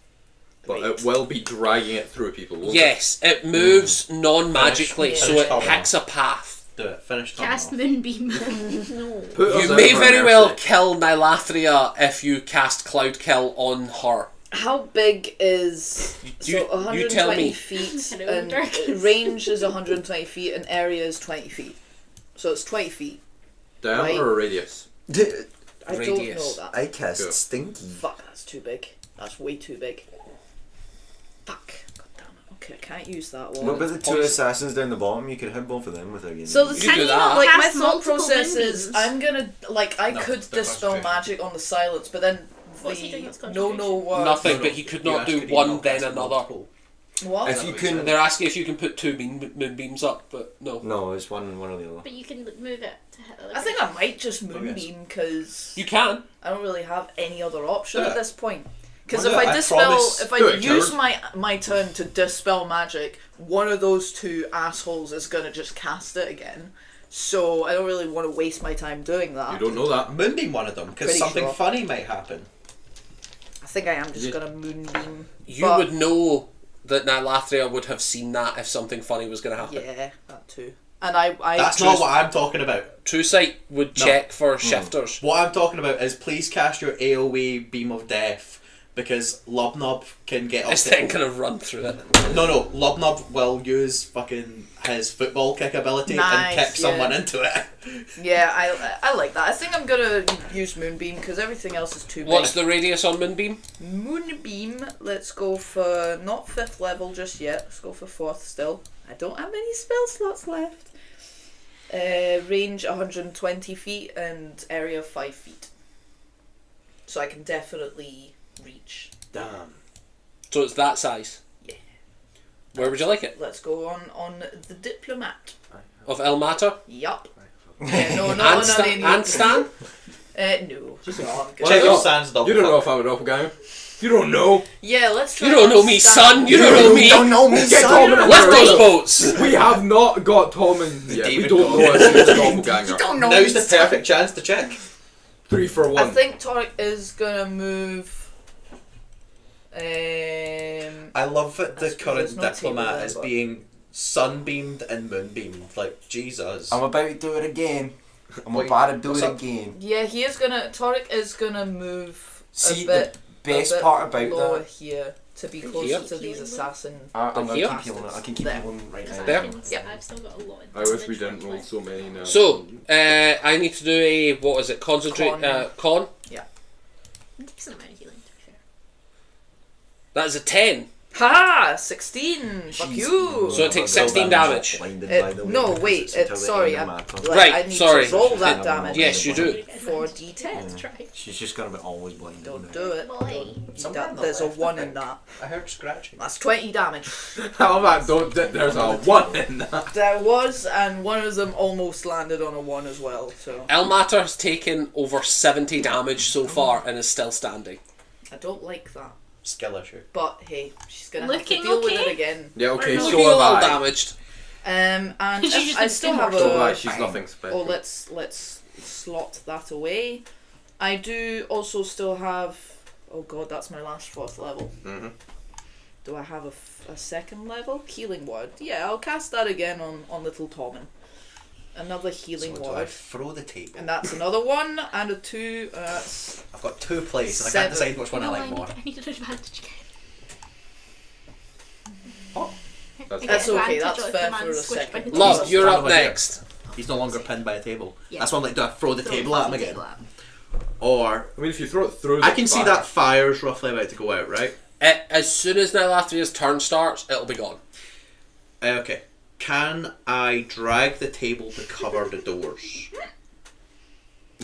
But Right. it will be dragging it through people. won't Yes. It moves non-magically, Finish. so Finish it Tom hacks a path. Do it. Finish Tom Cast off. Moonbeam. No. it? Put us You out may for very mercy. well kill Nylathria if you cast Cloud Kill on her. How big is You- so 120 you tell me. feet Hello, and darkness. range is 120 feet and area is 20 feet. So it's 20 feet. Diameter Right. or radius? I don't Radius. know that. I cast Cool. Stinky. Fuck, that's too big. That's way too big. Fuck. God damn it. can't use that one. What about the two assassins down the bottom? You could hit both of them without getting. So the You thing, can do that. like my Cast thought multiple process is, moonbeams. I'm gonna I No, could they're dispel concentration. magic on the silence, but then What's he doing that's the concentration? Nothing, No, but he could you not do actually one, not then cast another. multiple. What? If you can. They're asking if you can put two moonbeams up, but no. No, it's one or the other. But you can move it to hit the other I think I might just yes. moonbeam because You can. I don't really have any other option Do at it. this point. Because Well, if do it, I I dispel, promise. if I Do it, use coward. my turn to dispel magic, one of those two assholes is gonna just cast it again. So I don't really want to waste my time doing that. You don't know that. Moonbeam one of them, because Pretty something sure. funny might happen. I think I am just Yeah. gonna moonbeam. You but- would know that Nylathria would have seen that if something funny was going to happen. Yeah, that too. And I That's not what I'm talking about. True Sight would No. check for shifters. What I'm talking about is please cast your AoE Beam of Death, because Lubnob can get up It's to... then kind of run through it. No, Lubnob will use fucking his football kick ability Nice, and kick someone yeah. into it. Yeah, I like that. I think I'm gonna use moonbeam because everything else is too big. What's the radius on Moonbeam? Moonbeam? Let's go for not 5th level just yet. Let's go for 4th still. I don't have many spell slots left. Range 120 feet and area 5 feet. So I can definitely reach. Damn. So it's that size? Yeah. Where would you like it? Let's go on the diplomat. Of El Mater? Yup. Yeah, no, no, And, no, Stan? no, And Stan? no, I'm good. Check your not? Sans double. You don't know if I'm a doppelganger. You don't know. Yeah, let's try. You don't know me, son! You don't know me! don't know me, Get son. Tom in a Lift those row. boats! We have not got Tom in yet. We David don't Gordon. know if he's a doppelganger. Don't know Now's me, the son. perfect chance to check. 3 for 1. I think Torek is gonna move. I love that the That's- current there's no table diplomat there, is but- being sunbeamed and moonbeamed. Like, Jesus. I'm about to do it again. I'm Wait, about to do what's it up? again. Yeah, he is gonna. Torek is gonna move See, a bit. the best a bit part about lower that. here to be Here? closer to these assassin. I'm gonna Here? keep healing it. I can keep There. healing right now. There. Yeah, I've still got a lot. I wish we didn't roll so many now. So, I need to do a, what is it, concentrate, Con. con? Decent amount of healing, to be fair. That is a 10. Ha! 16. Fuck Jeez. you. So it takes Still 16 damage. damage. Blinded It- by the way, no, because wait. it's until the Sorry. end I, of the like, matter. Right, I need sorry. to roll that Yeah. damage. Yes, you do. 4d10. Let's try. She's just gonna be always blinded. Don't now. do it. Boy. Somewhere on the There's a left, 1 I in think. that. I heard scratching. That's 20 damage. How about there's a 1 in that. There was, and one of them almost landed on a 1 as well. So El Mater has taken over 70 damage so far and is still standing. I don't like that. Skill issue. But hey, she's gonna have Looking to deal with okay? it again. Yeah, okay, Looking so a little have I. damaged. And She's if just I a still bit have more So have I. a. She's nothing special. Oh, let's slot that away. I do also still have. Oh god, that's my last 4th level. Mhm. Do I have a second level healing word? Yeah, I'll cast that again on little Tommen. Another healing So do I word, throw the table? and that's another 1 and a 2. That's I've got 2 plays and I 7. can't decide which one I No, like more. I need an advantage again. That's That's I get okay, advantage that's if the fair man's for a squished by second. the Love, table. you're Stand up over here. next. He's no longer pinned by a table. Yeah. That's one like, do I throw the Throw table at him the again? table at him. Or I mean, if you throw it through. I can see that fire's roughly about to go out, right? As soon as Nylathria's turn starts, it'll be gone. Okay. Can I drag the table to cover the doors?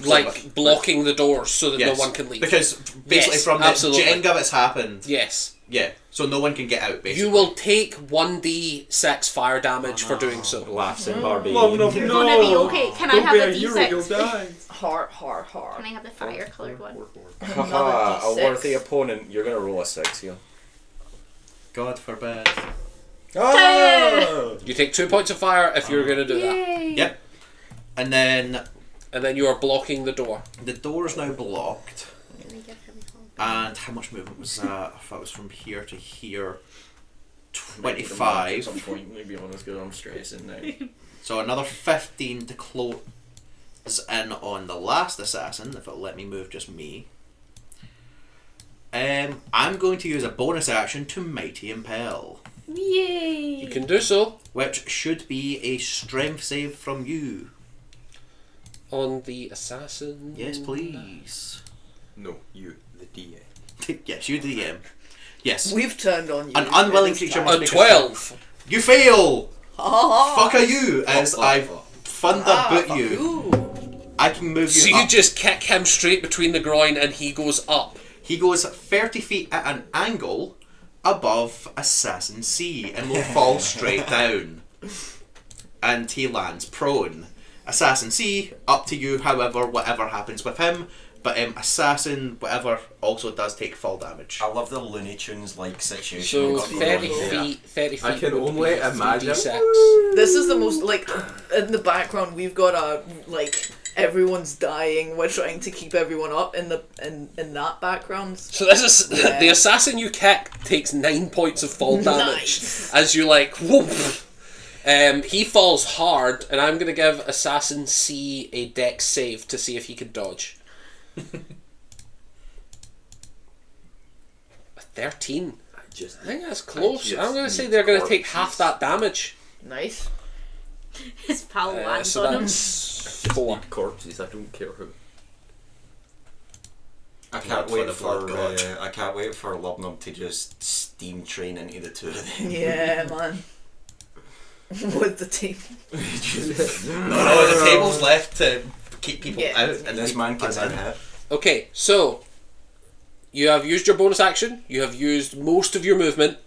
Like, blocking the doors so that Yes. no one can leave. Because basically Yes, from the absolutely. Jenga that's happened, Yes. yeah, so no one can get out basically. You will take 1d6 fire damage for doing so. Laughs in Barbie. Gonna be okay. Can I have a D6? die. heart. Can I have the fire coloured one? Haha, a D6. worthy opponent. You're gonna roll a 6 here. God forbid. Oh! You take 2 points of fire if you're going to do that. Yay! Yep. And then And then you are blocking the door. the door's now blocked. Can I give him all? And how much movement was that? If that was from here to here, Might need a mark at 25. some point, maybe honest, because I'm stressing now. So another 15 to close in on the last assassin, if it'll let me move just me. I'm going to use a bonus action to Mighty Impel, Yay! You can do so which should be a strength save from you. on the assassin. Yes, please. No, you, the DA. Yes, you DM. Yes. We've turned on you. An unwilling It is creature time. must A make a 12. You fail! Ah, Fuck are you, as I thunderboot fuck you. I can move you So you up. just kick him straight between the groin and he goes up. He goes 30 feet at an angle above Assassin C and will fall straight down. And he lands prone. Assassin C, up to you, however, whatever happens with him. But Assassin, whatever, also does take fall damage. I love the Looney Tunes like situation. So we've got going 30 on here. feet, 30 feet. I can would only be imagine. 3d6. This is the most, like, in the background we've got a, like, everyone's dying, we're trying to keep everyone up in the in that background. So this is Yeah. the assassin you kick takes 9 points of fall damage as you like whoop. He falls hard, and I'm gonna give Assassin C a dex save to see if he can dodge. A 13. I just I think that's close. just I'm gonna say need they're gonna take corpses. half that damage. Nice. His pal lands So on him. that's just 4. need corpses. I don't care who. I can't Blood for wait the for blood god. I can't wait for Lubnum to just steam train into the two of them. Yeah, man. With the team. No, the table's left to keep people Yeah. out. And This keep man can us in. hit. Okay, so you have used your bonus action. You have used most of your movement.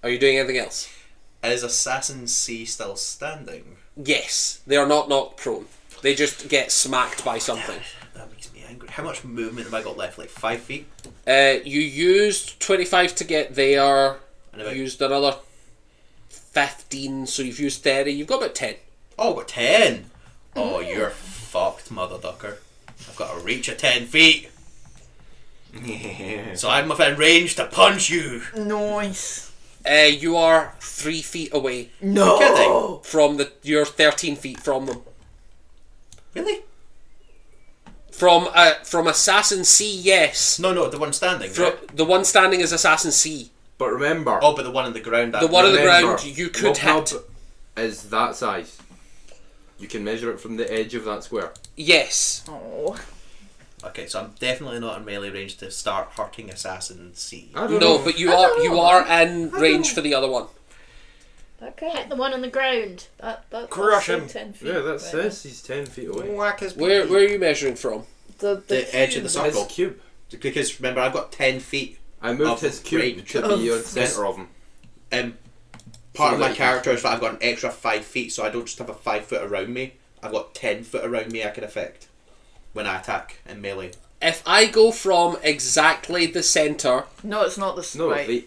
Are you doing anything else? Is Assassin C still standing? Yes, they are not knocked prone. They just get smacked by something. That makes me angry. How much movement have I got left? Like 5 feet? You used 25 to get there. And about, You used another 15, so you've used 30. You've got about 10. oh, I've got 10! Oh, you're fucked, mother ducker. I've got a reach of 10 feet. So I'm within range to punch you. Nice. You are 3 feet away No. Kidding. from you're 13 feet from them. Really? From Assassin C, yes. No, the one standing. Right? The one standing is Assassin C. But remember, Oh, but the one on the ground. The one on the remember, ground you could Lubnub hit. is that size. You can measure it from the edge of that square. Yes. Oh. Okay, so I'm definitely not in melee range to start hurting Assassin C. I don't No, know. but you are in range for the other one. Okay. Hit the one on the ground. That Crush that's him. 10 feet. Yeah, that right says he's 10 feet away. Whack his Where are you measuring from? The The edge of the cube. circle. His cube. Because remember, I've got 10 feet. I moved Of his cube range. to be on centre of him. Part So of my that- character is that I've got an extra 5 feet, so I don't just have a 5 foot around me. I've got 10 foot around me I can affect when I attack in melee. If I go from exactly the centre No, it's not the No, right.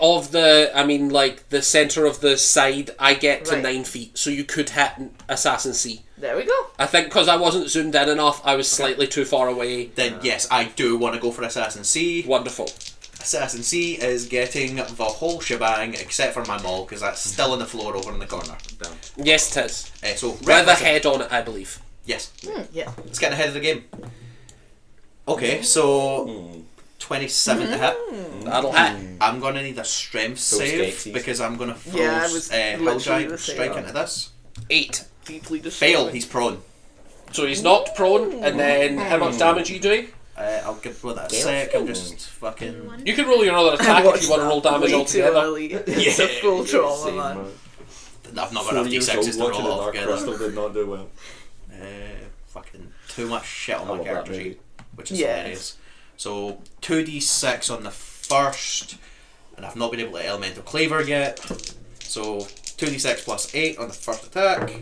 of the centre of the side, I get to Right. 9 feet. So you could hit Assassin C. There we go. I think because I wasn't zoomed in enough, I was slightly too far away. Then yes, I do want to go for Assassin C. Wonderful. Assassin C is getting the whole shebang except for my maul because that's still on the floor over in the corner. Yes, it is. So With a requisite- head on it, I believe. Yes, Yeah. let's get ahead of the game. Okay, so 27 to hit. That'll hit. I'm gonna need a strength So save sketchy. because I'm gonna throw Yeah, I was Hill literally Giant the same. strike into this. 8. Deeply Fail, disturbing. he's prone. So he's knocked prone, and then how much damage are you doing? I'll give that a sec. I'm just fucking. You can roll your other attack if you want to roll damage Way altogether. Too early. It's a full trauma, Same, man. I've not got 4 enough years d6s old to watching roll the it Dark altogether. Crystal did not do well. Fucking too much shit on I my love that character movie. sheet, which is Yeah. hilarious. So 2d6 on the first, and I've not been able to elemental claver yet. So 2d6 plus 8 on the first attack.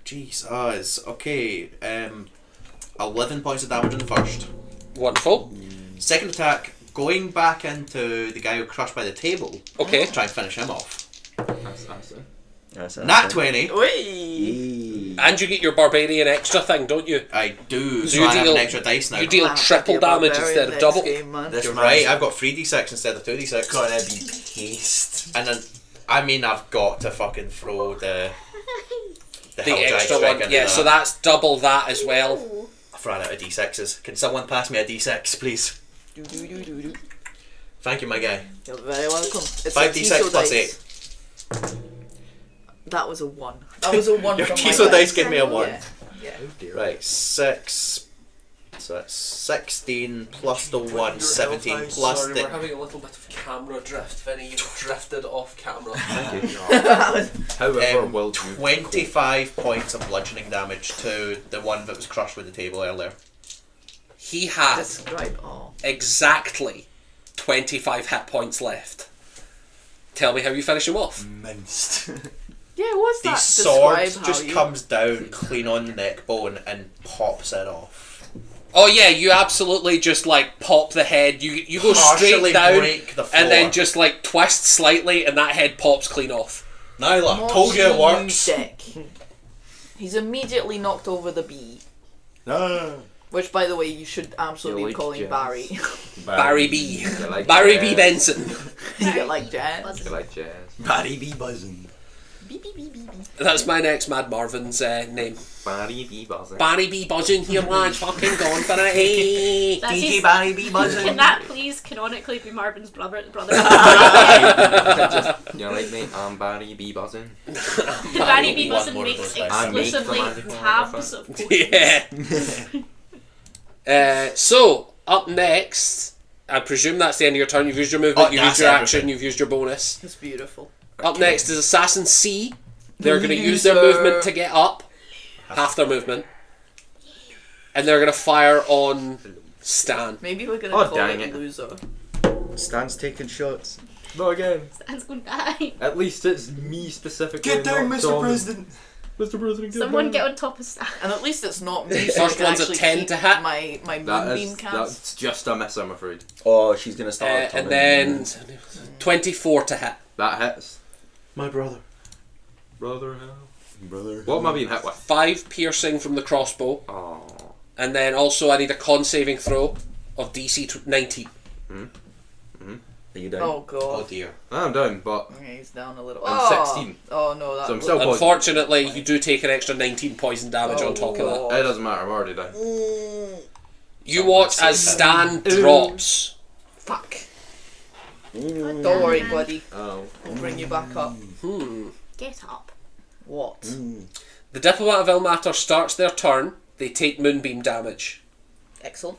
Jesus. Okay. 11 points of damage on the first. Wonderful. Second attack, going back into the guy who crushed by the table. Okay. Try and finish him off. That's Nat 20. Whee! And you get your barbarian extra thing, don't you? I do. So So you I have deal- an extra dice now. You deal Wow, triple I'd be a damage barbarian instead of next double. game, man. This You're man's right. I've got 3d6 instead of 2d6. gonna be pissed. And then, I've got to fucking throw the The Hell Giant extra strike one. into Yeah, that. so that's double that as well. I've run out of d6s. Can someone pass me a d6, please? Do, do, do, do, do. Thank you, my guy. You're very welcome. It's 5d6 a Tiso plus dice. 8. That was a 1. That was a 1 Your from my Tiso dice give me a 1. Yeah. Oh dear. Right, 6, So it's 16 plus the 1, 17 plus Sorry, we're the... having a little bit of camera drift. Vinny, you've drifted off camera. Thank you. However, will you 25 points of bludgeoning damage to the one that was crushed with the table earlier. He had Describe. Oh. exactly 25 hit points left. Tell me how you finish him off. Minced. Yeah, what's The that? sword Describe just how you... comes down clean on the neck bone and pops it off. Oh yeah, you absolutely just like pop the head. You go Partially straight down break the floor. and then just like twist slightly, and that head pops clean off. Nyla, told you it works. Dick. He's immediately knocked over the bee. Ah. Which, by the way, you should absolutely You be like calling jazz. Barry. Barry B. You like Barry jazz. B. Benson. You get like jazz. You like jazz. Barry be buzzing. Beep, beep, beep, beep, beep. That's my next Mad Marvin's name. Barry B. buzzing. Barry B. buzzing here, lads. Fucking going for it. Hey. That's DJ his, Barry be buzzing. can that please canonically be Marvin's brother? You like me? I'm Barry B. buzzing. Barry B. One Buzzin more of makes those guys. I make the exclusively magic tabs of potions. Yeah. So up next, I presume that's the end of your turn. You've used your movement. Oh, You've used that's your action. everything. You've used your bonus. It's beautiful. Up next is Assassin C. They're going to use their Loser. movement to get up. Half their movement. And they're going to fire on Stan. Maybe we're gonna Oh, call dang it it. loser. Stan's taking shots. Not again. Stan's gonna die. At least it's me specifically. Get down, not Mr. Tom. President. Mr. President, get Someone down. get on top of Stan. And at least it's not me. So First I can one's a actually 10 keep to hit. My That moonbeam is, cast. that's just a miss, I'm afraid. Oh, she's gonna start. And then 24 to hit. That hits. My brother. Brother, hell. brother. What am I being hit with? 5 piercing from the crossbow. Oh. And then also I need a con saving throw of DC 19. Are you down? Oh Oh god. dear. I'm down, but Okay, he's down a little. I'm Oh. 16. Oh no, that. So I'm still positive. Unfortunately, you do take an extra 19 poison damage on top of that. It doesn't matter, I'm already down. You watch as Stan drops. Fuck. Don't worry, buddy. Oh. I'll bring you back up. Get up. What? The Diplomat of Ilmater starts their turn. They take moonbeam damage. Excellent.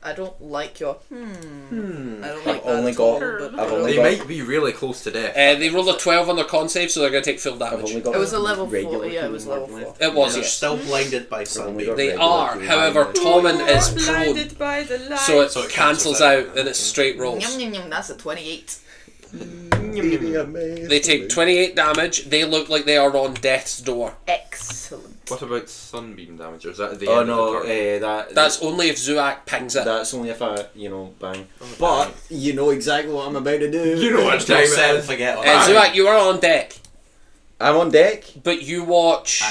I don't like your. I don't I've like that only at all, got- but I've I only They don't- got- might be really close to death. They roll a 12 on their con save, so they're going to take full I've damage. only got It was a level 4. regular Yeah, it was healing level word 4. It was. They're Yeah. still blinded by only sunbeam. got They regular are. healing However, word. Tommen is prone, by the light. so it So it cancels cancels out out. and it's straight rolls. Yum, yum, yum, that's a 28. They take 28 damage. They look like they are on death's door. Excellent. What about sunbeam damage? Or is that at the Oh end no, of the turn? That's only if Zuak pings it. That's only if I, bang. But you know exactly what I'm about to do. You know what time it is. Forget on that. Zuak, you are on deck, I'm on deck. but you watch,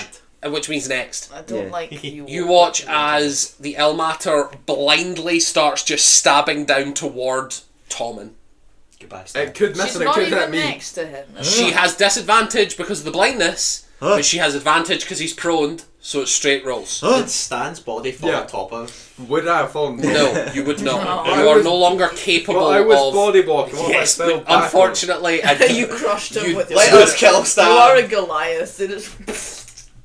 And which means next. I don't Yeah. like you. You watch as the Ilmater blindly starts just stabbing down toward Tommen. goodbye, Stan. It could miss She's and it not could hit even me. next to him. She has disadvantage because of the blindness, Huh? but she has advantage because he's prone, so it's straight rolls. Did Stan's body fall Yeah. on top of? Would I have fallen? No, you would not. No. You are no longer capable Well, I was of. body blocking. What if I Yes, fell but backwards? unfortunately, You crushed him You- with your. Let us kill You Stan. are a Goliath. It is.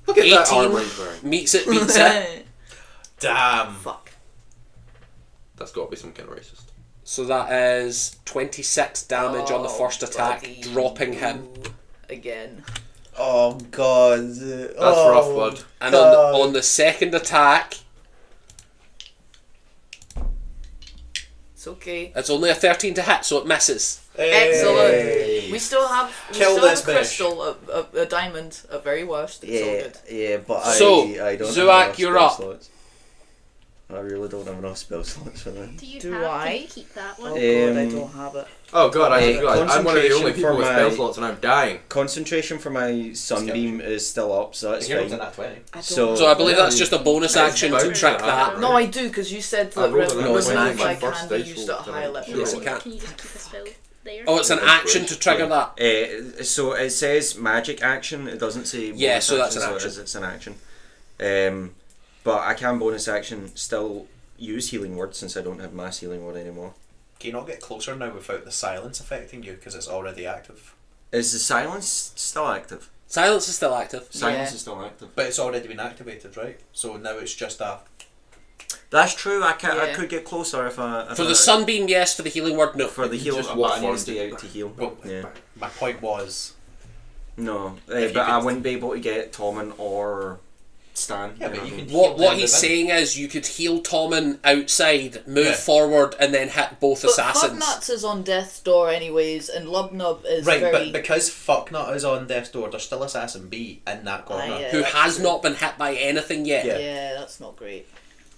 Look at that 18 armor he's wearing. meets it, beats it. Damn. Fuck. That's got to be some kind of racist. So that is 26 damage on the first attack, buddy. dropping him. Again. Oh god. That's rough, bud. And on the second attack, It's okay. it's only a 13 to hit, so it misses. Excellent. We still have. We Kill still this have a bitch. crystal, a diamond, at very worst. It's all Yeah, good. yeah, but So, I don't Zuak, have enough you're spell up. slots. I really don't have enough spell slots for that. Do you Do have I? to keep that Oh one? god, I Um, don't have it. Oh god, I just Uh, realised I'm one of the only concentration people for with spell my- slots and I'm dying. Concentration for my sunbeam is still up, so that's Heroes in fine. that 20. I don't So- have So I believe Yeah, that's just a bonus it's action to bound trick to that. happen, No, I do, because you said I that rolled an No, it's an remove action. my First candy dice used roll at a tonight. high level. Yes, Sure. it can. Can you just keep a spell there? Oh, it's an action to trigger that. So it says magic action. It doesn't say. Yeah, bonus so that's an so action. it's an action. But I can bonus action still use healing word since I don't have mass healing word anymore. Can you not get closer now without the silence affecting you because it's already active? Is the silence still active? Silence is still active. Silence Yeah. is still active. But it's already been activated, right? So now it's just a. That's true. I Yeah. could get closer if I. For the sunbeam, yes. For the healing word, no. For the heal, Just but walk I need to forward. stay out to heal. Well, Yeah. my point was. No, If but you I could- wouldn't be able to get Tommen or Stan. Yeah, but you can. What he's saying is you could heal Tommen outside, move Yeah. forward, and then hit both But assassins. Fucknuts is on death's door anyways, and Lubnub is Right, very... but because Fucknut is on death's door, there's still Assassin B in that corner. yeah. who that's has true. not been hit by anything yet. Yeah. Yeah, that's not great.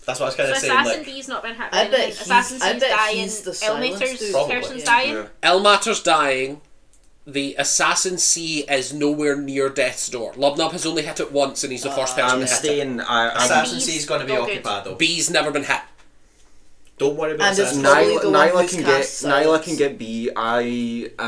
That's what I was kind So of saying. Assassin Like, B's not been hit by I bet anything. he's- Assassin I C's bet dying. he's the silence Elmater's dude. person's Probably. dying. Yeah. Elmater's dying. The Assassin C is nowhere near death's door. Lubnub has only hit it once, and he's the first person I'm to hit it. staying. I'm Assassin B's C is going to be not good. occupied though. B's never been hit. Don't worry about And it's Assassin. not- Probably the one Nyla who's can cast get Nyla silence. can get B. I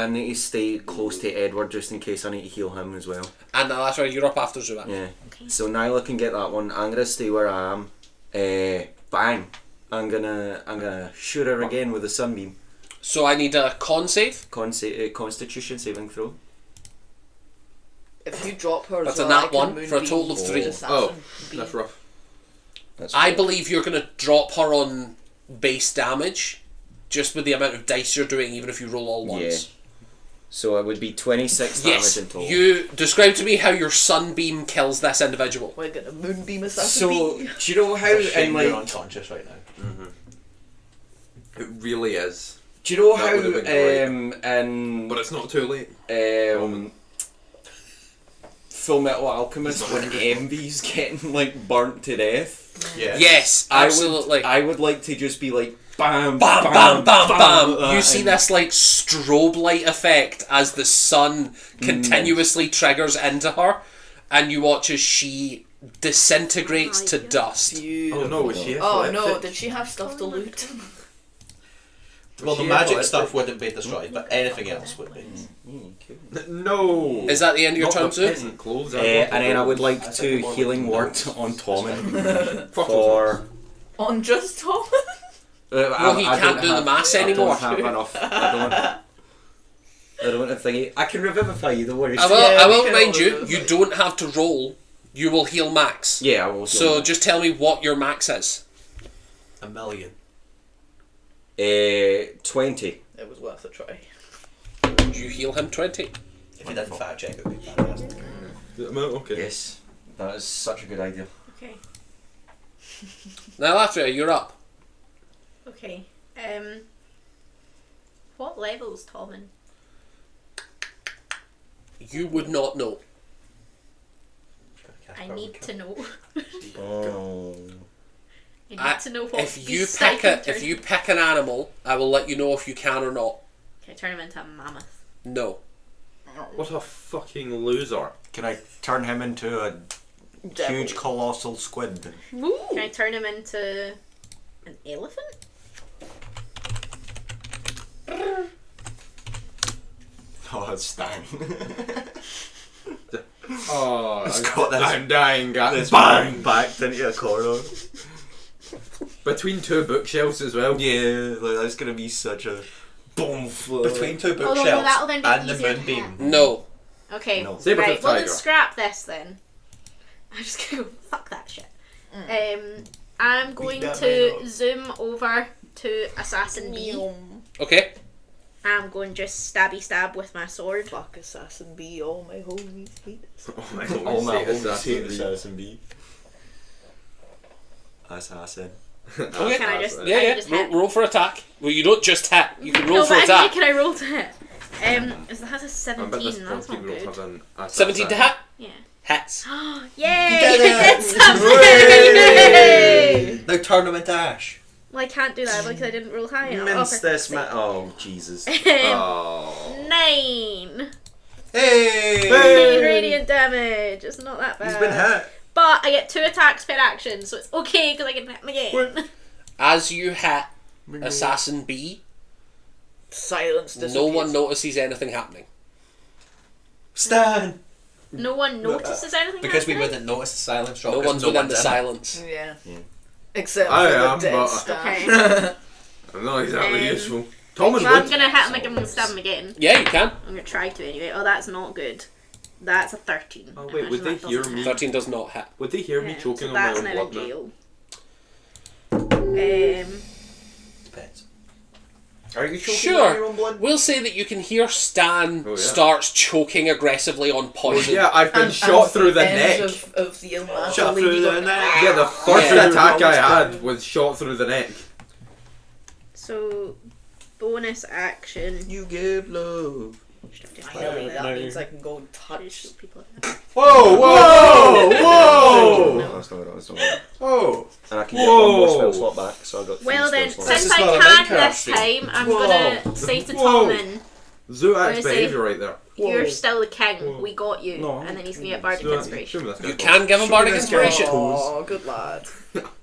need to stay close to Edward just in case I need to heal him as well. And that's where you're up after Zubat. Yeah. Okay. So Nyla can get that one. I'm gonna stay where I am. Bang! I'm gonna shoot her again with a sunbeam. So I need a con save. Constitution saving throw. If you drop her That's as a well, nat I can one for a moonbeam total of the 3. assassin Oh, B. that's rough. That's I right. believe you're going to drop her on base damage, just with the amount of dice you're doing, even if you roll all ones. Yeah. So it would be 26 Yes. damage in total. You describe to me how your sunbeam kills this individual. We're gonna moonbeam assassin So B. do you know how It's a shame in you're like unconscious right now. It really is. do you know That how would have been in But it's not too late. Full Metal Alchemist when Envy's getting like burnt to death? Yeah. Yes, absolutely. I would like to just be like bam Bam, bam, bam, bam. like that, You see and- this like strobe light effect as the sun continuously triggers into her, and you watch as she disintegrates to dust. Oh Beautiful. no, was she Oh no, epileptic? did she have stuff to loot? Well, the She magic epileptic? stuff wouldn't be destroyed, but anything else would be. No. Is that the end of your Not turn, the Zoo? peasant clothes. and then I would like That's to like more healing like word notes. on Tommen Fuck for. On just Tom? Well, he can't do the maths anymore. I don't have enough. I don't have thingy. I can revivify you. Don't worry. I will, Yeah, I we will can remind all you, do this. you don't have to roll. You will heal max. Yeah, I will. So just tell me what your max is. 1 million. 20. It was worth a try. You heal him 20. If you didn't fact check, it would be fantastic. Okay. Yes, that is such a good idea. Okay. Now, Latvia, you're up. Okay. What level is Tommen? You would not know. I need to know. Oh. I need I- to know what If you beast pick I can if turn- you pick an animal, I will let you know if you can or not. Can I turn him into a mammoth? No. What a fucking loser. Can I turn him into a Devil. huge colossal squid? Can I turn him into an elephant? Oh, it's Stan. Oh, It's got this- I'm dying, guys. Bang! Backed into a corner. Between two bookshelves as well. Yeah, like that's gonna be such a boom. Between two no, bookshelves that'll then be and the easier to moonbeam. hit. No. Okay, No. Saber right, tooth well then tiger. scrap this then. I'm just gonna go, fuck that shit. I'm going that to man up. zoom over to Assassin B. Okay. I'm going just stabby stab with my sword. Fuck assassin B, all my homies hate it. Oh my All my god. homies hate Assassin B. Assassin. Okay. Can I just- Yeah, I yeah. just Roll, hit. roll for attack. Well, you don't just hit. You can roll No, for but attack. can I roll to hit? That's a I bet this 17, that's not Pokemon will good. have an 17 to hit. Yeah. Hits. Yay! did I it! did something! Yay! Now turn them into ash. Well, I can't do that because I didn't roll high enough. Mince for this fuck's man. Oh, Jesus. sake. Oh. 9 Hey! radiant damage. It's not that bad. He's been hit. But I get 2 attacks per action, so it's okay because I can hit him again. As you hit Assassin B, Silence disappears. no one notices anything happening. Stan! No one notices anything Because we happening? wouldn't notice the silence drop. No 'cause one's within the in it. silence. Yeah. Yeah. Except I for the am, dead but- Stan. Okay. I'm not exactly Um, useful. Thomas Well, I'm would. gonna hit him again and stab him again. Yeah, you can. I'm gonna try to anyway. Oh, that's not good. That's a 13. Oh, wait, would Imagine they that hear doesn't me? hit. 13 does not hit. Would they hear me Yeah, choking so on my that's own now blood in now? jail. Depends. Are you choking Sure. on your own blood? We'll say that you can hear Stan Oh, yeah. starts choking aggressively on poison. Yeah, I've been shot through the neck. Of the Ilmater Shot lady through the going, neck. Yeah, the first Yeah. attack I had was shot through the neck. So, bonus action. You give love. Finally, that means I can go and touch. People. Whoa, whoa, whoa! No, that's not right. That's not right. Oh! And I can get one more Whoa. spell slot back, so I got 3 Well spell then, slots. This since is not a I can Minecraft this scene. time, I'm Whoa. gonna say to Whoa. Tommen, Zoax say- behaviour right there. you're Whoa. still the king, Whoa. we got you. No, And then he's gonna get Bardic Zoax, Inspiration. show me this You guy. can give him Bardic Inspiration. Oh, good lad.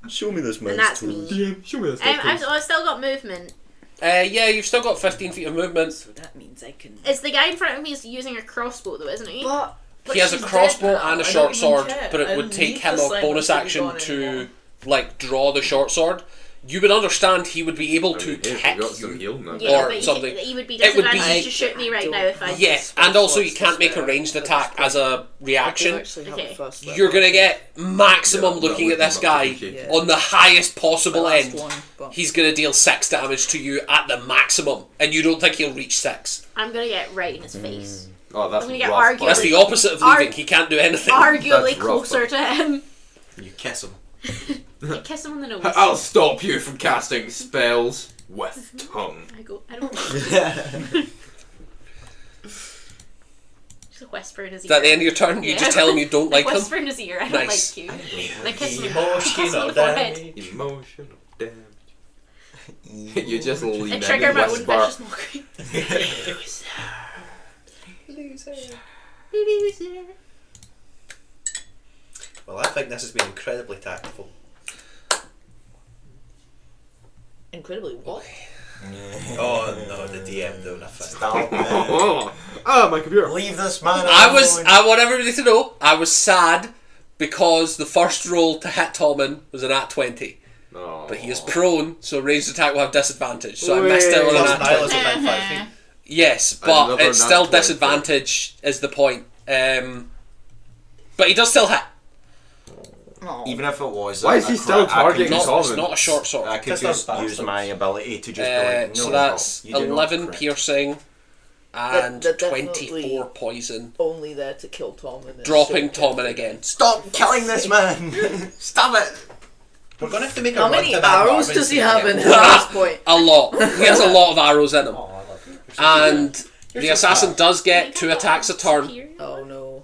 Show me this man's And that's tools. me. DM, show me this guy. I've still got movement. Yeah, you've still got 15 feet of movement. So that means I can. Is the guy in front of me is using a crossbow though, isn't he? But He has a she's crossbow dead now. and a I short don't sword, even care. but it I would don't take need him the a bonus silence to be action gone to anymore. like draw the short sword. You would understand he would be able to Hey, we kick got some you. heal now. Yeah, or but something. he would be It would be- disadvantaged to shoot me right now if I. Yes, and also you can't make a ranged attack as a I do reaction. actually have Okay. a first level. You're gonna get maximum Yeah, looking that at would this be guy much appreciated. on the highest possible The last end. one, but- He's gonna deal 6 damage to you at the maximum, and you don't think he'll reach 6. I'm gonna get right in his face. Oh, that's I'm gonna get rough, argued. buddy. That's the opposite of leaving. He can't do anything. Arguably That's rough, closer to him. You kiss him. I kiss him on the nose. I'll stop you from casting spells with tongue. I don't. Just a whisper in his ear. Is that the end of your turn? You Yeah. just tell him you don't like him? Whisper in his ear. I don't Nice. like you. And I kiss him. Emotional kiss him on the forehead. damage. Emotional damage. You just lean I in trigger and my own whisper. vicious mockery. Loser. Well, I think this has been incredibly tactful. Incredibly what? Oh no, the DM doing a thing. Stop it. Oh, my computer. Leave this man I alone. want everybody to know, I was sad because the first roll to hit Tommen was an at 20. Oh. But he is prone, so ranged attack will have disadvantage. So I missed out on Plus an at Nyla's 20. within 5 feet. Yes, but Another it's nat still 20. disadvantage is the point. But he does still hit. Oh. Even if it was. Why is he still targeting It's Tommen? not a short sword. I could Because just they're use bastards. my ability to just be like, no, So that's you do not 11 crit. piercing and They're definitely 24 poison. Only there to kill Tom and then Dropping shoot him. Tommen again. Stop killing this man! Stop it! We're gonna have to make a How run many to that arrows Marvin does he scene have in again. him at this point? A lot. He has a lot of arrows in him. Oh, I love you. And You're the so assassin smart. does get 2 attacks a turn. Superior? Oh no.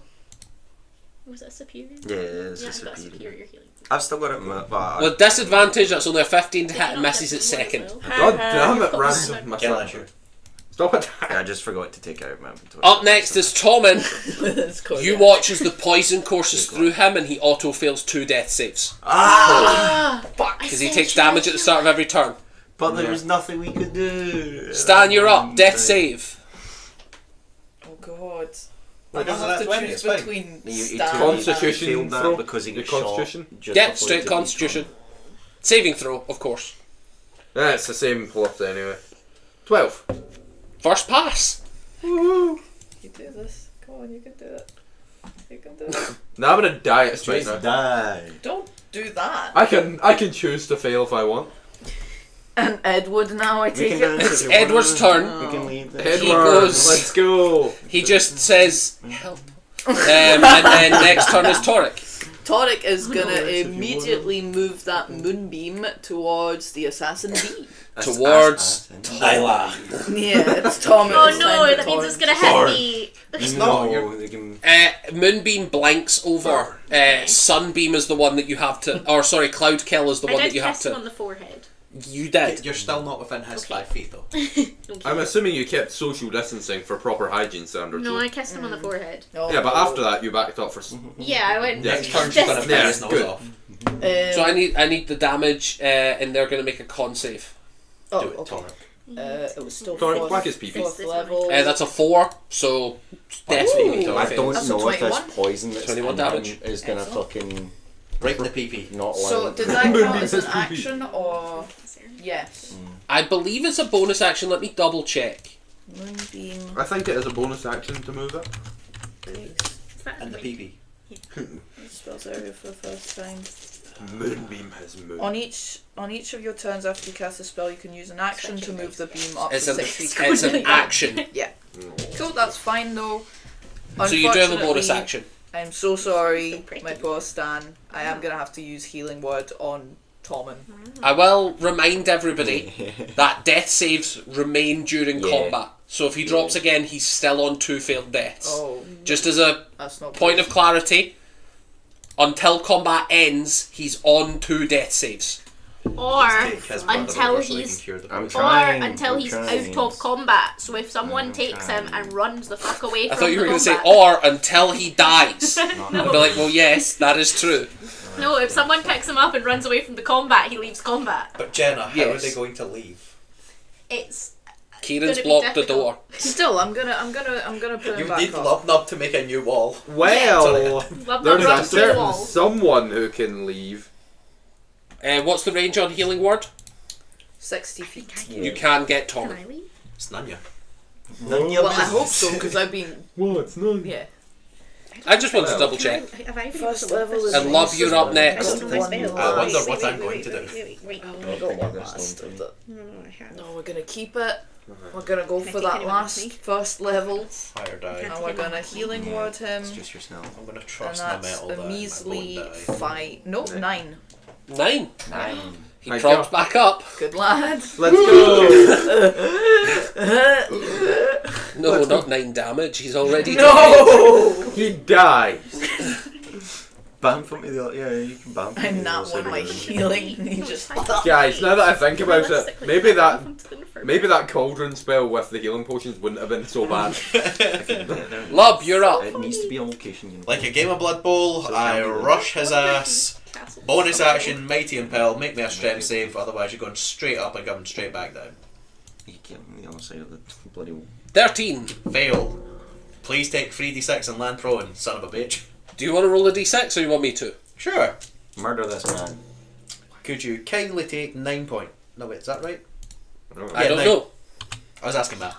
Was that superior? Yeah, it's Yeah, a I got superior. superior healing. I've still got it, but With disadvantage, that's only a 15 to hit and Did you not misses get at some more second. as well? God damn it, Oh, random. My Kill son. issue. Stop it. I just forgot to take out my inventory. Up next is Tommen. It's cool, You yeah. watch as the poison courses through him and he auto fails 2 death saves. Ah! Because he takes damage at the start of every turn. But there was nothing we could do. Stan, you're up. Death save. Oh god. Wait, I doesn't have that to 20? choose It's fine. between He Stan took- Constitution he failed that throw? because he The got shot. Constitution? just Yep, before he straight took constitution. decon. Saving throw, of course. Yeah, it's the same plus anyway. 12. First pass. You do this. Come on, you can do it. You can do it. Now I'm gonna die at straight Just now. die. Don't do that. I can choose to fail if I want. And Edward now, I We take can it. dance It's if you want. Edward's turn. We can leave this. Edward, goes- let's go. He just says, help. And then next turn is Torek. Torek is gonna if you immediately move that moonbeam towards the assassin B. Towards Nyla. Yeah, it's Tom. Oh it's no, time for that means Torek. it's gonna hit me. It's No, not. You're... they can. Moonbeam blanks over. Sunbeam is the one that you have to... Or sorry, Cloud Kill is the I one did that you have kiss him on to... the forehead. You did. You're still not within his Okay. 5 feet though. Okay. I'm assuming you kept social distancing for proper hygiene standards. No, though. I kissed him on the forehead. Oh, Yeah, but no. after that you backed up for. Yeah, I went. Yeah. Next turn she's gonna This- bite Yeah, his nose good. off. So I need the damage, and they're going to make a con save. Oh, Do it, okay. Torek. It was still Torek, fourth, whack his pee-pee. fourth This level. That's a 4, so definitely Ooh. I fails. don't That's a know if this 21. poison that's 21 in damage. him is gonna Excellent. fucking Right in the PP. not So land. did that count as an Says pee-pee. action or yes? I believe it's a bonus action. Let me double check. Moonbeam. I think it is a bonus action to move it. And the PP. Spells area for the first time. Moonbeam has moved. On each of your turns after you cast a spell, you can use an action to move the beam up to It's 60 feet. it's an action. Yeah. Cool, that's fine though. So you do have a bonus Unfortunately, action. I'm so sorry, pretty. my poor Stan. I am gonna have to use Healing Word on Tommen. I will remind everybody that death saves remain during Yeah. combat. So if he drops again, he's still on 2 failed deaths. Oh, Just as a that's not point good. of clarity, until combat ends, he's on 2 death saves. Or Take his brother until over so he can he's cure the I'm poison. trying. or until I'm he's trying. out of combat. So if someone takes him trying. and runs the fuck away I from thought you the were going to say, combat. or until he dies. I'd be like, well, yes, that is true. No, if someone picks him up and runs away from the combat, he leaves combat. But Jenna, how are Yes. they going to leave? It's Kieran's Gonna be blocked the difficult. door. Still, I'm gonna put him You back need up. Lubnub to make a new wall. Well, Love there's a runs through the certain wall. someone who can leave. What's the range on Healing Word? 60 feet. You can get Can Tommen. I leave? It's Nanya. None of your Well, I hope business. so, because I've been. What's none? Yeah. I just wanted to Well, double check. Have I been First able to level live is. this? And Love, you're up next. I've got one I wonder last. what I'm going to do. Wait. I've only got one last of the. No, I have. No, we're gonna keep it. We're gonna go Can I for take that anyone last with me? first level, Fire die. Okay. and we're gonna Healing Yeah, Word him, It's just yourself. I'm going to and trust my that's metal a die. I measly won't die. 5. Nope, 9. 9. 9. He My props God. back up. Good lad. Let's go. No, not 9 damage. He's already dead. No! He dies. Bam from me the other. Yeah, you can bam. I'm not one of my healing. And he just. Guys, now that I think about it, Realistically, maybe that I'm to the maybe that cauldron spell with the healing potions wouldn't have been so bad. Lub, you're up. It needs to be a location. You know. Like a game of Blood Bowl, I rush his ass. Bonus action, Mighty Impel, make me a strength save, otherwise you're going straight up and coming straight back down. You get on the other side of the bloody wall. 13. Fail. Please take 3d6 and land prone, son of a bitch. Do you want to roll a d6 or you want me to? Sure. Murder this man. Could you kindly take 9 points? No wait, is that right? I Yeah, don't 9. know. I was asking that.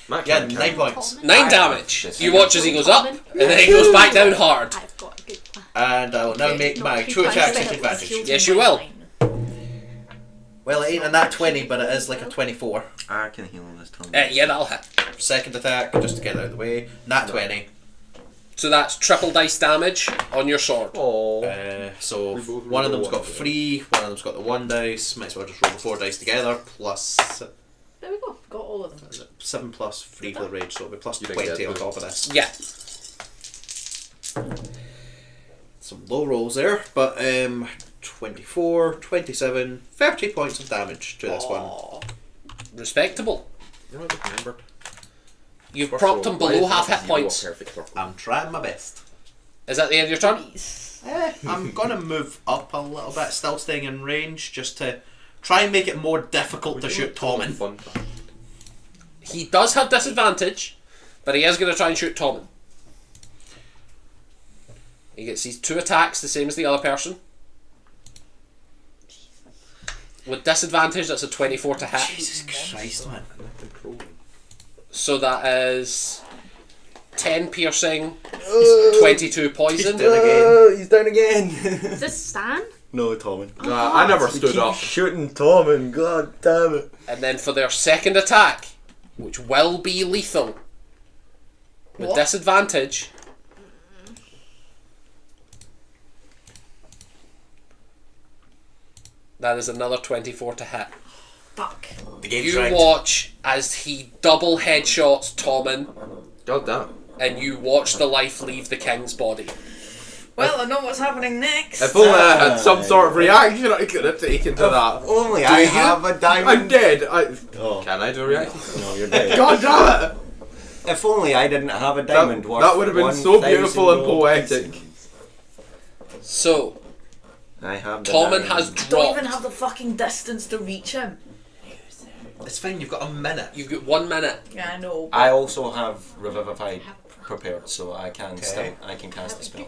Max, Yeah, 9 points. 9 damage. You watch as he goes up, and then he goes back down hard. I've got a good plan. And I will now make my Not 2 two attacks times at advantage. Yes, you will. Well, it ain't a nat 20, but it is like a 24. I can heal this turn. Yeah, that'll hit. Second attack, just to get it out of the way. Nat 20. So that's triple dice damage on your sword. Oh. So We both one of roll them's one got dice. 3, one of them's got the 1 dice. Might as well just roll the 4 dice together. Plus There we go. Got all of them. 7 plus 3 for the rage, so it'll be plus You didn't 20 get on the- top of this. Yeah. Some low rolls there, but 24, 27, 30 points of damage to this one. Respectable. You know what I remembered? You've First propped roll, him why below is half that hit zero a points. perfect circle? I'm trying my best. Is that the end of your turn? I'm gonna move up a little bit, still staying in range, just to try and make it more difficult to shoot Tommen. Fun fact. He does have disadvantage, but he is going to try and shoot Tommen. He gets these 2 attacks, the same as the other person. With disadvantage, that's a 24 to hit. Jesus Christ, man. So that is 10 piercing, 22 poison. He's down again. Is this Stan? No, Tommen. I never stood up. Shooting Tommen. God damn it. And then for their second attack, which will be lethal, with What? disadvantage, that is another 24 to hit. Fuck. The game's You rigged. watch as he double headshots Tommen, God damn. and you watch the life leave the king's body. Well, I know what's happening next. If only I had some sort of reaction I could have taken to that. Only I have a diamond. I'm dead. Oh. Can I do a reaction? No, you're dead. God damn it! If only I didn't have a diamond worth That would have been so 1,000 beautiful and gold poetic. pieces. So, I have the Tommen diamond. has Don't even dropped. have the fucking distance to reach him. It's fine, you've got a minute. You've got 1 minute. Yeah, I know. I also have Revivify prepared, so I can Okay. still cast the spell.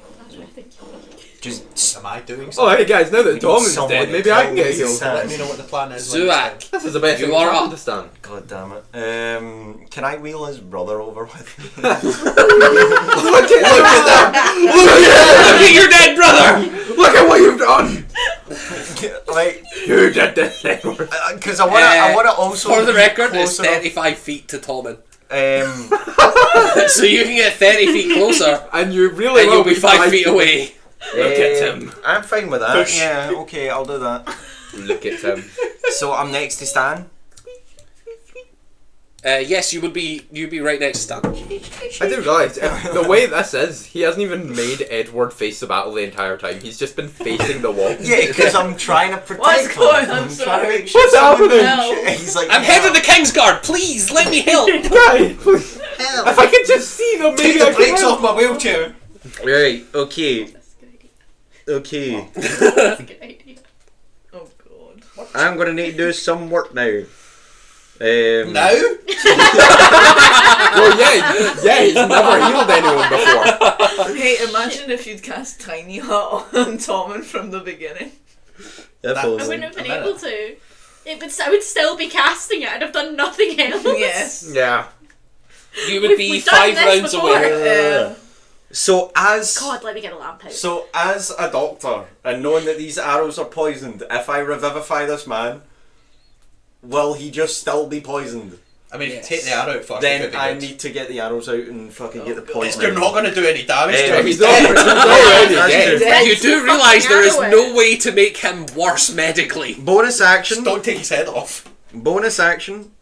Just Am I doing something? Oh, hey guys, now that Tom is Someone dead, maybe I can get kill healed. Sam. Let me know what the plan is. when it's Zuak, This is the best You thing are that's up. happened to Stan. God damn it. Can I wheel his brother over with me? Look at that! Look at that! look at your dead brother! Look at what you've done! Like, You did this, Edward. because I wanna also. For the be record, it's close enough. 35 feet to Tommen. Um, So you can get 30 feet closer, And you really and will you'll be 5 feet away. Look at him. I'm fine with that. Push. Yeah, okay, I'll do that. Look at him. So I'm next to Stan. Yes, you'd be right next to Stan. I didn't realise, the way this is, he hasn't even made Edward face the battle the entire time. He's just been facing the wall. Yeah, because I'm trying to protect What's him. going on? I'm Sorry. trying to make sure What's someone- happening? He's like, I'm head of the Kingsguard. Please let me help. Guy, please. hell. If I could just see them, Take maybe the I could brakes help. off my wheelchair. Right, okay. That's a good idea. Okay. That's a good idea. Oh god. I'm gonna need to do some work now. Now? Well, yeah, he's never healed anyone before. Hey, imagine if you'd cast Tiny Hut on Tommen from the beginning. If That- I only. wouldn't have been A minute. able to. I would still be casting it. I'd have done nothing else. Yes. Yeah. You would be We've done 5 this rounds before. away. So as God, let me get a lamp out. so as a doctor and knowing that these arrows are poisoned, if I revivify this man, will he just still be poisoned? I mean, Yes. if you take the arrow out first, it Then could be I good. need to get the arrows out and fucking get the God. poison. You're not going to do any damage to him. He's He's dead. already That's dead. true. Dead. You do realise there is Fucking no way to make him worse medically. Bonus action. Just don't take his head off. Bonus action.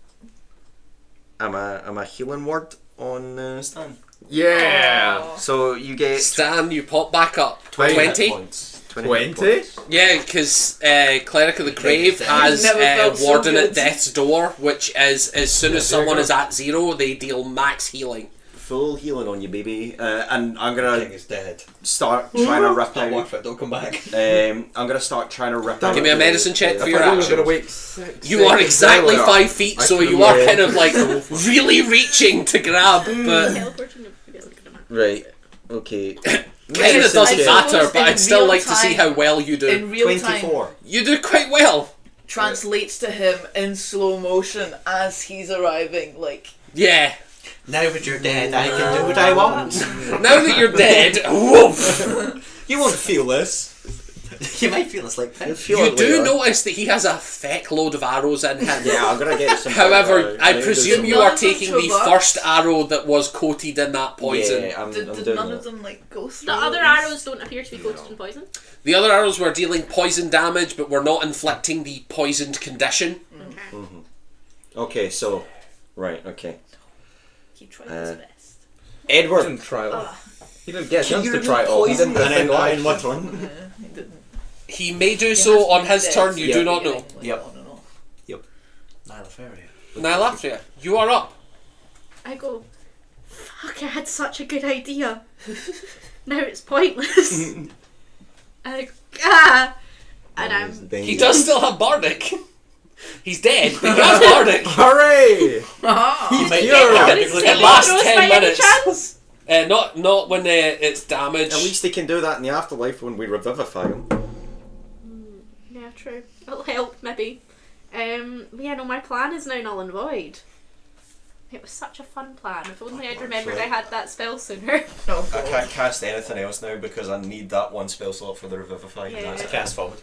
I'm a healing word on Stan. Yeah. Aw. So you get Stan, you pop back up. 20 hit 20? points. 20? points. Yeah, because Cleric of the Grave has Never felt so Warden good. at Death's Door, which is as soon as there you someone go. is at 0, they deal max healing. Full healing on you, baby. And I'm King gonna is dead. start trying to rip It's not out. worth it. Don't come back. I'm gonna start trying to rip out. Give me a medicine check for If your I was action. gonna wait 6 You are exactly seconds 5 feet, I so could've you are rolled. kind of like really reaching to grab, but Teleporting isn't gonna matter. Right. Okay. kind of Medicine doesn't check. matter. suppose But in I'd still real like to see time- how well you do. In real time, 24. You do quite well. translates to him in slow motion as he's arriving. Like, Yeah. Now that you're dead, I can do what I want. Now that you're dead, woof. You won't feel this. You might feel this like You'll this. feel You it do later. notice that he has a feck load of arrows in him. Yeah, I'm gonna get some. However, I need to do presume some- you are None of them taking the traverse. first arrow that was coated in that poison. Yeah, I'm did doing none that. of them like go through? The other these? arrows don't appear to be coated in poison. The other arrows were dealing poison damage, but were not inflicting the poisoned condition. Okay. Okay, so right. Okay. He tried his Uh, best. He Edward. didn't try it all. He didn't get a chance to remove try it all. He poison? didn't do a And then single in action. what one? Yeah, he didn't. He may do He so has on been his dead turn, since you the do not beginning, know. like, Yep. on and off. Nylaferia. Nylafria, you are up. I go, fuck, I had such a good idea. Now it's pointless. I go, ah! And I'm. He does still have Bardic. He's dead, but he has Bardic. Hooray! You might He's get cured. that Did because it It lasts Rose 10 by any minutes. chance? Not when it's damaged. At least they can do that in the afterlife when we revivify them. Yeah, true. It'll help, maybe. Yeah, no, my plan is now null and void. It was such a fun plan. If only I'd remembered I had that spell sooner. Oh, I God. can't cast anything else now because I need that one spell slot for the revivify. Yeah. That's It's a it. cast forward.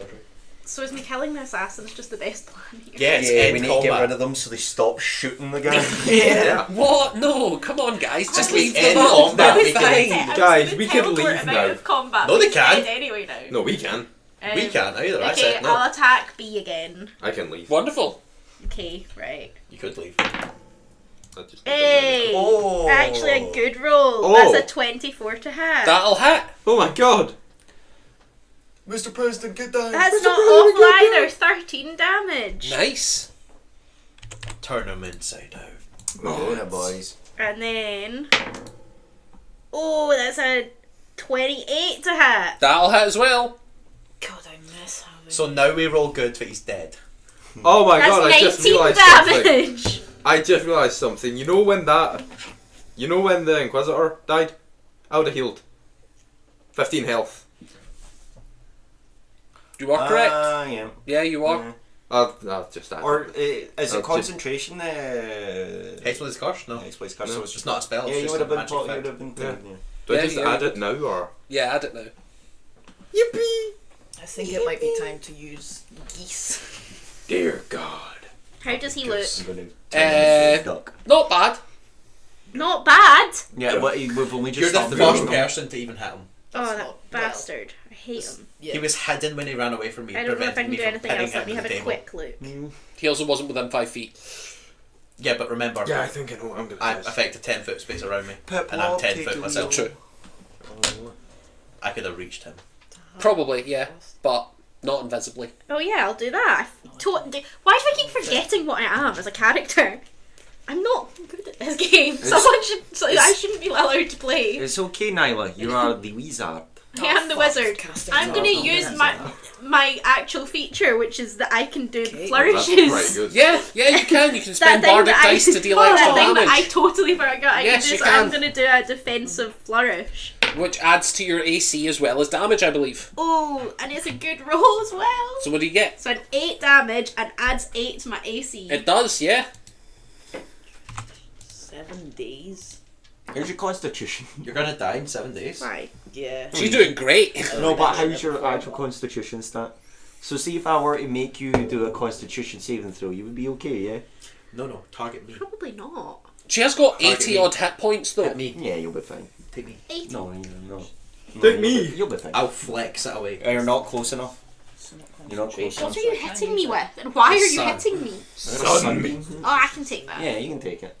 So is me killing the assassins just the best plan here? Yeah, it's Yeah, end we need to get combat. rid of them so they stop shooting the guy. Yeah. What? No, come on, guys. Just Just leave end them up. combat, They're we can- fine. I was Guys, gonna we could teleport leave him now. out of combat. No, they He's can. dead anyway now. No, we can. We can't either. I Okay, said no. I'll attack B again. I can leave. Wonderful. Okay, right. You could leave. That just Hey! Oh. Actually, a good roll. Oh. That's a 24 to hit. That'll hit. Oh my god! Mr. President, get down. That's not awful either. 13 damage. Nice. Turn them inside out. We're doing it, boys. And then. Oh, that's a 28 to hit. That'll hit as well. God, I miss having. So now we roll good for he's dead. Oh my That's god, I just 19 realised something. damage. I just realised something. You know when the Inquisitor died? I would have healed. 15 health. You are correct. Yeah. Yeah, you are. I'll just add. Or is Just- it concentration? Hexblade's Curse? No. Hexblade's curse. No, so it's just not a spell. Yeah, it's you just would have a been. magic You effect. would have been. Yeah. Yeah. Do I Yeah, just yeah. add it now or? Yeah, add it now. Yippee! I think it might be time to use geese. Dear God. How does he look? I'm gonna turn into a duck. Not bad. Not bad. Yeah, but we've only just You're the started first moving on. person to even hit him. Oh, That's that not- bastard. I hate him. Yeah. He was hidden when he ran away from me. I don't know if I preventing can me do from anything pinning else. Let him me to have the a table. quick look. He also wasn't within 5 feet. Yeah, but remember, Yeah, I think I know what I'm gonna I do. affected 10-foot space around me, Pip, and I'm I'll 10 take foot the myself. True. I could have reached him. Probably, yeah. But not invisibly. Oh yeah, I'll do that. Why do I keep forgetting what I am as a character? I'm not good at this game. I shouldn't be allowed to play. It's okay, Nyla. You are the wizard. I am the wizard. Casting I'm gonna spells. use my actual feature, which is that I can do Okay. That's flourishes. pretty good. Yeah, you can. You can That spend thing bardic that dice to deal oh, extra that thing that I damage. totally forgot I Yes, can do. you So can. I'm gonna do a defensive flourish. Which adds to your AC as well as damage, I believe. Oh, and it's a good roll as well. So what do you get? So an 8 damage and adds 8 to my AC. It does, yeah. 7 days. How's your constitution? You're gonna die in 7 days. Right. Yeah. She's doing great. No, but how's your actual constitution stat? So see if I were to make you do a constitution saving throw, you would be okay, yeah? No, target me. Probably not. She has got Target 80 me. odd hit points though. Hit me. Yeah, you'll be fine. Take me. 8. No. Take me. You'll be fine. I'll flex it away. You're not close enough. You're not close What enough. are you hitting me with? And why are you Sun. hitting me? Sunbeam. Oh, I can take that. Yeah, you can take it.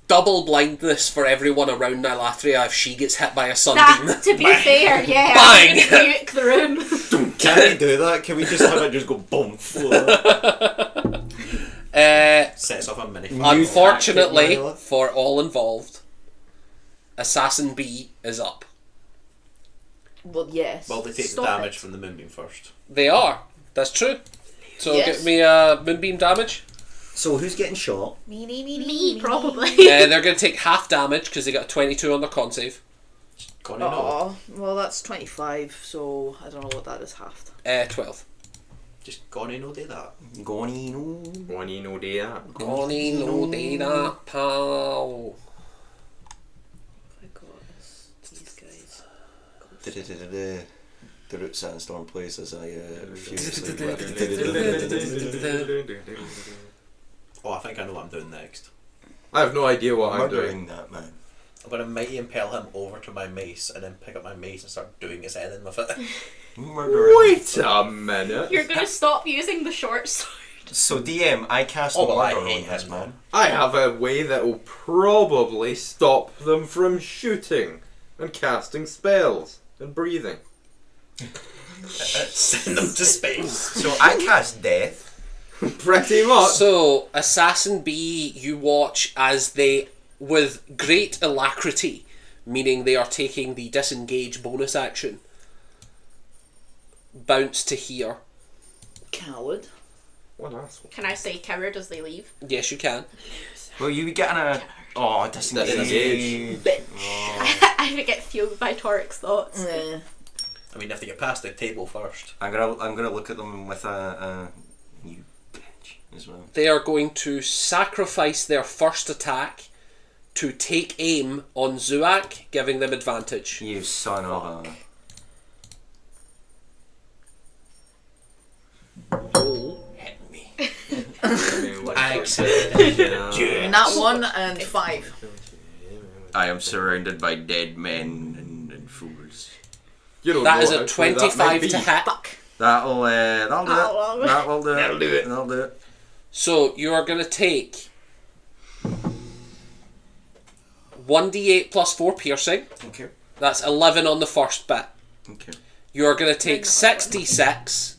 Double blindness for everyone around Nilatria if she gets hit by a sunbeam. That, to be fair, yeah, Bang. I'm gonna nuke the room. Can we do that? Can we just have it just go boom? Sets off a mini. Unfortunately Nyla. for all involved, Assassin B is up. Well, yes. Well, they take Stop the damage it. from the moonbeam first. They are. That's true. So Yes. get me a moonbeam damage. So who's getting shot? Me, probably. They're going to take half damage because they got a 22 on their con save. Connie, no. Oh, well, that's 25, so I don't know what that is halved. 12. Just Connie, no, do that. Goni no. One no day that. Connie, no data, pal. I got these guys. The root sandstorm plays as I refuse Oh, I think I know what I'm doing next. I have no idea what I'm doing. Murdering that man. I'm gonna mighty impale him over to my mace and then pick up my mace and start doing his head in with it. Murdering. Wait a minute. You're gonna stop using the short sword. So DM, I cast Oh, well, I murder hate on this him, man. I have a way that will probably stop them from shooting and casting spells and breathing. Send them to space. So I cast death. Pretty much. So, Assassin B, you watch as they, with great alacrity, meaning they are taking the disengage bonus action, bounce to here. Coward. What an asshole. Can I say coward as they leave? Yes, you can. Well, you getting a disengage. Disengage. I would get fueled by Toric's thoughts. Yeah. I mean, you have to get past the table first. I'm gonna look at them with a you bitch as well. They are going to sacrifice their first attack to take aim on Zuak, giving them advantage. You son of a. Hit me. Nat 1 and 5. I am surrounded by dead men and fools. You don't That know is how a true that might 25 be. to hit. Fuck. That'll do it. That'll That'll do it. That'll do it. That'll do it. So you are going to take 1d8 plus 4 piercing. Okay. That's 11 on the first bit. Okay. You are going to take Another 6d6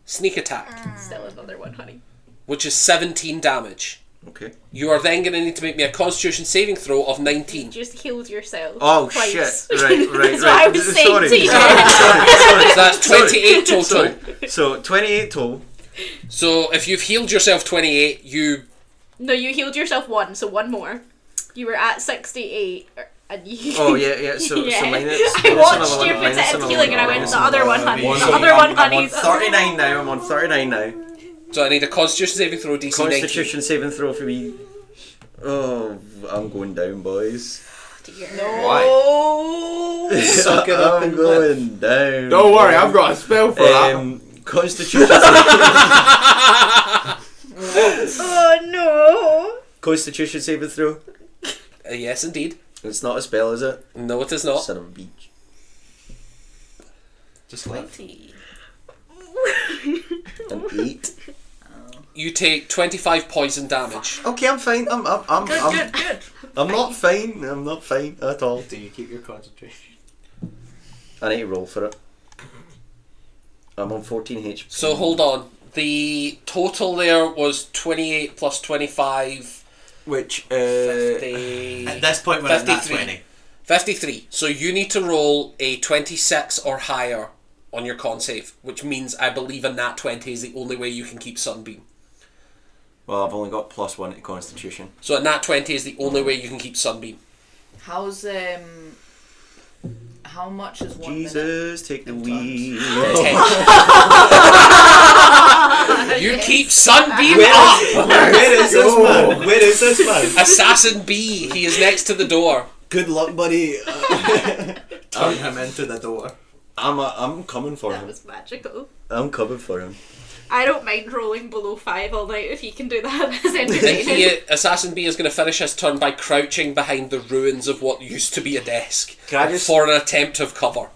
sneak attack, Still another one, honey. which is 17 damage. Okay. You are then going to need to make me a Constitution saving throw of 19. Just healed yourself. Oh twice. shit! Right. That's what I was saying Sorry. to you. So that's 28 total. Sorry. So 28 total. So if you've healed yourself 28, you No, you healed yourself 1, so 1 more. You were at 68, and you... Oh yeah. So Yeah. minus. I watched you put it in healing and I went, the other one, honey. One The of other them. one, I'm on honey. 39 now. I'm on 39 now. so I need a Constitution saving throw DC 19. Constitution saving throw for me. Oh, I'm going down, boys. Dear. No. Suck it up I'm and going down. Don't worry, I've got a spell for that. Constitution. Oh no! Constitution saving throw. Yes, indeed. It's not a spell, is it? No, it is not. Son of a beach. Just like 20. An 8. You take 25 poison damage. Okay, I'm fine. I'm Good. I'm not fine. I'm not fine at all. do you keep your concentration? I need to roll for it. I'm on 14 HP. So hold on. The total there was 28 plus 25. Which 50, at this point we're at that 53. 20. 53. So you need to roll a 26 or higher on your con save, which means I believe a nat 20 is the only way you can keep Sunbeam. Well, I've only got +1 to Constitution. So a nat 20 is the only way you can keep Sunbeam. How's how much is 1 minute? Jesus, take the in wheel. 10. You keep Sunbeam up! Where is this man? Where is this man? Assassin B, he is next to the door. Good luck, buddy. Turn him into the door. I'm coming for That him. was magical. I'm coming for him. I don't mind rolling below 5 all night if he can do that. That's And entertaining. Assassin B is going to finish his turn by crouching behind the ruins of what used to be a desk Can I just- for an attempt of cover.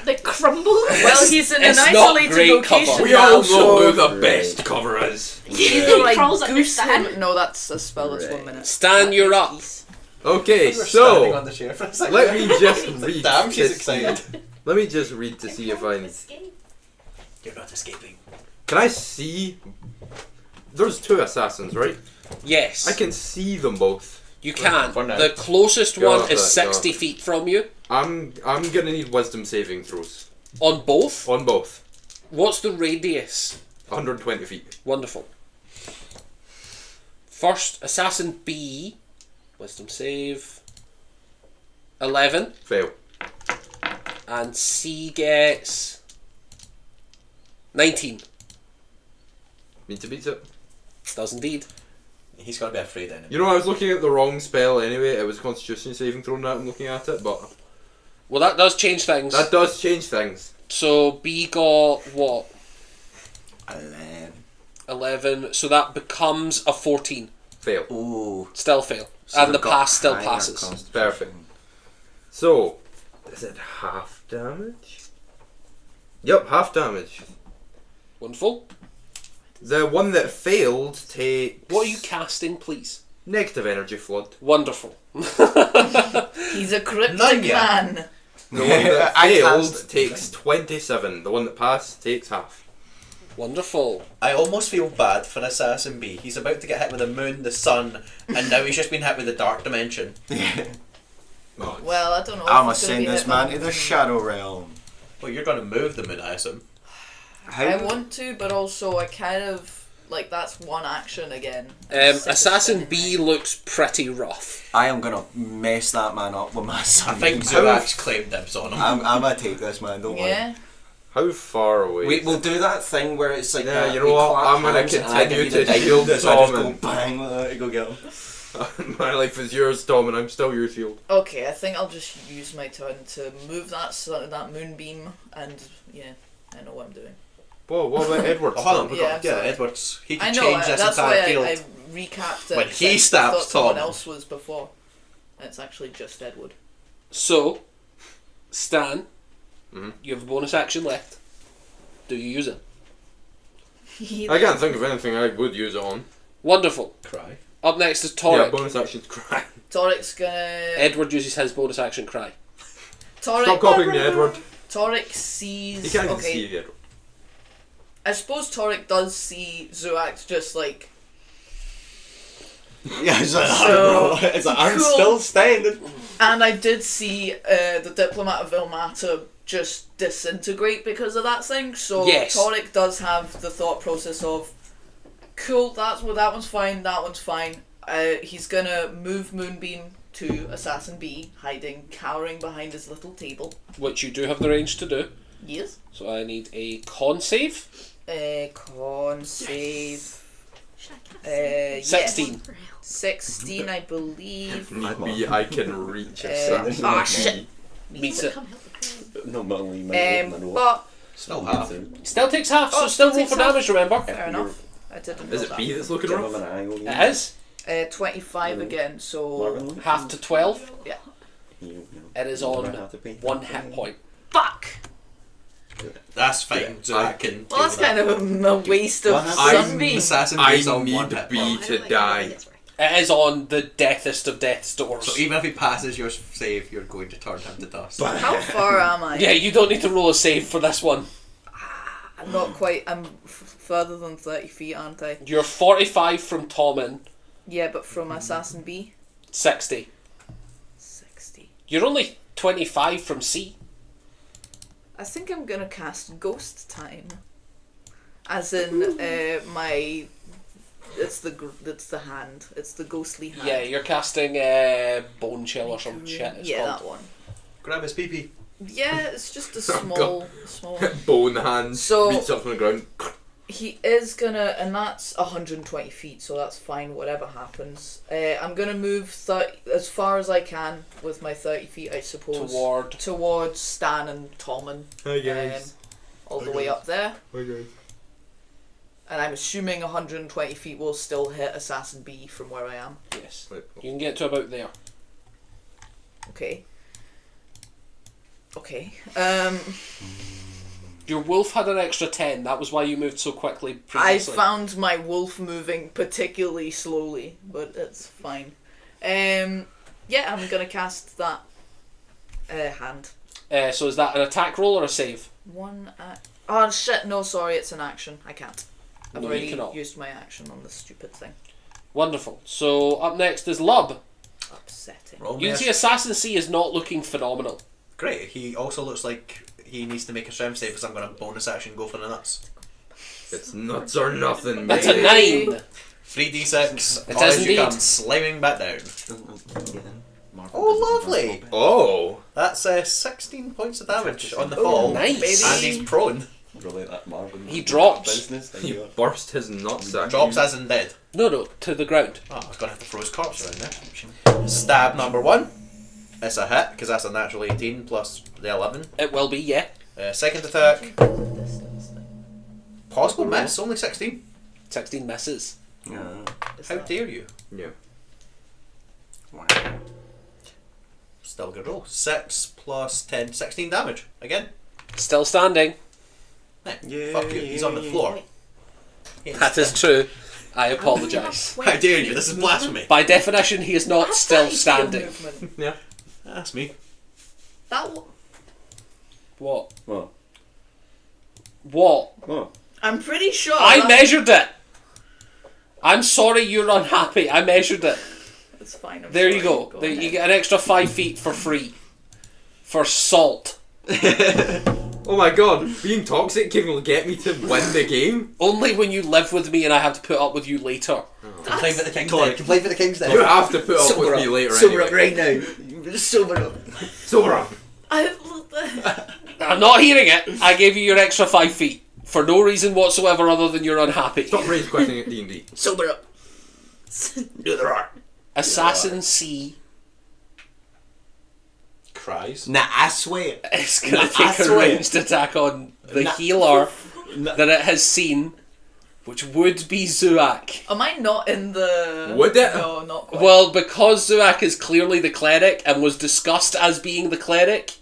The crumble. Well, he's in an It's not isolated great location cover. We now, all know so who the Right. best cover is. either like Crawls under goose Stan. him. No, that's a spell. That's 1 minute. Stan, you're up. Okay, We were standing so on the chair for a second. let me just read. Damn, she's to excited. see- Let me just read to see if I You're not escaping. can I see. There's 2 assassins, right? Yes. I can see them both. You can. For now. The closest Go one off is that, 60 go. feet from you. I'm gonna need wisdom saving throws On both. on both. What's the radius? 120 feet. Wonderful. First, Assassin B. Wisdom save. 11. Fail. And C gets 19. Mean to beat it. Does indeed. He's gonna be afraid anyway. You know, I was looking at the wrong spell anyway. It was Constitution saving throw now I'm looking at it, but Well, that does change things. that does change things. So B got what? 11. 11. So that becomes a 14. Fail. Ooh. Still fail. So And the they've got pass still higher passes. Constitution. Perfect. So, is it half damage? Yep, half damage. Wonderful. The one that failed takes What are you casting, please? negative energy flood. Wonderful. He's a cryptic None yet. man. The one that I failed cast- takes 27. The one that passed takes half. Wonderful. I almost feel bad for Assassin B. He's about to get hit with the moon, the sun, and now he's just been hit with the dark dimension. Oh, Well, I don't know. I'm if gonna he's gonna be send this hit man by- to the Shadow Realm. Well, you're gonna move the moon, I assume. How? I want to, but also I kind of like that's one action again. Assassin B looks pretty rough. I am gonna mess that man up with my I son. think Zurax claimed dibs on him. I'm gonna take this man, don't worry. Yeah. how far away? We, we'll do that thing where it's like Yeah, that, you know we what? clap I'm gonna hands and I continue give you the to shield dice, I just Tom go and- bang with that to go get him. My life is yours, Tom, and I'm still your shield. Okay, I think I'll just use my turn to move that moonbeam, and yeah, I know what I'm doing. Whoa, what about Edward's Oh, hold on, turn? we got, Yeah, yeah, sorry. Edwards. He I can know. change this That's entire why field. I recapped it. When he I stabs thought someone Tom. else was before. It's actually just Edward. So, Stan, Mhm. you have a bonus action left. Do you use it? I can't think of anything I would use it on. Wonderful. Cry. Up next is Yeah, Torek. bonus action's cry. Torik's gonna. Edward uses his bonus action cry. Stop Torik. copying me, Edward. Torik sees. You can't even okay, see you, Edward. I suppose Torik does see Zuax just like. Yeah, it's like, So, it's like I'm cool. still standing. And I did see the diplomat of Ilmata just disintegrate because of that thing. So Yes. Torik does have the thought process of, cool, that one's fine, that one's fine. He's gonna move Moonbeam to Assassin B, hiding, cowering behind his little table. Which you do have the range to do. Yes. So I need a con save. Con save. Yes. 16. 16, I believe. Need be, I can reach a Ah, Assassin shit. B. Meets it. Come help the crew. No, but only my But Still half. Still takes half, so Oh, still roll takes for half. damage, remember? fair enough. I didn't know Is it that. B that's looking Give rough? him an eye only. It is. 25 again, so Marvin? Half to 12. yeah. It is on 1 hit point. Fuck. That's fine. Zorak can. Well, that's deal kind of a waste of What sunbeam. Assassin I B's on need one hit B point. to die. It is on the deathest of death's doors. So even if he passes your save, you're going to turn him to dust. How far am I? Yeah, you don't need to roll a save for this one. I'm not quite. I'm further than 30 feet, aren't I? You're 45 from Tommen, Yeah, but from Assassin B, 60. 60. You're only 25 from C. I think I'm gonna cast Ghost Time. As in, my. It's the hand. It's the ghostly hand. Yeah, you're casting Bone Chill or some shit. It's Yeah, called. that one. Grab his PP. Yeah, it's just a Oh, small. Bone hand. So- Reach up from the ground. He is gonna, and that's 120 feet, so that's fine. Whatever happens, I'm gonna move 30 as far as I can with my 30 feet, I suppose. Towards Stan and Tommen. Hi All the way up there. And I'm assuming 120 feet will still hit Assassin B from where I am. Yes. You can get to about there. Okay. Okay. Your wolf had an extra 10. That was why you moved so quickly I previously. found my wolf moving particularly slowly, but it's fine. Yeah, I'm gonna cast that hand. So is that an attack roll or a save? Oh shit! No, sorry, it's an action. I can't. I've No, you already cannot. used my action on this stupid thing. Wonderful. So up next is Lub. Upsetting. Roll You me can a- see Assassin C is not looking phenomenal. Great. He also looks like he needs to make a strength save because I'm going to bonus action go for the nuts. It's nuts or nothing, That's mate. a 9. 3d6. It or is as you come indeed. sliming back down. Marvin Oh, doesn't lovely. have Oh. That's 16 points of damage on the fall. Nice. And he's prone. Relate that Marvin. He drops. Business. There He you go. burst his nutsack. Drops as in dead. No, to the ground. Oh, I was going to have to throw his corpse around there. Stab number 1. It's a hit because that's a natural 18 plus the 11. It will be, yeah. Second attack. Possible miss. Only 16. 16 misses. Yeah. How dare you? Yeah. Wow. Still good roll. 6 plus 10. 16 damage. Again. Still standing. Eh, fuck you. He's on the floor. That is true. I apologise. How dare you? This is blasphemy. By definition, he is not still standing. Yeah. That's me. What? What? What? What? I'm pretty sure. I measured it. I'm sorry you're unhappy. I measured it. It's fine. I'm There you sorry. go. There, you ahead. get an extra 5 feet for free. For salt. Oh my god, being toxic can get me to win the game? Only when you live with me and I have to put up with you later. Complain about the king's Come on, dead. complain for the king's You death. have to put up Sober with up. me later Sober up anyway. right now. Sober up. Sober up. I'm not hearing it. I gave you your extra 5 feet. For no reason whatsoever other than you're unhappy. Stop rage quitting at D&D. Sober up. Do the rock. Assassin C Cries. Nah, I swear. is going to I take a swear. ranged attack on the healer that it has seen, which would be Zuak. Am I not in the? Would it? No, not quite. Well, because Zuak is clearly the cleric and was discussed as being the cleric,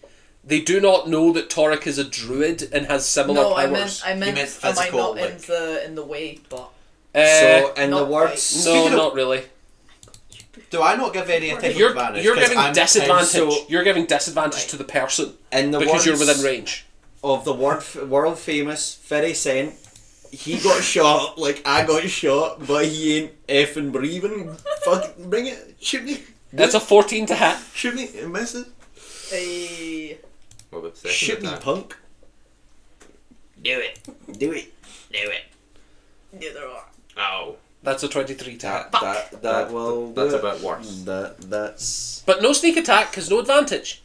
they do not know that Torek is a druid and has similar no, powers. I meant. meant Am I physical, not like- in the way? But So, in the not words... no, Speaking of- not really. Do I not give any attack You're advantage? you're 'Cause giving I'm disadvantage. so- You're giving disadvantage Right. to the person In the because you're words within range. of the world famous 50 Cent, he got shot like I got shot, but he ain't effing breathing. Fuck, bring it. Shoot me. That's a 14 to hit. Shoot me. It misses. a Well, the second Shoot me, attack. punk. do it, Do it. do it. Neither are. Ow. That's a 23 to hit. That will. That's do a it. bit worse. That's. But no sneak attack because no advantage.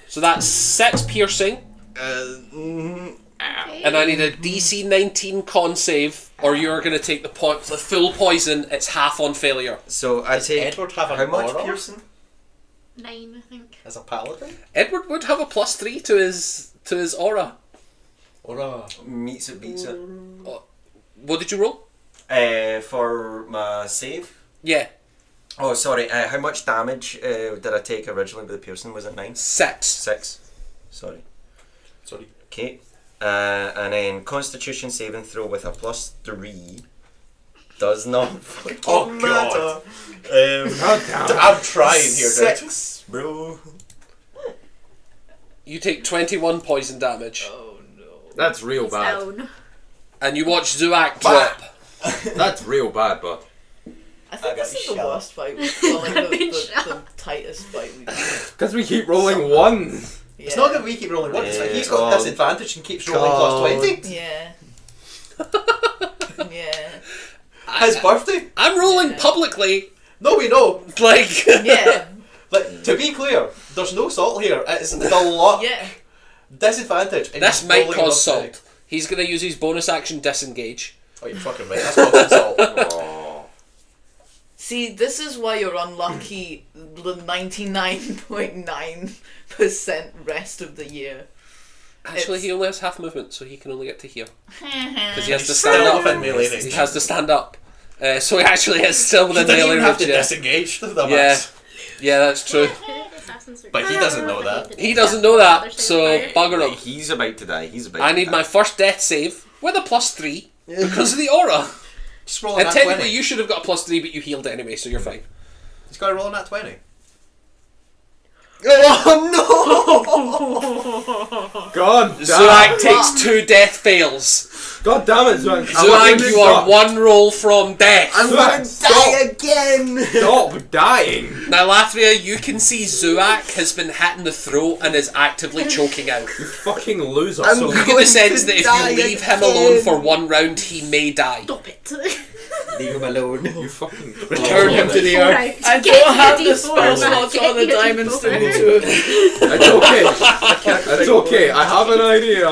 So that's 6 piercing, and I need a DC 19 con save, or you're going to take the full poison. It's half on failure. So I take. Edward have an How much aura? piercing? 9, I think. As a paladin? Edward would have a +3 to his aura. Or Meets it, beats it. What did you roll? For my save. Yeah, Oh, sorry. How much damage did I take originally with the piercing? Was it 9? 6. 6. Sorry. Sorry. Okay. And then Constitution saving throw with a +3 does not Oh, matter. God damn it. I'm trying here, dude. 6, bro. You take 21 poison damage, Oh no. That's real He's bad. down. and you watch Zuak drop. That's real bad, but I think I got this is the shot. worst fight we've well, like I've been the shot. tightest fight we've done. because we keep rolling ones. Yeah. It's not that we keep rolling one, it's like he's got God. disadvantage and keeps rolling God. +20. Yeah. Yeah. His birthday? I'm rolling publicly, No, we know. like. Yeah. Like, to be clear, there's no salt here. It's the lot. Yeah. Disadvantage. and This he's might rolling cause above 20. salt. He's gonna use his bonus action disengage. Oh, you're fucking right. That's causing salt. Oh. See, this is why you're unlucky the 99.9% rest of the year. Actually, It's- he only has half movement, so he can only get to here. Because he has He's to stand still up. within melee range. He has to stand up. So he actually is still He within didn't melee even have range. to Yeah. disengage the dumbass. Yeah. Yeah, that's true. But he doesn't know that. He doesn't know that, so bugger him. He's about to die. He's about I to need die. my first death save with a +3 because of the aura. Just rolling And that technically, 20. you should have got a +3, but you healed anyway, so you're fine. He's got to roll on that 20. Oh God Zuak damn. takes 2 death fails. God damn it, Zuak. Zuak, you are 1 roll from death. no! I'm gonna die again! Stop dying. Now, Lathria, you can see Zuak has been hit in the throat and is actively choking out. You fucking loser. I'm So You get the going sense to that if die you leave him again. alone for 1 round, he may die. Stop it. Leave him alone. you fucking Return him to the earth. Right, I get don't have your the D4 spell back, slots get or the your diamonds to D4 do back. to it. It's okay. It's okay. I have an idea.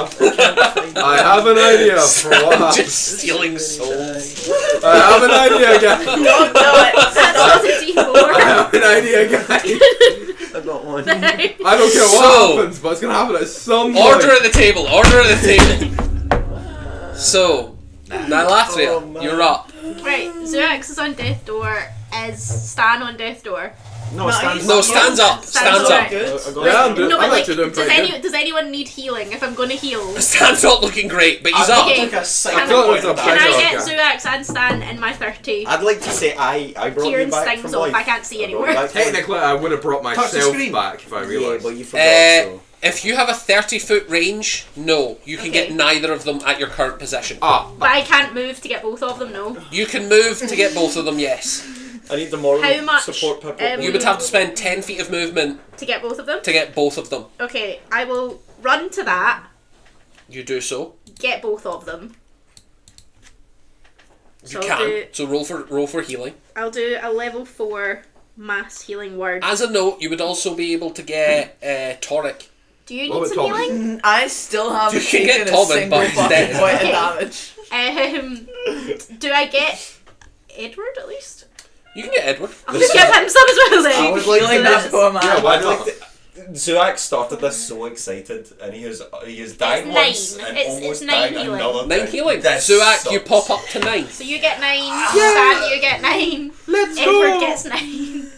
I have an idea for what happens. Just stealing souls. I have an idea, guys. Don't do it. That's not a I D4. have an idea, guys. I got one. I don't care what So- happens, but it's gonna happen at some point. Order at the table, order at the table. So, now Lathria, Oh, man. you're up. Right, Zuax is on death door. Is Stan on death door? No, Nice. stands No, up. stands up, stands up. up. Good. I got Yeah, I'm it. doing. No, but I'm like, actually doing does, pretty good. does anyone need healing if I'm going to heal? Stands not looking great, but he's I've up. Okay. took a sight I feel like point it's a of Can that. I Okay. get Zuax and Stan in my 30? I'd like to say I brought Kieran you back stings from off, life. I can't see I brought you anymore. back from life. Technically, I would have brought Touch the myself screen. back if I Yeah, realised. but you forgot, so... If you have a 30-foot range, no, you can Okay. get neither of them at your current position. But I can't move to get both of them, no. You can move to get both of them, yes. I need the moral How much, support people. You would have to spend 10 feet of movement To get both of them? to get both of them. Okay, I will run to that, You do so. get both of them. You So can. So roll for healing. I'll do a level 4 mass healing word. As a note, you would also be able to get Toric. Do you What need about some Thomas? healing? I still haven't You can get taken a Tobin, single but he's fucking dead. point of Okay. damage. Do I get Edward at least? You can get Edward. I'll just give him some as well I then. would like Healing to... this poor man. Yeah, why I'd not? like to... Zuak started this so excited, and he has died It's once, 9. and It's almost 9 died healing. another 9 time. healing. This Zuak, you sucks. pop up to 9. So you get 9, Stan, you get 9, Let's Edward go. gets 9.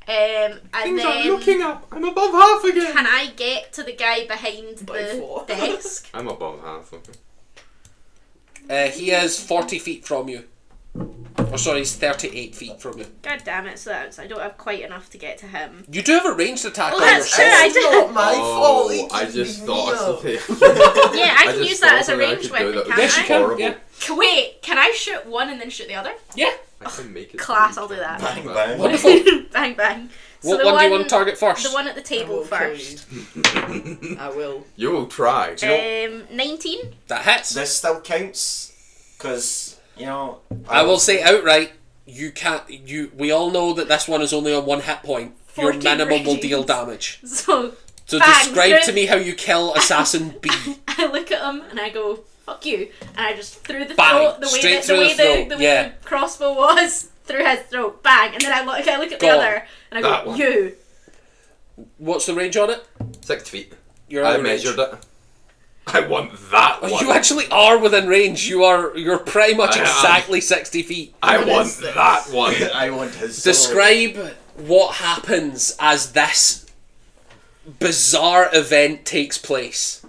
And Things are then looking up. I'm above half again. can I get to the guy behind By the 4. desk? I'm above half. Okay. He is 40 feet from you. Or sorry, he's 38 feet from you. God damn it, so that's, I don't have quite enough to get to him. You do have a ranged attack Oh, on that's yourself. true, I It's did. not my fault. He Oh, I keeps just beating thought me up. of it. Yeah, I can just use that as a thought that I ranged could do weapon, that. can't Yes, you I? can. Horrible. Yeah. Wait, can I shoot one and then shoot the other? Yeah. I can make it. Class, I'll do that. Bang, bang. Wonderful. Bang bang. So What the one do you want to target first? The one at the I table will kill first. you. I will. You will try. 19. That hits. This still counts, because, you know... I will say outright, you can't. We all know that this one is only on 1 hit point. Your 14 minimum will radiant. deal damage. So So Bang, describe good. to me how you kill Assassin B. I look at him and I go, "Fuck you!" And I just threw the Bang, throat the way straight that through the way the throat, the way yeah. the crossbow was through his throat. Bang! And then I look at the Gone. other and I That go, one. "You." What's the range on it? 6 feet. You're I out of range. measured it. I want that Oh, one. you actually are within range. You're pretty much I am. exactly 60 feet. I What want is this? that one. I want his soul. Describe what happens as this bizarre event takes place.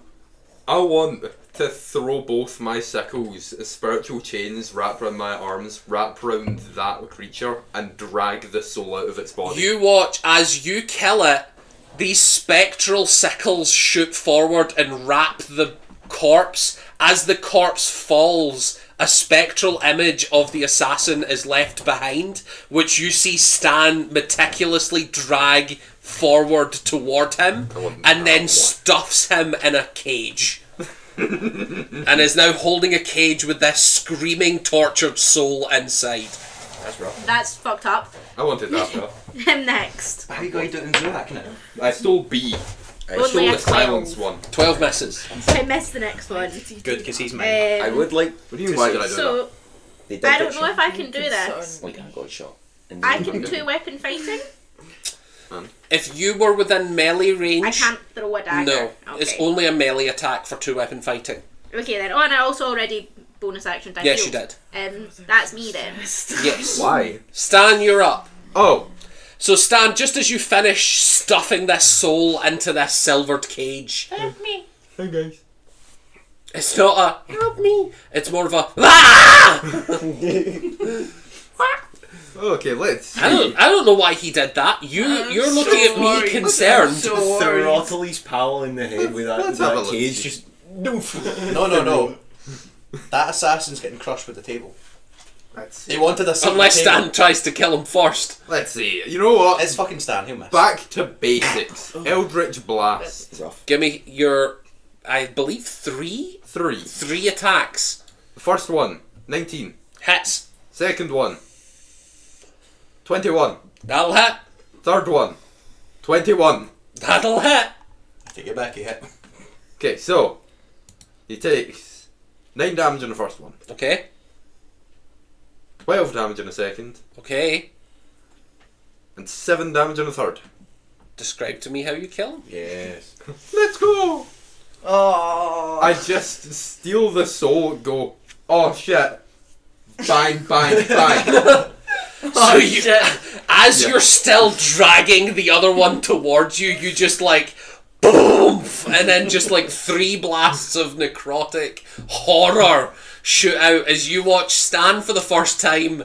I want to throw both my sickles as spiritual chains wrap around my arms, wrap around that creature, and drag the soul out of its body. You watch as you kill it, these spectral sickles shoot forward and wrap the corpse. As the corpse falls, a spectral image of the assassin is left behind, which you see Stan meticulously drag forward toward him, and then stuffs him in a cage. And is now holding a cage with this screaming, tortured soul inside. That's rough. That's fucked up. I wanted that stuff. Him next. How are you going to do that now? I stole B. I Only stole a the silence 12. one. 12 misses. I missed the next one. Good, because he's mine. I would like. What do you mean, why did I do that? So, They did I get don't know shot. if I can do this. Like I got shot. And I then- can 2-weapon fighting. If you were within melee range... I can't throw a dagger. No, Okay. it's only a melee attack for 2-weapon fighting. Okay then. Oh, and I also already bonus action dice. Yes, you did. That's me then. Yes. Why? Stan, you're up. Oh, So Stan, just as you finish stuffing this soul into this silvered cage, Help me. hey guys. it's not a help me. It's more of a ah! Okay, let's see. I don't know why he did that. You're so looking at me worried. concerned. So worried. Throttle his pal in the head with that, Let's have a that look. cage. Just doof. No. That assassin's getting crushed with the table. Let's see. He wanted a seat at Unless the table. Stan tries to kill him first. Let's see. You know what? It's fucking Stan, he'll miss. Back to basics. Eldritch Blast. Rough. Give me your, I believe, 3 3. attacks. The first one, 19. Hits. Second one, 21. That'll hit. Third one, 21. That'll hit. Take it back, he hit. Okay, so he takes 9 damage on the first one, Okay. 12 damage on the second, Okay. and 7 damage on the third. Describe to me how you kill him. Yes. Let's go! Oh. I just steal the soul, go, oh shit. Bang, bang, bang. So you, as Yeah. you're still dragging the other one towards you, you just like boom, and then just like 3 blasts of necrotic horror shoot out as you watch Stan for the first time,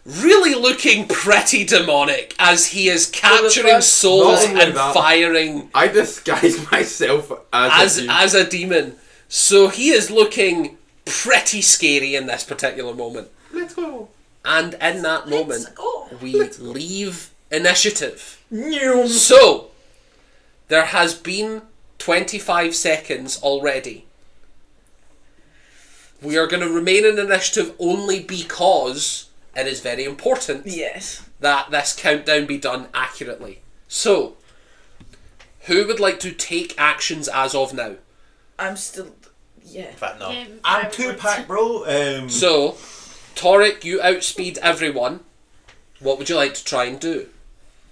really looking pretty demonic as he is capturing first- souls Not only and that, firing I disguise myself as a demon. So he is looking pretty scary in this particular moment. Let's go. And in that moment, go. we leave initiative. So, there has been 25 seconds already. We are going to remain in initiative only because it is very important Yes. that this countdown be done accurately. So, who would like to take actions as of now? I'm still. Yeah. In fact, no. I'm 2-pack, bro. So, Toric, you outspeed everyone. What would you like to try and do?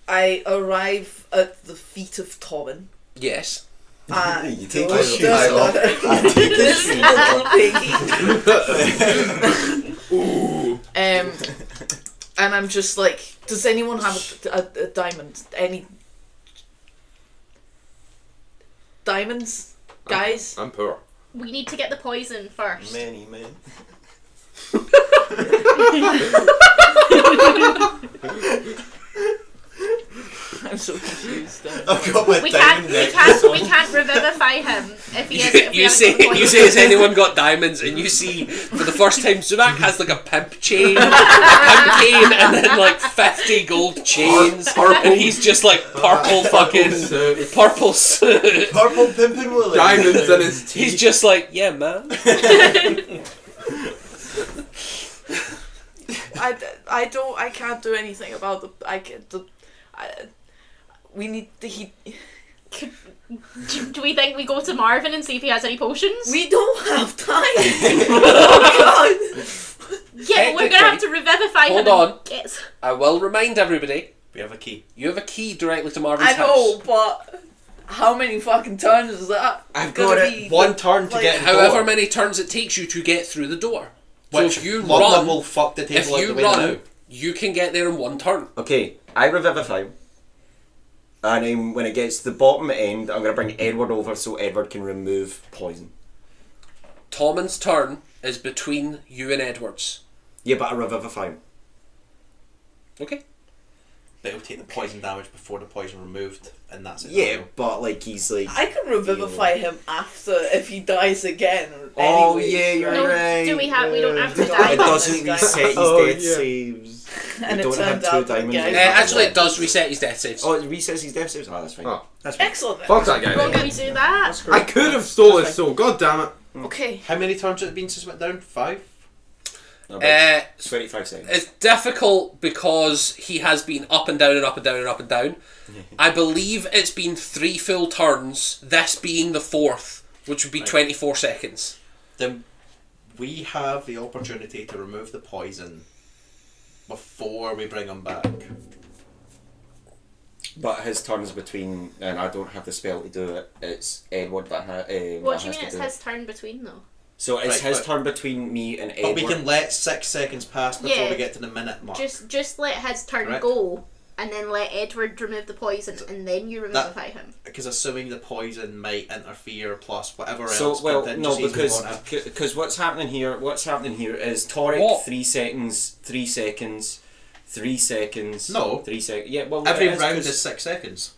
I arrive at the feet of Tommen. Yes. You take go his shoes down off. I take his this shoes little piggy. And I'm just like, does anyone have a diamond? Any diamonds, guys? I'm poor. We need to get the poison first. Many men. I'm so confused. I've got my We diamond necklace on. can't revivify him if he is. If we You haven't say, got the poison. you say, has anyone got diamonds? And you see, for the first time, Zumak has like a pimp chain, a pimp cane, and then like 50 gold chains. Purple. And he's just like purple fucking, suit. purple suit. Purple pimpin' Willie. Diamonds in his teeth. He's just like, yeah, man. I can't do anything about we need the heat. Do we think we go to Marvin and see if he has any potions? We don't have time. Oh yeah, but we're gonna have to revivify him. Hold on. Yes. I will remind everybody, We have a key. You have a key directly to Marvin's I know, house. but how many fucking turns is that? I've gonna got be? One turn to Like, get in the However door, many turns it takes you to get through the door. So which if you London run, will fuck the table if out you the way run, now. you can get there in one turn. Okay, I revivify. And then when it gets to the bottom end, I'm going to bring Edward over so Edward can remove poison. Tommen's turn is between you and Edward's. Yeah, but I revivify him. Okay. But it'll take the poison damage before the poison removed, and that's it. Yeah, but like he's like... I can revivify him after if he dies again. Oh, anyways, yeah, you're No, right. do we have? We don't have to Yeah. die. It doesn't This reset his Oh, death yeah. saves. And We it don't have turned two out that diamonds. the guy- on Actually, that. it does reset his death saves. Oh, it resets his death saves? Oh, that's fine. Oh. That's fine. Excellent. Fuck that guy. We're then. going to do that. I could have stole his soul. God damn it. Okay. How many turns has it been since it went down? 5? About 25 seconds. It's difficult because he has been up and down and up and down and up and down. I believe it's been 3 full turns, this being the 4th, which would be 24 seconds. Then we have the opportunity to remove the poison before we bring him back. But his turn's between, and I don't have the spell to do it. It's Edward that What that do you has mean to it's do his it. turn between though? So it's Right, his but- turn between me and But Edward. we can let 6 seconds pass before Yeah. we get to the minute mark. Just let his turn Correct. go, and then let Edward remove the poison, and then you revivify him. Because assuming the poison might interfere plus whatever So else. well, no, contingencies we want because what's happening here? What's happening here is Torek What? 3 seconds, 3 seconds, 3 seconds. No. 3 seconds. Yeah, well, Every it is round 'cause, is 6 seconds.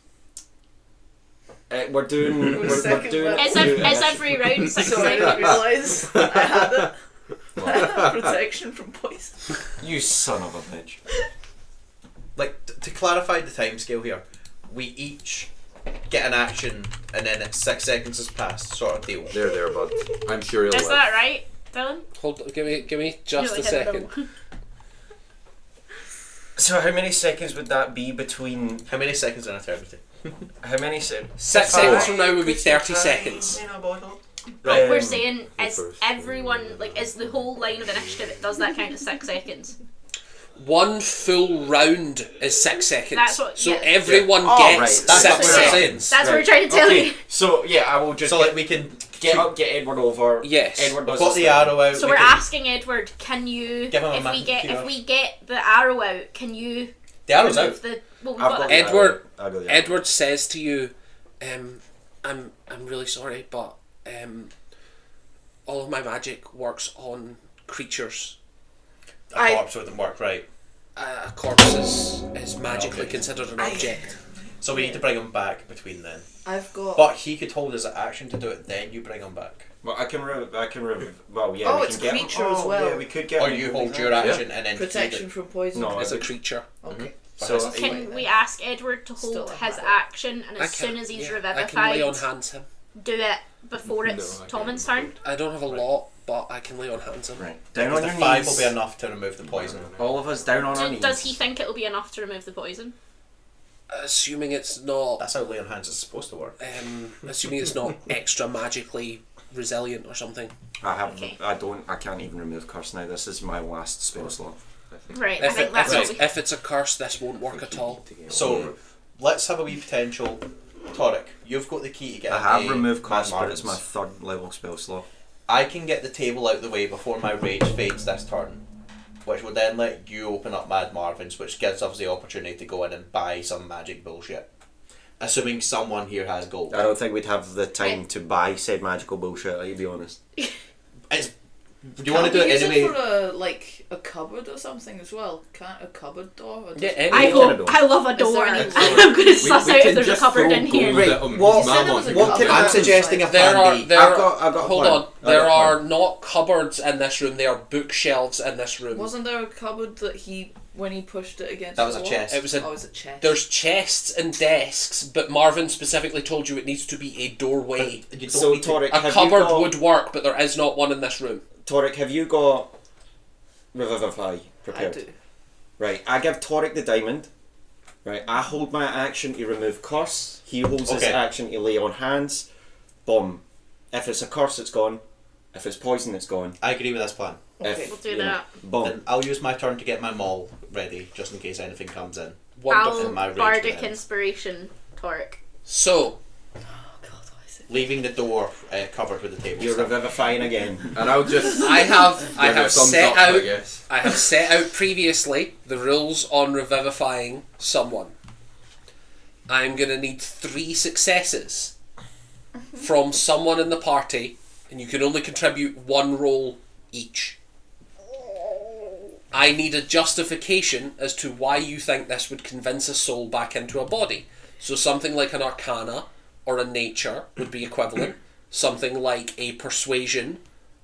we're doing. we're Second doing. round. Is we're doing- every round 6 Sorry, I didn't seconds? realise I had it. Protection from poison. You son of a bitch. Like, to clarify the timescale here, we each get an action and then it's 6 seconds has passed, sort of deal. There, bud. I'm sure he'll Is live. that right, Dylan? Hold on, give me just You a don't hit second. it So how many seconds would that be between? How many seconds in eternity? How many seconds? 6 seconds from now would be 30 seconds. But we're Um, saying is first. everyone like is the whole line of initiative does that count as 6 seconds? One full round is 6 seconds. That's what- so yeah. everyone Oh, gets right, That's 6 what we're seconds. saying. That's what we're trying to tell Okay, you. so yeah, I will just So like we can get Edward over. Yes. Edward does put his the thing. arrow out. So we we're can- asking Edward, can you Give him a if we get the arrow out, can you The arrow's remove out. the well we've I've got got that. Edward- the arrow. I'll go the arrow. Edward says to you, I'm really sorry, but all of my magic works on creatures. A corpse wouldn't work, right? A corpse is magically Okay. considered an object. So we need to bring him back between then. I've got. But he could hold his action to do it, then you bring him back. Well, I can well, yeah. Oh, we it's can get him. creature as well. Yeah, we could get Or him. you hold your action and then Protection from poison. No, It's a creature. Okay. So Can we ask Edward to Still hold his have it. action, and I as can- soon as he's yeah, I can lay on revivified, hands him. do it before it's No, I Tommen's can't. turn? I don't have a lot, but I can lay on hands him. Right. Down on The your 5 knees. will be enough to remove the poison. All of us down on our knees. Does he think it'll be enough to remove the poison? Assuming it's not, That's how lay on hands is supposed to work. assuming it's not extra magically resilient or something. I have. Okay. I can't even remove curse now. This is my last spell slot. Right, I If, think that's what we... if it's a curse, this won't work at all. So let's have a wee potential. Torek, you've got the key to get I have the removed Man curse, but it's my Martins. 3rd level spell slot. I can get the table out the way before my rage fades this turn, which will then let you open up Mad Marvin's, which gives us the opportunity to go in and buy some magic bullshit. Assuming someone here has gold. I don't think we'd have the time to buy said magical bullshit. To be honest. It's, do you want to do it use anyway? it for a cupboard or something as well? Can't a cupboard door? Or Yeah, just- any- I Any kind of hope, door. I love a Is there door. any- I'm going to suss we out can if there's a just cupboard throw in here. gold at him. What- His said there mammoth. was a What cupboard. can I I'm suggesting a There plan are B. there. I've got a hold plan. on. I've There got a are plan. not cupboards in this room. There are bookshelves in this room. Wasn't there a cupboard that when he pushed it against That was the a wall? chest. It was a. Oh, it was a chest. There's chests and desks, but Marvin specifically told you it needs to be a doorway. You don't So need to- Torek, A have cupboard you got, would work, but there is not one in this room. Torek, have you got Revivify I prepared? do. Right, I give Torek the diamond. Right, I hold my action to remove curse. He holds his Okay. action to lay on hands. Boom. If it's a curse, it's gone. If it's poison, it's gone. I agree with this plan. Okay. If, We'll do you know, that. Boom. Then I'll use my turn to get my maul ready, just in case anything comes in. Wonderful. My rage bardic ends. inspiration, Torek. So, Oh God, why is it? Leaving the door covered with the table. You're stuff. revivifying again. And I'll just I have give it a thumbs set up, I out guess. I have set out previously the rules on revivifying someone. I'm going to need 3 successes from someone in the party, and you can only contribute 1 roll each. I need a justification as to why you think this would convince a soul back into a body. So something like an arcana or a nature would be equivalent. Something like a persuasion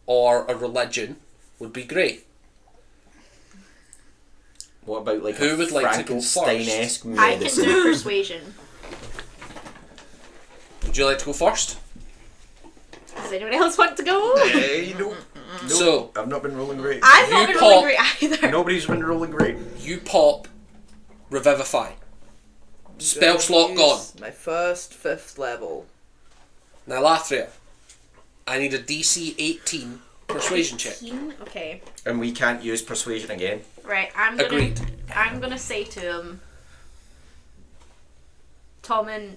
or a religion would be great. What about like Who a would like to go Frankenstein-esque I can medicine? do persuasion. Would you like to go first? Does anyone else want to go? Hey, nope. So, I've not been rolling great. I've not You been pop- rolling great either. Nobody's been rolling great. you pop Revivify. Spell Gonna slot use gone. My first 5th level. Now, Lathria, I need a DC 18 persuasion check. 18? Okay. And we can't use persuasion again. Right, Agreed. I'm gonna say to him, Tommen,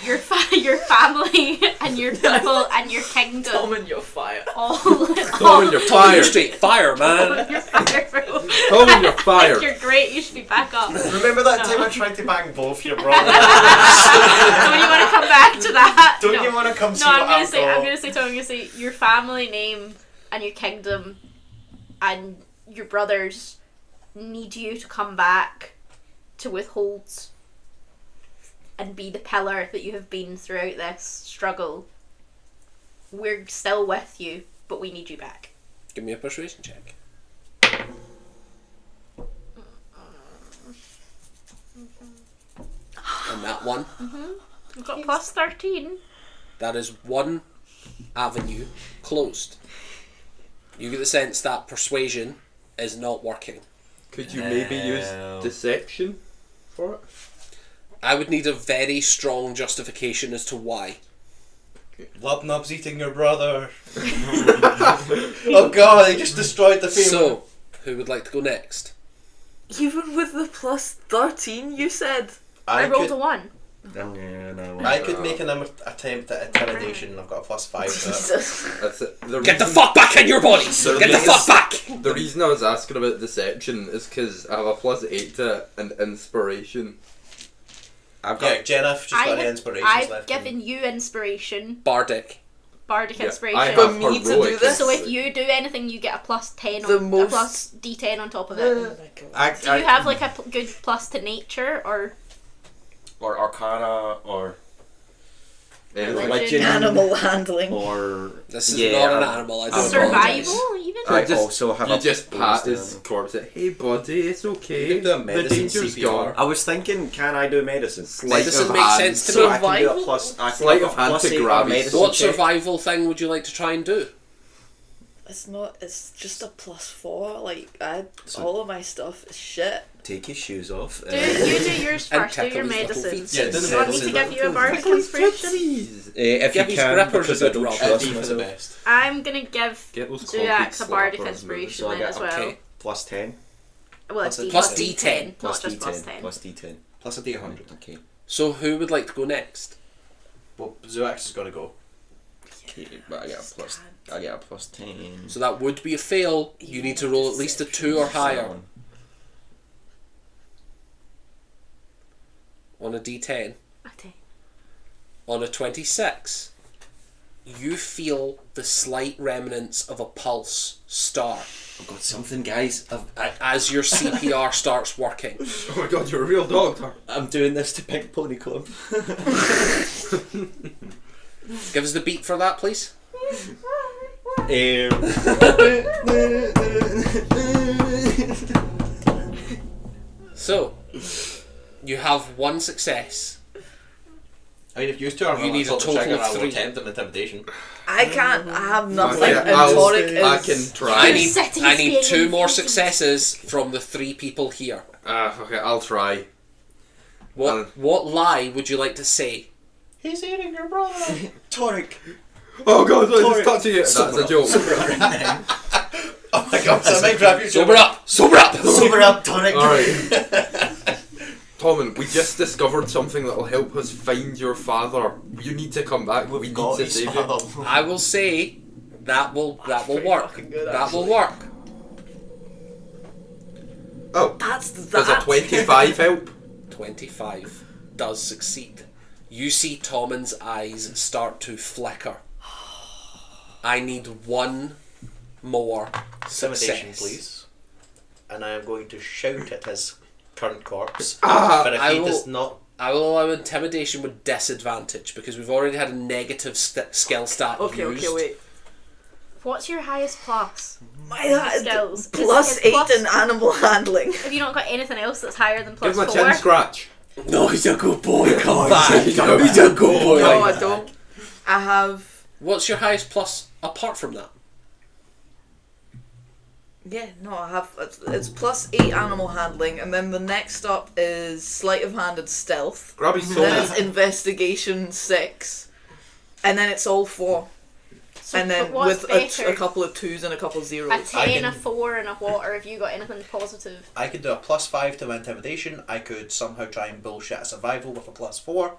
your family and your people and your kingdom Tom and your fire. all Tom, you're You're fired. straight fire, man. you're fired, bro. Tom, you're fired. You're great. You should be back up. Remember that No. time I tried to bang both your brothers? Don't you want to come back to that? Don't No. you want to come see No, what I'm gonna I've say. got? I'm gonna say. Tom, I'm gonna say your family name and your kingdom and your brothers need you to come back to Withhold and be the pillar that you have been throughout this struggle. We're still with you, but we need you back. Give me a persuasion check. And that one, We've got plus 13. that is one avenue closed. You get the sense that persuasion is not working. Could you maybe use deception for it? I would need a very strong justification as to why. Lubnub's eating your brother. Oh god, they just destroyed the family. So, who would like to go next? Even with the plus 13, you said. I rolled could, a 1. I could make an attempt at intimidation. I've got a plus 5 to it. Jesus. That's it. Get the fuck back in your body! So Get the these- fuck back! The reason I was asking about deception is because I have a plus 8 to it and inspiration. I've got Yeah, Jenna, she's got any inspirations I've left. given you inspiration, Bardic. bardic Yeah, inspiration. I For have me to do heroic this? So if you do anything, you get a plus 10 The on a most- plus D10 on top of it. Oh my God. Do you have like a good plus to nature or or Arcana or Anything. Religion Animal handling. or This is Yeah, not an I'm- animal, I I'm don't apologise. survival even? I just- also have You a just pat his bonus corpse. Say, hey buddy, it's okay. You can do a The medicine danger's CPR. gone. I was thinking, can I do medicine? Sleight Medicine of makes hand. sense to So me. I can do a Survival? plus. I think Sleight I've of got hand plus to 8 grab on his- medicine What check. survival thing would you like to try and do? It's not. It's just a plus 4. Like So- all of my stuff is shit. Take his shoes off. Do you do yours And first, do your tickle his little medicine. feet. Yeah, Do do the you want me to medicine. give you a bardic Like inspiration? tootsies. if Give you his can, grippers because a I good don't rub. trust Deep is the myself. best. I'm gonna give Get those Zuax a bardic concrete slappers, inspiration So I then get as well. Okay. Plus 10. Well, it's Plus D10, not Plus just plus D10. 10. Plus D10. Plus a D100. Okay. So who would like to go next? Well, Zuax is gonna go. Okay, but I get a plus. I get a plus 10. So that would be a fail. You need to roll at least a 2 or higher on a D10. Okay. On a 26, you feel the slight remnants of a pulse start I've got something, guys. as your CPR starts working. Oh my god, you're a real doctor. I'm doing this to Pink Pony Club. Give us the beat for that, please. So, you have one success. I mean, if you two are You need a pull the total trigger, of I will 3. attempt an intimidation. I can't. I have nothing. Okay, And I Torek can is. try. I need City's I need being 2 more invaded. successes from the 3 people here. Okay, I'll try. What lie would you like to say? He's eating your brother. Torek. Oh god, I'm Sorry. just touching it. That's a joke. Oh my god, so I might grab you. Sober up! Sober up! Sober up, Torek. Alright. Tommen, we just discovered something that'll help us find your father. You need to come back. We need got to his save you. father. I will say that will pretty work. fucking good, That will actually. work. Oh, That's does that. a 25 help? 25 does succeed. You see Tommen's eyes start to flicker. I need one more Intimidation, success. please. And I am going to shout at his current corpse. Ah, But if I he will- does not, I will allow intimidation with disadvantage because we've already had a negative skill stat Okay, used. okay, wait. What's your highest plus? My Skills. plus Is 8 plus- in animal handling. Have you not got anything else that's higher than give plus him a 4? chin scratch. No, he's a good boy. Come back. He's a good boy. No, I don't. I have. What's your highest plus apart from that? Yeah, no, I have. It's plus 8 animal handling, and then the next up is sleight of hand and stealth. Grab his Then sword. it's investigation 6, and then it's all 4. So, And then but what's with better? a couple of 2s and a couple of 0s. A 10, can- a 4, and a what? Or have you got anything positive? I could do a +5 to my intimidation. I could somehow try and bullshit a survival with a +4.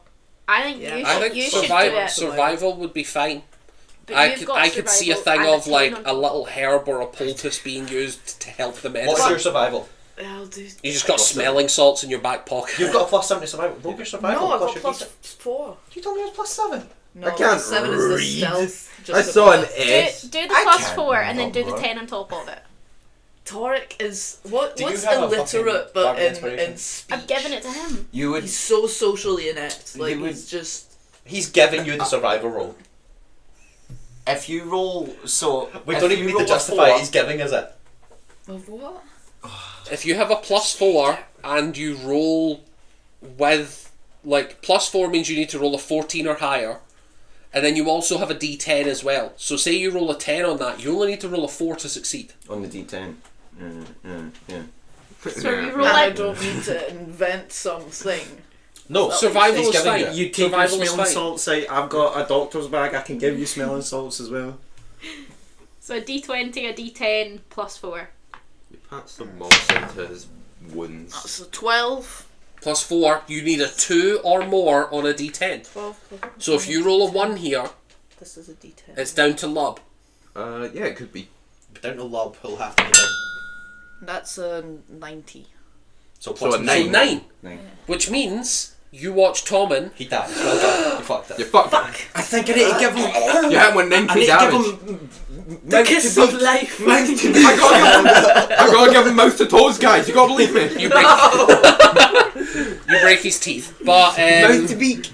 I think Yeah. you I should, think you should do survival it. survival would be fine. But I you've could got I could see a survival thing and of 10 like on a little herb or a poultice being used to help the medicine. What's your survival? I'll do. You just got smelling salts in your back pocket. You've got a +7 to survival. Roll your survival No, I plus got your plus D6. 4. You told me it was +7. No, I can't 7 is the read. stealth. I saw an Do, S. do the I plus can't 4 and then do the remember. 10 on top of it. Toric is what's Do you have a illiterate fucking but bargain in inspiration? speech. I've given it to him. You would. He's so socially inept. Like You would- he's just. He's giving you the survival roll. If you roll, so We if don't you even need roll to a justify four- he's giving us it. Of what? If you have a +4 and you roll with like +4 means you need to roll a 14 or higher, and then you also have a D10 as well. So say you roll a 10 on that, you only need to roll a 4 to succeed. on the D10. Yeah. So you And roll I it. don't need to invent something. No, Survival he's is giving fine. you it. You take your Survival is smelling fine. salts out. I've got a doctor's bag. I can give you smelling salts as well. So a D20, a D10, plus 4. You pat some moss into his wounds. That's a 12. +4, you need a 2 or more on a D10. 12. So if you roll a 1 here, This is a D10. it's down to Lub. Yeah, it could be. Down to Lob, who'll have to make it. That's a 90. So So plus a So 9. 9. 9. Which means you watch Tommen. He dies. Well done. You fucked it. You fucked. I think I need to give him. You hit him with 90 damage. The kiss of life. I gotta give him mouth to toes, guys. You gotta believe me. You break, you break his teeth. But Mouth to beak.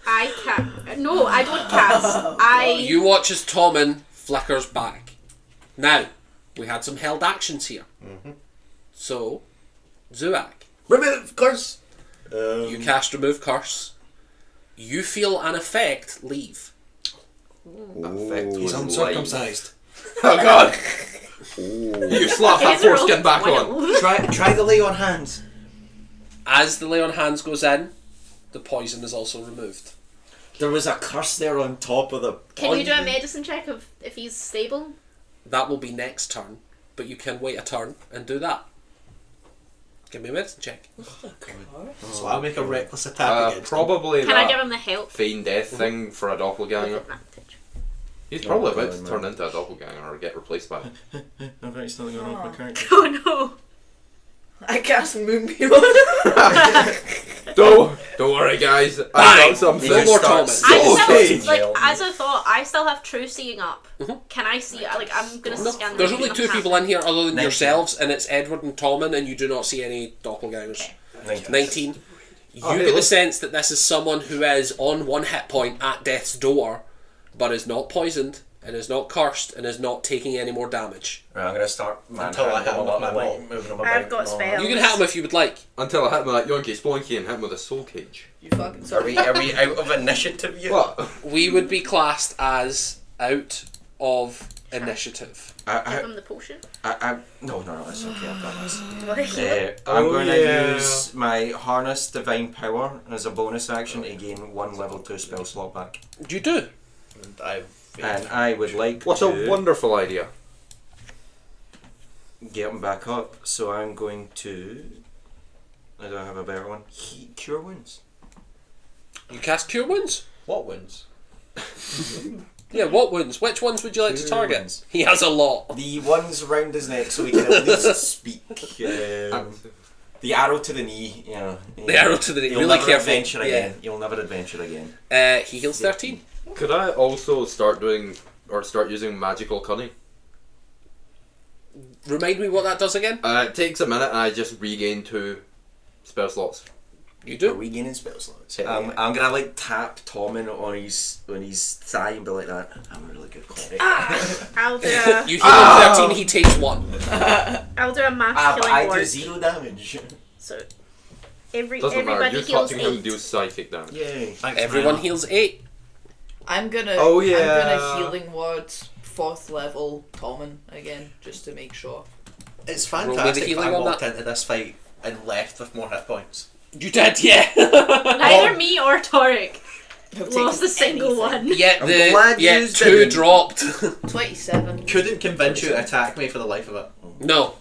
I can't. No, I don't cast. you watch as Tommen flickers back. Now, we had some held actions here. So, Zuak, Remove curse. you cast Remove Curse. You feel an effect leave. Effect He's was uncircumcised. Oh god! You slap that Gazer foreskin back on. rolled Try the lay on hands. As the lay on hands goes in, the poison is also removed. There was a curse there on top of the. Can you do a medicine check of if he's stable? That will be next turn, but you can wait a turn and do that. Give me a medicine check. So I'll make a reckless attack against him. Probably Can I that give him the help? feign death thing for a doppelganger. With advantage. He's probably Oh, about to God, turn man. into a doppelganger or get replaced by it. I've actually still going on with my character. Oh no! I cast Moonbeam. Don't worry, guys. I Bang! got something. No more Start- Thomas. I still, Okay. like, as a thought, I still have true seeing up. Can I see? Like, I'm gonna No, scan. there's the only room. 2 people in here other than 19. yourselves, and it's Edward and Tommen, and you do not see any doppelgangers. 19. You Oh, hey, get the look. sense that this is someone who is on 1 hit point at death's door, but is not poisoned, and is not cursed, and is not taking any more damage. Right, I'm gonna start Until I hit him with my maul. moving him about. I've got No. spells. You can hit him if you would like. Until I hit him with that Yonky Splonky and hit him with a soul cage. You fucking Are sorry. we out of initiative yet? What? We would be classed as out of initiative. Give I, him the potion. no, it's okay. I've got this. Like, I'm Oh, going yeah. to use my Harness Divine Power as a bonus action to gain 1 level 2 spell slot back. You do. And I've And I would like What to a wonderful idea. get him back up. So I'm going to I don't have a better one. Cure wounds. You cast Cure Wounds? What wounds? Yeah, what wounds? Which ones would you like to Cure target? wounds. He has a lot. The ones round his neck, so we can at least speak. The arrow to the knee. The arrow to the knee. You'll Really never careful. adventure Yeah. again. You'll never adventure again. He heals 13. Could I also start using magical cunning? Remind me what that does again? It takes a minute and I just regain 2 spell slots. You Are do. we gaining spell slots? Yeah. I'm gonna like tap Tommen on his thigh and be like that. I'm a really good cleric. I'll do a You heal him 13, he takes 1. I'll do a mass But killing I do word. 0 damage. So Doesn't matter, everybody you heals touching him 8. deals psychic damage. Yay. Thanks, Everyone man. heals 8. I'm gonna. Oh, I'm yeah. gonna healing word 4th level Tommen again, just to make sure. It's Roll me the fantastic that healing I on walked that. into this fight and left with more hit points. You did, yeah. Neither me or Torek Have lost taken a single anything. one. Yeah, I'm glad yeah, you 2 didn't. dropped. 27. Couldn't convince you to attack me for the life of it. No.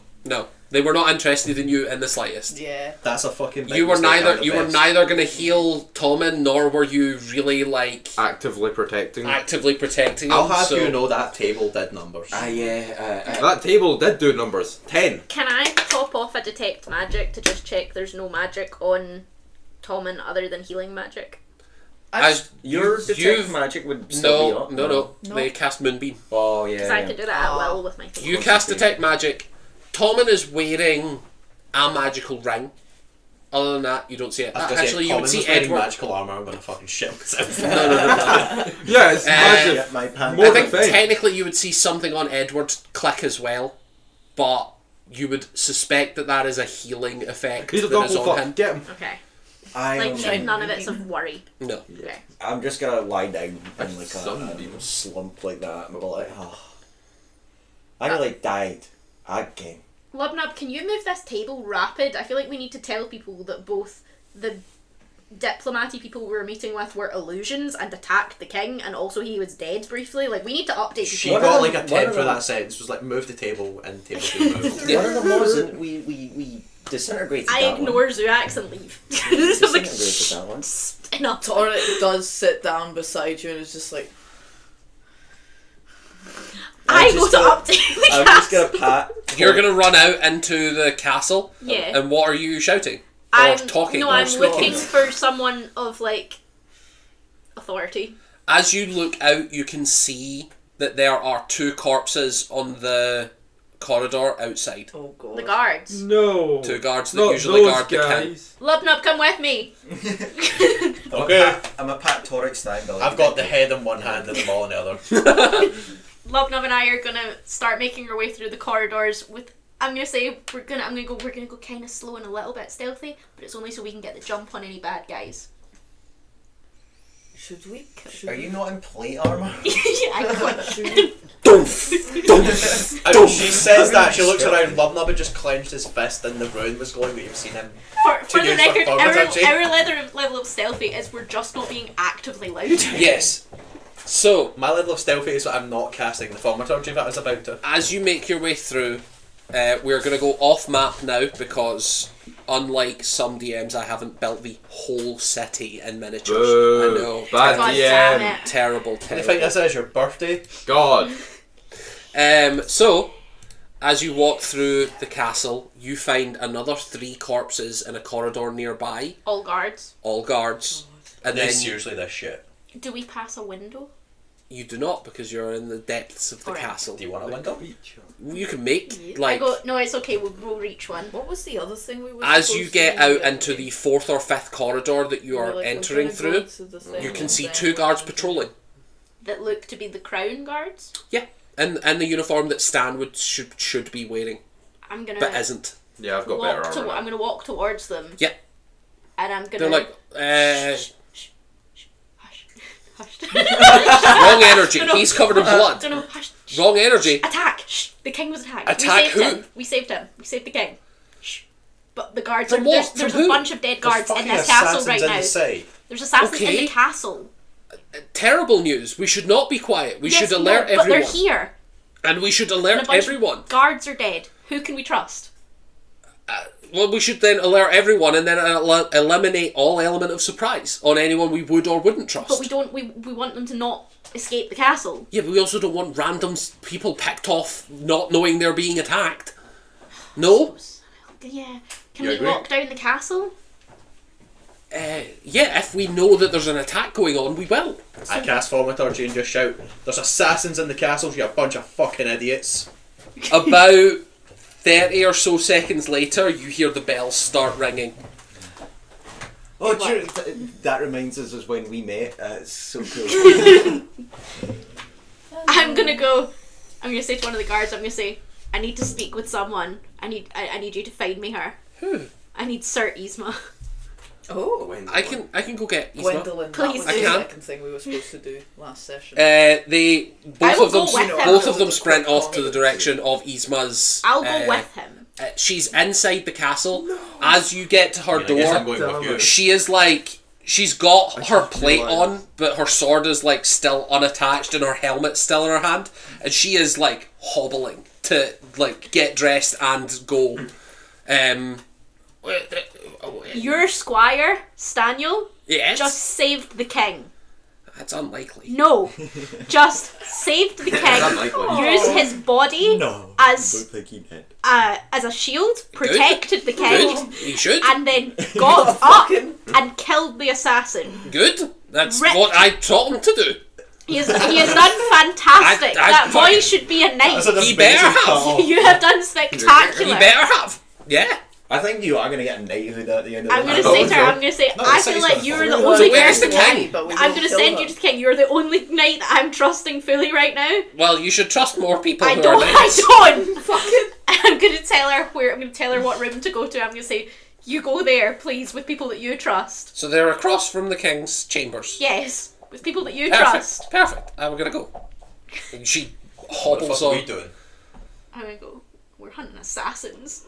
They were not interested in you in the slightest. Yeah. That's a fucking big You were mistake neither at you were best. neither gonna heal Tommen nor were you really like Actively protecting. actively protecting him. I'll have so you know that table did numbers. That table did do numbers. 10. Can I top off a detect magic to just check there's no magic on Tommen other than healing magic? as Your you- detect you've- magic would still be up. no. No. They cast Moonbeam. Oh yeah. Because I could do that at will with my thing. You cast detect magic. Tommen is wearing a magical ring. Other than that, you don't see it. I was gonna Actually, say, you would Tommen see was wearing Edward. magical armor. I'm gonna fucking shit myself. No. Yeah, it's magic. Yeah, my pants. More I think than fine. technically you would see something on Edward click as well, but you would suspect that is a healing effect He's a that is double on fuck. him. Get him. Okay. I'm Like none of it's of worry. No. Okay. just gonna lie down in like Sunbeam. a slump like that and be like, oh. I nearly died again. Lubnub, can you move this table rapid? I feel like we need to tell people that both the diplomaty people we were meeting with were illusions and attacked the king, and also he was dead briefly. Like, we need to update She people. got of like them- a one 10 of for them- that sentence. Was like, move the table and table being moved. One of them wasn't. We disintegrated I that ignore Zuax and leave. one. So I'm like, Disintegrated that one. spin up. Torek does sit down beside you and is just like, I I'm go just to gonna- update the I'm just castle. gonna pat. You're gonna run out into the castle, Yeah. and what are you shouting? Or I'm talking? No, or I'm speaking? looking for someone of like authority. As you look out, you can see that there are 2 corpses on the corridor outside. oh god. The guards. No. 2 guards that Not usually those guard the king. guys. Lubnub, come with me. Okay. I'm a pat Torek style. Like, I've got the head in one hand and the ball in the other. Lubnub and I are gonna start making our way through the corridors with. I'm gonna say we're gonna go kind of slow and a little bit stealthy, but it's only so we can get the jump on any bad guys. Should we? Are you not in plate armor? Yeah, I know. And she says that, she looks around, Lubnub had just clenched his fist and the ruin was going, but you've seen him. For the use record, for our thaumaturgy. level of stealthy is we're just not being actively loud. Yes. So, My level of stealthy is that I'm not casting the thaumaturgy that I was about to. as you make your way through, we're going to go off map now because, unlike some DMs, I haven't built the whole city in miniatures. Boo. I know. Bad God DM. damn it. Terrible, You terrible. think this is your birthday? God. So, as you walk through the castle, you find another 3 corpses in a corridor nearby, All guards. all guards. And They then seriously this shit. Do we pass a window? you do not because you're in the depths of the Alright. castle. Do you want a window? You can make, I like, go. No, it's okay. We'll reach one. What was the other thing we were? as you supposed get to do out into the 4th or 5th corridor that you We were are like, we're entering gonna through, go to the thing you can and see then 2 we're guards gonna- patrolling. That look to be the crown guards. Yeah, and the uniform that Stan should be wearing, I'm gonna but isn't. Yeah, I've got better walk. armor. I'm gonna walk towards them. Yeah. And I'm gonna. They're like, Hush. wrong energy. No, no. He's covered in blood. No, hush. Wrong energy. Attack! Shh. The king was attacked. Attack we saved who? Him. We saved him. We saved the king. Shh. But the guards From are. what? There's From a who? bunch of dead guards in fucking this castle assassins right in now. the city. There's assassins in Okay. the castle. Terrible news. We should not be quiet. We Yes, should no, alert but everyone. they're here. And we should And a alert bunch of everyone. Guards are dead. Who can we trust? Well, we should then alert everyone and then eliminate all element of surprise on anyone we would or wouldn't trust. But we don't. We want them to not escape the castle. Yeah, but we also don't want random people picked off not knowing they're being attacked. No? Yeah. Can You we agree? lock down the castle? Yeah, if we know that there's an attack going on, we will. I cast Thaumaturgy and just shout, "There's assassins in the castle, you bunch of fucking idiots." About 30 or so seconds later, you hear the bells start ringing. Oh, true. That reminds us of when we met. It's so cool. I'm gonna say to one of the guards, I'm gonna say, I need to speak with someone. I need you to find me her. Who? I need Sir Yzma. Oh, I can go get Yzma. Gwendolyn. Please that was do. the I can. second thing we were supposed to do last session. They I will both of them go with him. both of them sprint off to the direction of Yzma's. I'll go with him. She's inside the castle. As you get to her I guess I'm door, going with you. she is like, she's got her plate realised. on, but her sword is like still unattached and her helmet's still in her hand, and she is like hobbling to like get dressed and go. Your squire, Staniel, Yes, just saved the king. that's unlikely. No, just saved the king. unlikely. Used his body No. as Don't think he did. as a shield, protected the king, Good. You should. and then got up and killed the assassin. Good. That's Ripped. what I taught him to do. He has done fantastic. That boy fucking- should be a knight. That's an He amazing better have. cut-off. You have done spectacular. He better have. Yeah. I think you are going to get a knighthood at the end of I'm the gonna night. say to her, I'm gonna say, No, I it's feel like like you're it's the not only So where's the person. king? But we I'm will gonna kill send her. you to the king. You're the only knight that I'm trusting fully right now. Well, you should trust more people I who don't. are knights. I don't. Fucking. I'm gonna tell her where. I'm gonna tell her what room to go to. I'm gonna say, you go there, please, with people that you trust. So they're across from the king's chambers. Yes, with people that you Perfect. trust. Perfect. I'm gonna go. And she What the hobbles fuck are we on. doing? I'm gonna go. We're hunting assassins.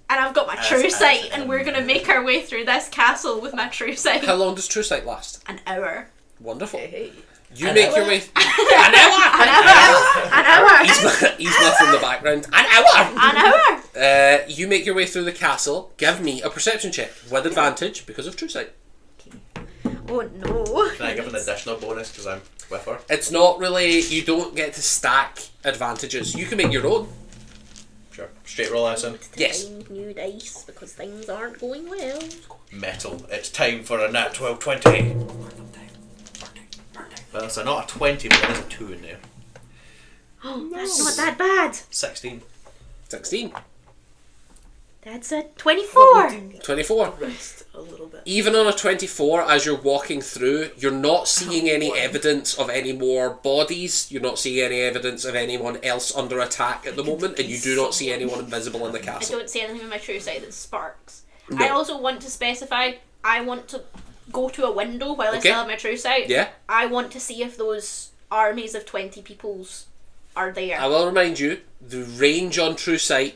And I've got my true sight, and we're gonna make our way through this castle with my true sight. How long does True Sight last? An hour. Wonderful. Hey. You make your way. An An hour. hour. An hour. Yzma from the background. An hour. An hour. You make your way through the castle. Give me a perception check with advantage because of True Sight. Oh no. Can I give an additional bonus because I'm with her? It's not really. You don't get to stack advantages. You can make your own. Sure. Straight roll lesson. Yes. Find new dice because things aren't going well. Metal. It's time for a nat 12 20. Well, it's not a 20, but there's a 2 in there. Oh, that's not that bad. 16. 16. That's a 24. 24. Rest a little bit. Even on a 24, as you're walking through, you're not seeing any evidence of any more bodies. You're not seeing any evidence of anyone else under attack at the moment, and you do not see anyone invisible in the I castle. don't see anything in my true sight that sparks. No. I also want to specify, I want to go to a window while I Okay. still have my true sight. Yeah. I want to see if those armies of 20 peoples are there. I will remind you, the range on True Sight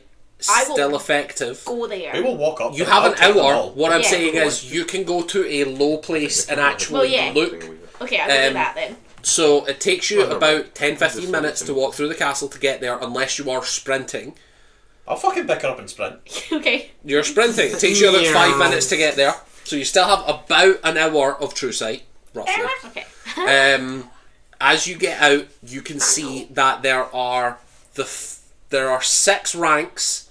I will still effective. Go there. We will walk up. You them. have I'll an take them hour. all. What I'm Yeah. saying is, you can go to a low place and actually Well, yeah. look. Okay, I'll do Um, that then. So it takes you about 10-15 Just minutes to something. walk through the castle to get there, unless you are sprinting. I'll fucking pick her up and sprint. Okay. You're sprinting. It takes you about 5 minutes to get there. So you still have about an hour of True Sight, roughly. Okay. As you get out, you can see that there are there are 6 ranks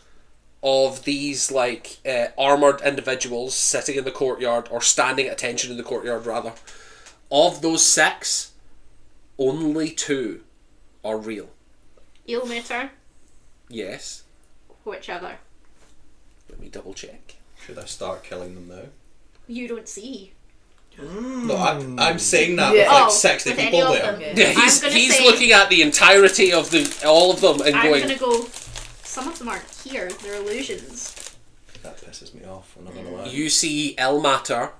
of these like armored individuals sitting in the courtyard, or standing at attention in the courtyard rather. Of those 6, only 2 are real. Eelmeter, Yes. which other? Let me double check. Should I start killing them now? You don't see. No, I'm saying that Yeah. with like Oh, 60 with any people of there. them. Yeah, I'm he's gonna he's say- looking at the entirety of all of them and I'm going. gonna go. Some of them aren't here. They're illusions. That pisses me off, I'm not gonna lie. You see El Mater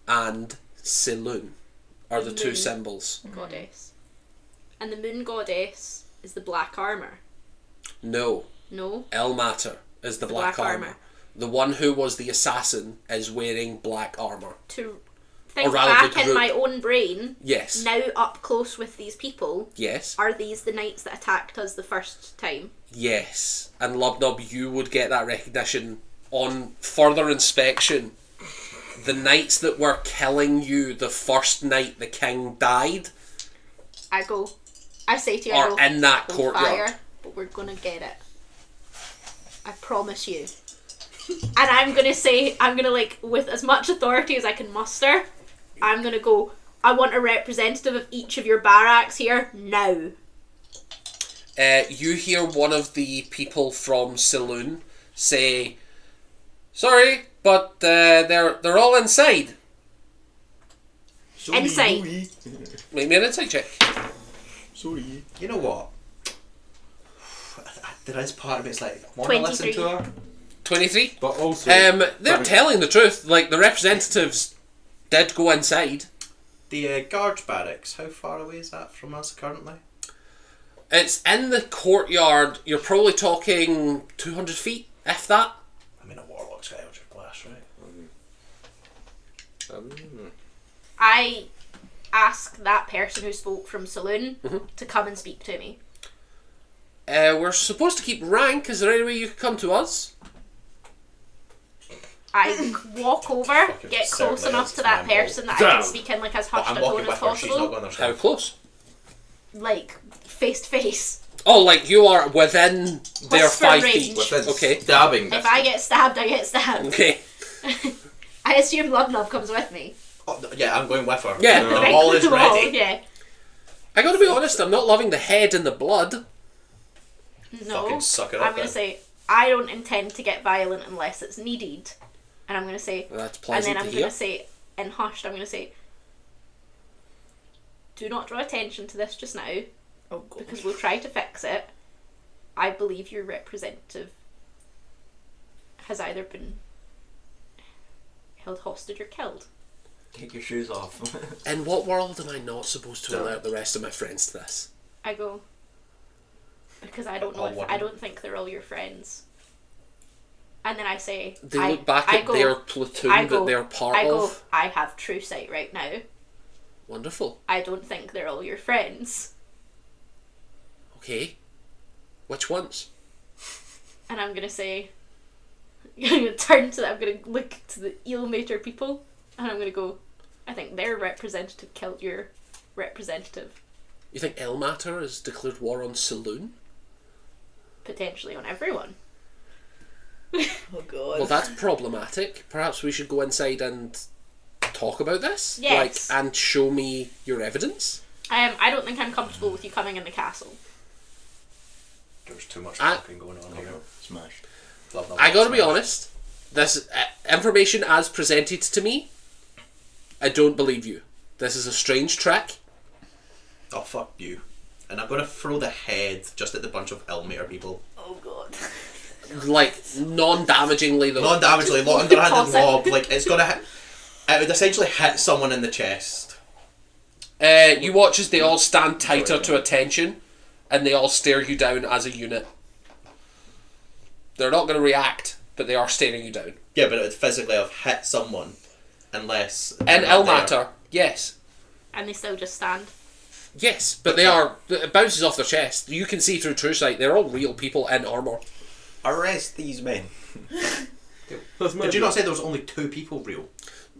and Saloon are the 2 Moon. symbols. Goddess. And the moon goddess is the black armor. No, No. El Mater is the black black armor. armor. The one who was the assassin is wearing black armor. To think Or rather back the in group. my own brain, Yes. now up close with these people, Yes. are these the knights that attacked us the first time? Yes. And Lubnub, you would get that recognition on further inspection, the knights that were killing you the first night the king died I say to you, I are go, in that "Hold courtyard. fire, but we're gonna get it. I promise you." And I'm gonna like, with as much authority as I can muster, I'm gonna go, "I want a representative of each of your barracks here now." You hear one of the people from Saloon say, "Sorry, but they're all inside." Inside. Make me an insight check. Sorry. You know what? There is part of me, it's like, want to listen 23. to her? 23. But also, They're telling the truth. Like, the representatives did go inside. The guards barracks, how far away is that from us currently? It's in the courtyard. You're probably talking 200 feet, if that. I mean, a warlock's got Eldritch Blast, right? I ask that person who spoke from Saloon to come and speak to me. We're supposed to keep rank. Is there any way you could come to us? I walk over, Fucking get close certainly got is to that my person that I Damn. can speak in like as But hushed I'm a tone walking as with her, she's not possible. going How herself. close? Like, face to face. Oh, like you are within their Whisper 5 range. feet. within Okay. stabbing If I get stabbed, I get stabbed. Okay. I assume Lubnub comes with me. Oh, yeah, I'm going with her. Yeah. The Right, wall is the wall, ready. Yeah. I gotta be honest, I'm not loving the head and the blood. No. Fucking suck it I'm up gonna then. say, I don't intend to get violent unless it's needed. And I'm gonna say, That's and pleasant then to I'm hear. gonna say, in hushed, I'm gonna say, do not draw attention to this just now, Oh god. because we'll try to fix it. I believe your representative has either been held hostage or killed. Take your shoes off. In what world am I not supposed to alert the rest of my friends to this? I go, because I don't know All if one. I don't think they're all your friends. And then I say, They I, look back I at go, their platoon I go, that they're part I go, of. I have true sight right now. Wonderful. I don't think they're all your friends. Okay. Which ones? And I'm gonna say, I'm gonna turn to them, I'm gonna look to the Eelmater people, and I'm gonna go, I think their representative killed your representative. You think Elmater has declared war on Saloon? Potentially on everyone. Oh god. Well, that's problematic. Perhaps we should go inside and talk about this? Yes. Like, and show me your evidence? I don't think I'm comfortable with you coming in the castle. There's too much I- talking going on here. Smash. Love that I gotta word, be smash. honest. This information as presented to me, I don't believe you. This is a strange trick. Oh, fuck you. And I'm going to throw the head just at the bunch of Elmater people. Oh god. Like, non-damagingly though. Non-damagingly, not underhanded Toss it. lob. Like, it's going to hit... It would essentially hit someone in the chest. You watch as they all stand tighter to attention, and they all stare you down as a unit. They're not going to react, but they are staring you down. Yeah, but it would physically have hit someone unless... In they're not there. Elmater, yes. And they still just stand. Yes, but they are... It bounces off their chest. You can see through true sight. They're all real people in armour. Arrest these men. Did you not say there was only 2 people real?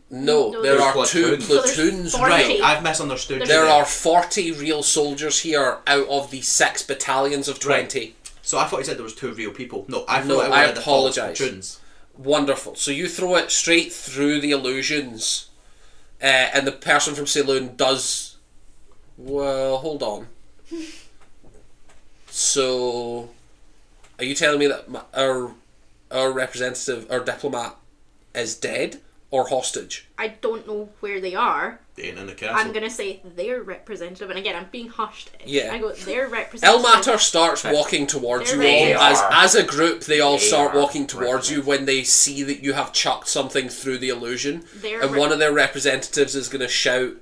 No, No, there there's are 2 platoons. So there's platoons. 40. Right, I've misunderstood you There there. are 40 real soldiers here out of the 6 battalions of 20. So I thought you said there was 2 real people. No, I thought No, it I were the false apologise. platoons. Wonderful. So you throw it straight through the illusions, and the person from Saloon does... Well, hold on. So, are you telling me that our representative, our diplomat, is dead or hostage? I don't know where they are. They ain't in the castle. I'm gonna say their representative, and again, I'm being hushed. Yeah. I go, their representative. Elmater starts walking towards you They're all. ready. As a group, they all They start are walking towards you when they see that you have chucked something through the illusion. Their And one of their representatives is going to shout,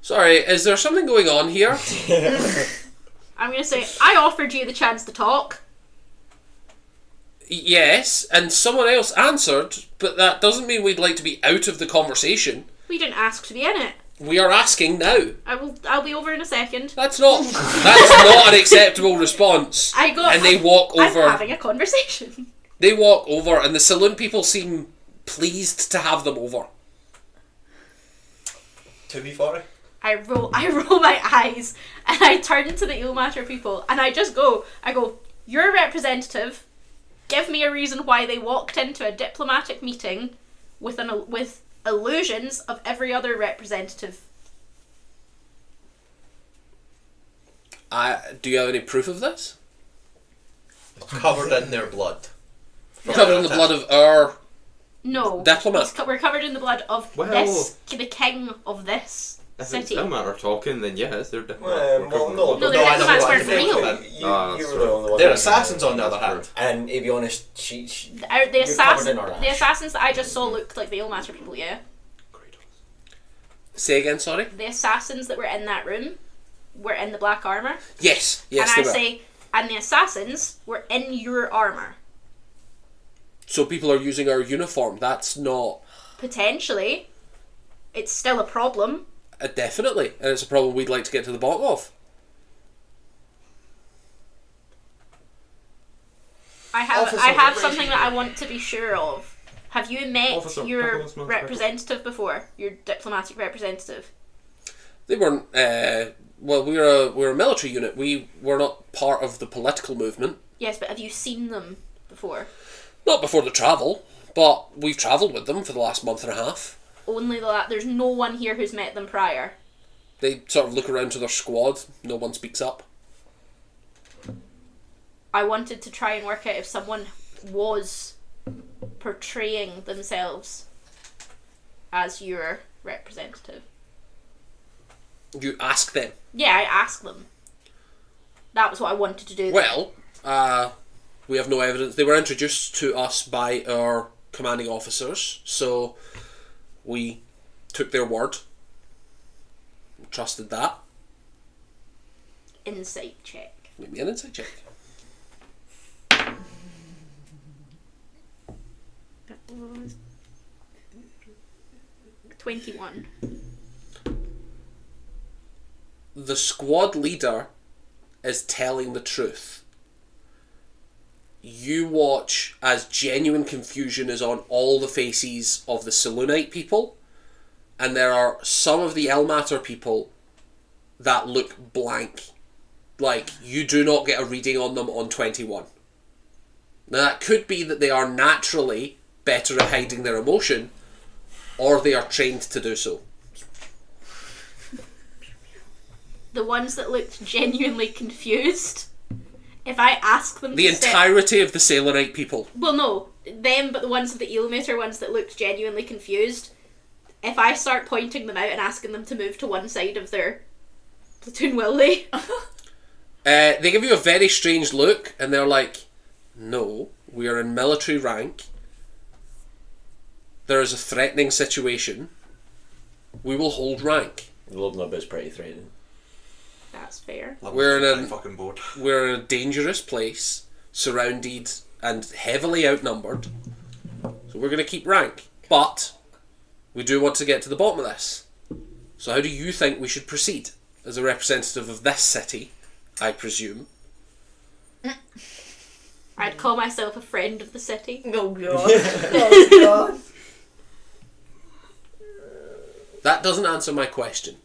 "Sorry, is there something going on here?" I'm gonna say, I offered you the chance to talk. Yes, and someone else answered, but that doesn't mean we'd like to be out of the conversation. We didn't ask to be in it. We are asking now. I'll be over in a second. That's not an acceptable response. I got. And they walk I'm over. having a conversation. They walk over, and the saloon people seem pleased to have them over. 2v40. I roll my eyes, and I turn to the Eelmatter people, and I go, you're a representative. Give me a reason why they walked into a diplomatic meeting with illusions of every other representative. Do you have any proof of this? Covered in their blood. Covered in the blood of our No. diplomat. We're covered in the blood of Well, the king of this If it's city. Ilmater talking, then yes, they're different. Well, no, No, No, I the know diplomats what weren't I mean. real. You were the only one. They're assassins, on the other hand. And to be honest, she The you're covered in our the ash. assassins that I just saw looked like the Eelmatter people, yeah? Say again, sorry? The assassins that were in that room were in the black armour. Yes, And they I were. say, and the assassins were in your armour. So people are using our uniform. That's not... Potentially. It's still a problem. Definitely. And it's a problem we'd like to get to the bottom of. I have Officer, something that I want to be sure of. Have you met Officer, your Nicholas Mills, representative before? Your diplomatic representative? They weren't... well, we're a military unit. We were not part of the political movement. Yes, but have you seen them before? Not before the travel, but we've travelled with them for the last month and a half. Only that there's no one here who's met them prior. They sort of look around to their squad. No one speaks up. I wanted to try and work out if someone was portraying themselves as your representative. You ask them. Yeah, I asked them. That was what I wanted to do. Well, we have no evidence. They were introduced to us by our commanding officers, so we took their word. Trusted that. Insight check. Maybe an insight check. That was 21. The squad leader is telling the truth. You watch as genuine confusion is on all the faces of the Selunite people, and there are some of the Ilmater people that look blank. Like, you do not get a reading on them on 21. Now, that could be that they are naturally better at hiding their emotion, or they are trained to do so. The ones that looked genuinely confused, if I ask them The to step... entirety of the Selunite people. Well, no, them, but the ones with the eelmater ones that looked genuinely confused, if I start pointing them out and asking them to move to one side of their platoon, will they? They give you a very strange look, and they're like, no, we are in military rank. There is a threatening situation. We will hold rank. The Lobnub is pretty threatening. That's fair. We're in a- fucking board. We're in a dangerous place, surrounded and heavily outnumbered. So we're going to keep rank. But we do want to get to the bottom of this. So how do you think we should proceed? As a representative of this city, I presume. I'd call myself a friend of the city. Oh god. Oh god. That doesn't answer my question.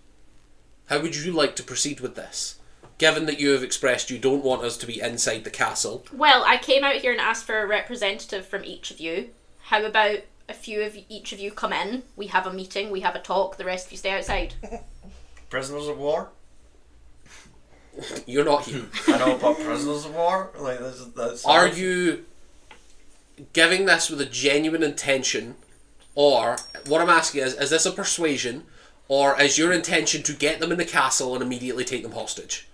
How would you like to proceed with this? Given that you have expressed you don't want us to be inside the castle. Well, I came out here and asked for a representative from each of you. How about a few of each of you come in, we have a meeting, we have a talk, the rest of you stay outside. Prisoners of war? You're not here. I know about prisoners of war. Like that's. Are you giving this with a genuine intention, or what I'm asking is this a persuasion, or is your intention to get them in the castle and immediately take them hostage?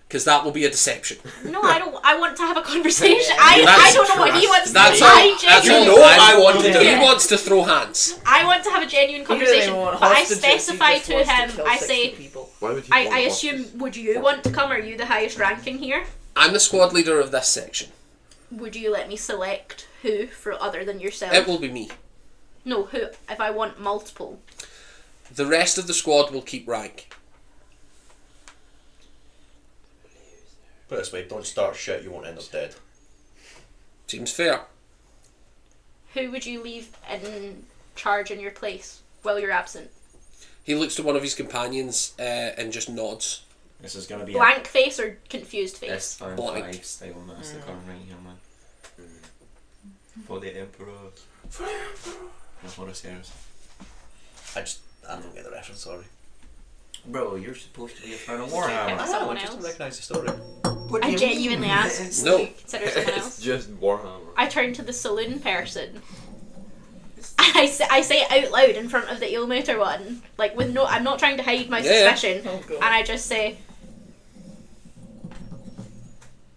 Because that will be a deception. No, I don't. I want to have a conversation. I don't know what he wants to do. That's all. I That's genuinely, all. know what I want to do. He wants to throw hands. I want to have a genuine He really conversation, won't but I hostages, he specify just to wants him. kill I 60 say, people. Why would you I want assume. hostages? Would you want to come? Are you the highest ranking here? I'm the squad leader of this section. Would you let me select who for other than yourself? It will be me. No, who? If I want multiple. The rest of the squad will keep rank. Put it this way, don't start shit, you won't end up dead. Seems fair. Who would you leave in charge in your place while you're absent? He looks to one of his companions and just nods. This is gonna be Blank face or confused a face? Blank. S5 style, man. That's the current right here, man. For the Emperor. No, Horus. I don't get the reference, sorry. Bro, you're supposed to be a fan of Did you pick Warhammer. someone just else? recognise the story. What do I you genuinely mean? asked. No. Do you consider someone It's else? just Warhammer. I turn to the saloon person. I say it out loud in front of the Eelmater one, like with no. I'm not trying to hide my Yeah. suspicion, Oh, God. and I just say,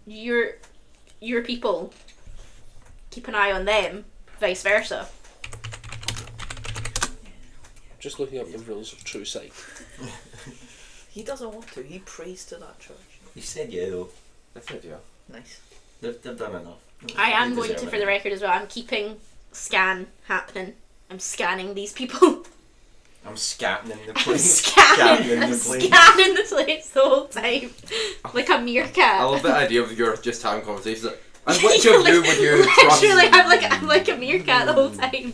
"Your people. Keep an eye on them. Vice versa." Just looking up the rules of true sight. He doesn't want to. He prays to that church. You said yeah, though. I said yeah. Nice. They've done enough. I am They going to, deserve for it. the record as well. I'm keeping scan happening. I'm scanning these people. I'm scanning the I'm place. scanning. I'm the place. scanning the place the whole time, like a meerkat. I love the idea of your just having conversations. Like, and which of you would you trust? Literally, I'm like a meerkat the whole time.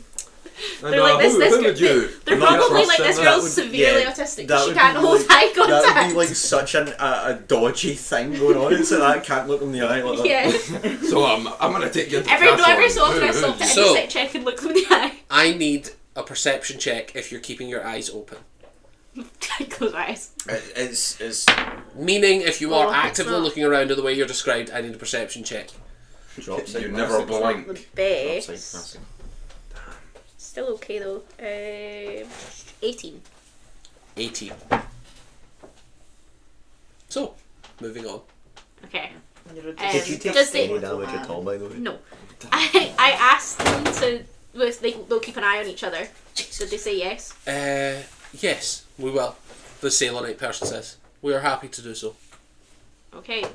And, They're like this. who would you? They're not probably trust like him? this That girl's would- severely yeah, autistic. that She would can't be hold like- eye contact. That would be like such a dodgy thing going on. It's like I can't look in the eye like that. Yeah. So I'm gonna take you to Every castle so often I and- stop to So- intersect check and look them in the eye. I need a perception check if you're keeping your eyes open. I close my eyes. It's Meaning, if you are Oh, it's actively not. looking around in the way you're described, I need a perception check. Drops You it, never that's it. blink. The Drops it, best. that's it. Still okay though. 18. 18. So, moving on. Okay. You're a Did you take Does the- any damage at all, by the way? No. I asked them to. They'll keep an eye on each other. Did they say yes? Yes, we will. The Sailor Knight person says. We are happy to do so. Okay.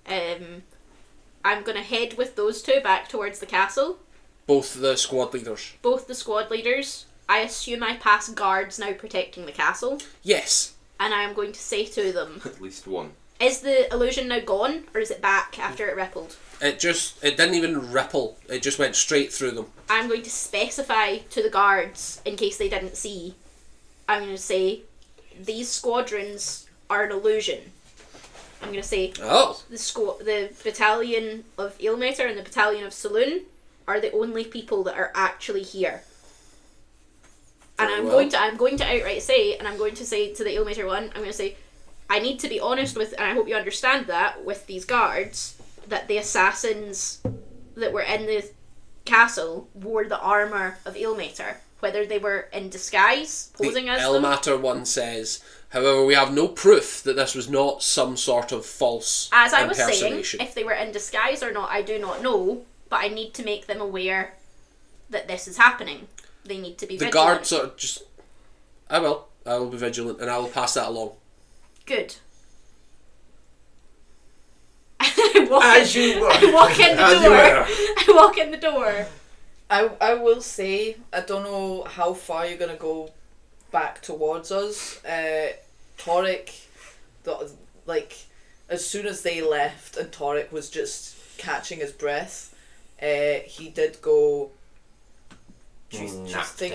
I'm gonna head with those two back towards the castle. Both the squad leaders. Both the squad leaders. I assume I pass guards now protecting the castle, Yes. and I am going to say to them, At least one. is the illusion now gone, or is it back after it rippled? It didn't even ripple. It just went straight through them. I'm going to specify to the guards, in case they didn't see, I'm going to say, these squadrons are an illusion. I'm going to say, Oh. the battalion of Eelmater and the battalion of Saloon are the only people that are actually here. And Very I'm well. going to outright say, and I'm going to say to the Eelmater one, I'm going to say, I need to be honest with, and I hope you understand that, with these guards, that the assassins that were in the castle wore the armour of Eelmater, whether they were in disguise, posing The as them. Elmater one says, however, we have no proof that this was not some sort of false As I was saying, impersonation. if they were in disguise or not, I do not know, but I need to make them aware that this is happening. They need to be The vigilant. guards are just... I will be vigilant and I will pass that along. Good. I walk As in, you were. I walk in the As you door. were. I walk in the door. I will say, I don't know how far you're going to go back towards us. Torek, as soon as they left and Torek was just catching his breath, he did go, do you think